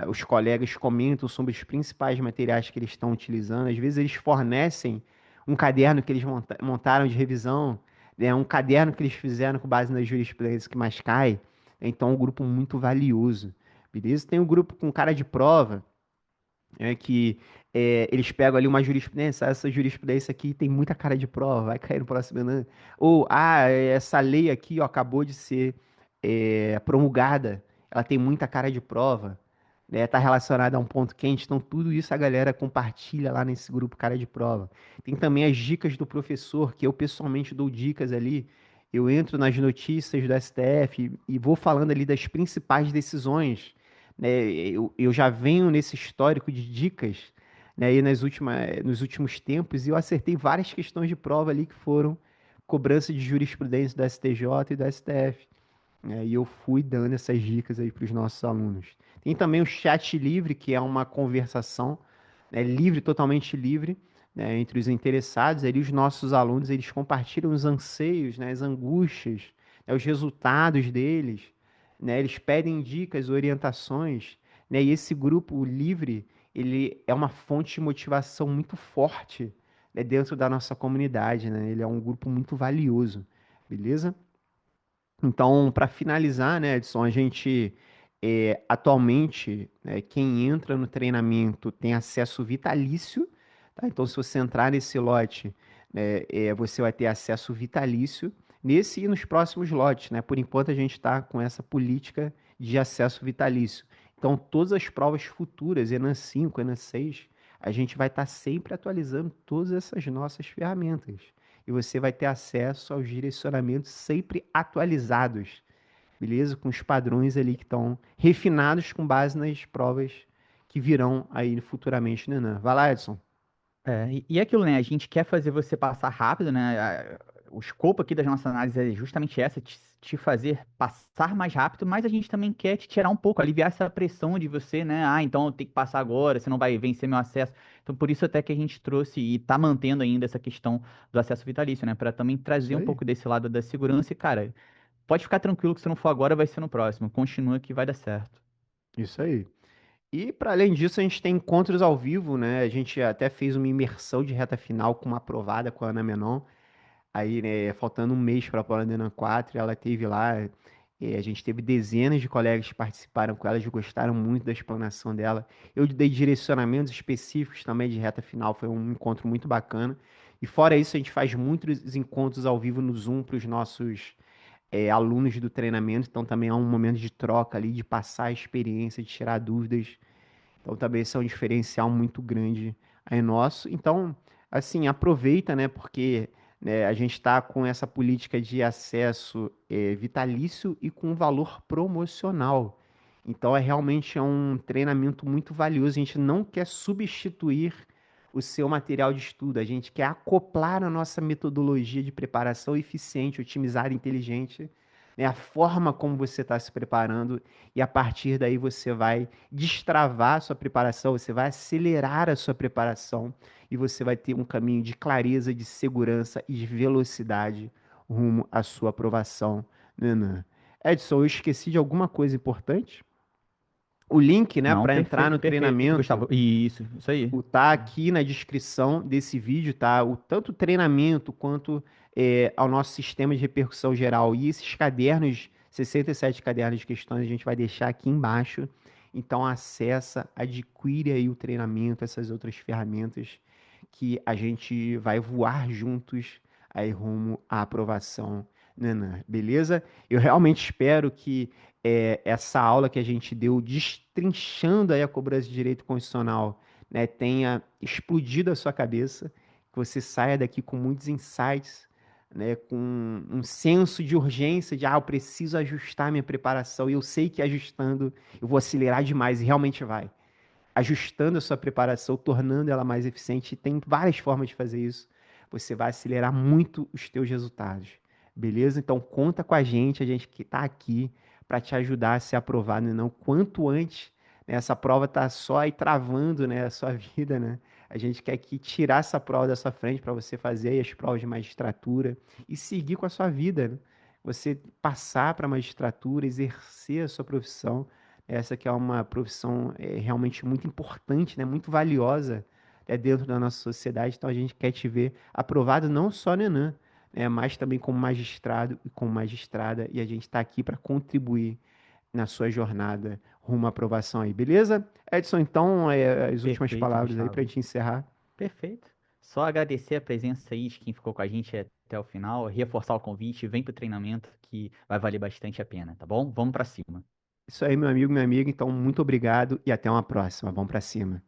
os colegas comentam sobre os principais materiais que eles estão utilizando. Às vezes eles fornecem um caderno que eles montaram de revisão, né, um caderno que eles fizeram com base na jurisprudência que mais cai. Então, é um grupo muito valioso. Beleza? Tem um grupo com cara de prova, que eles pegam ali uma jurisprudência, essa jurisprudência aqui tem muita cara de prova, vai cair no próximo ano. Ou, essa lei aqui ó, acabou de ser promulgada, ela tem muita cara de prova, né? Tá relacionada a um ponto quente, então tudo isso a galera compartilha lá nesse grupo cara de prova. Tem também as dicas do professor, que eu pessoalmente dou dicas ali. Eu entro nas notícias do STF e vou falando ali das principais decisões, né? Eu já venho nesse histórico de dicas, né, aí nos últimos tempos e eu acertei várias questões de prova ali que foram cobrança de jurisprudência do STJ e do STF, né, e eu fui dando essas dicas aí para os nossos alunos. Tem também o chat livre, que é uma conversação, né, livre, totalmente livre, né, entre os interessados. Ali os nossos alunos eles compartilham os anseios, né, as angústias, né, os resultados deles, né, eles pedem dicas, orientações, né, e esse grupo livre ele é uma fonte de motivação muito forte, né, dentro da nossa comunidade, né? Ele é um grupo muito valioso, beleza? Então, para finalizar, né, Edson, a gente atualmente, né, quem entra no treinamento tem acesso vitalício, tá? Então, se você entrar nesse lote, né, você vai ter acesso vitalício nesse e nos próximos lotes, né? Por enquanto, a gente está com essa política de acesso vitalício. Então, todas as provas futuras, ENAM 5, ENAM 6, a gente vai estar sempre atualizando todas essas nossas ferramentas e você vai ter acesso aos direcionamentos sempre atualizados, beleza? Com os padrões ali que estão refinados com base nas provas que virão aí futuramente no Enem. Vai lá, Edson. E é aquilo, né? A gente quer fazer você passar rápido, né? O escopo aqui das nossas análises é justamente essa, te fazer passar mais rápido, mas a gente também quer te tirar um pouco, aliviar essa pressão de você, né? Ah, então eu tenho que passar agora, você não vai vencer meu acesso. Então, por isso até que a gente trouxe e tá mantendo ainda essa questão do acesso vitalício, né? Para também Isso trazer um aí. pouco desse lado da segurança e, cara, pode ficar tranquilo que se não for agora, vai ser no próximo. Continua que vai dar certo. Isso aí. E para além disso, a gente tem encontros ao vivo, né? A gente até fez uma imersão de reta final com uma aprovada com a Ana Menon. Aí, né, faltando um mês para a prova da Enem 4, ela teve lá. A gente teve dezenas de colegas que participaram com ela, eles gostaram muito da explanação dela. Eu dei direcionamentos específicos também de reta final, foi um encontro muito bacana. E fora isso, a gente faz muitos encontros ao vivo no Zoom para os nossos alunos do treinamento, então também é um momento de troca ali, de passar a experiência, de tirar dúvidas. Então também esse é um diferencial muito grande aí nosso. Então, assim, aproveita, né? Porque né, a gente está com essa política de acesso vitalício e com valor promocional. Então é realmente um treinamento muito valioso. A gente não quer substituir o seu material de estudo. A gente quer acoplar a nossa metodologia de preparação eficiente, otimizada, inteligente, né, a forma como você está se preparando, e a partir daí você vai destravar a sua preparação, você vai acelerar a sua preparação e você vai ter um caminho de clareza, de segurança e de velocidade rumo à sua aprovação. Nanã. Edson, eu esqueci de alguma coisa importante? O link, né, Não, para entrar no perfeito, perfeito, treinamento, Gustavo. Isso aí. o tá aqui na descrição desse vídeo, tá? O tanto treinamento quanto ao nosso sistema de repercussão geral. E esses cadernos, 67 cadernos de questões, a gente vai deixar aqui embaixo. Então acessa, adquire aí o treinamento, essas outras ferramentas que a gente vai voar juntos aí rumo à aprovação, Nanã, beleza? Eu realmente espero que essa aula que a gente deu, destrinchando aí a cobrança de direito constitucional, né, tenha explodido a sua cabeça, que você saia daqui com muitos insights, né, com um senso de urgência, de, eu preciso ajustar minha preparação, e eu sei que ajustando eu vou acelerar demais, e realmente vai. Ajustando a sua preparação, tornando ela mais eficiente, tem várias formas de fazer isso, você vai acelerar muito os teus resultados, beleza? Então conta com a gente que está aqui para te ajudar a ser aprovado, né? Não quanto antes, né? Essa prova tá só aí travando, né, a sua vida, né? A gente quer que tirar essa prova da sua frente para você fazer aí as provas de magistratura e seguir com a sua vida, né? Você passar para a magistratura, exercer a sua profissão. Essa que é uma profissão realmente muito importante, né? Muito valiosa dentro da nossa sociedade. Então a gente quer te ver aprovado não só no Enem, né? Mas também como magistrado e como magistrada. E a gente está aqui para contribuir na sua jornada rumo à aprovação aí, beleza? Edson, então, as últimas Perfeito, palavras aí para a Gustavo. gente encerrar. Perfeito. Só agradecer a presença aí de quem ficou com a gente até o final, reforçar o convite, vem pro treinamento que vai valer bastante a pena, tá bom? Vamos pra cima. Isso aí, meu amigo, minha amiga. Então, muito obrigado e até uma próxima. Vamos para cima.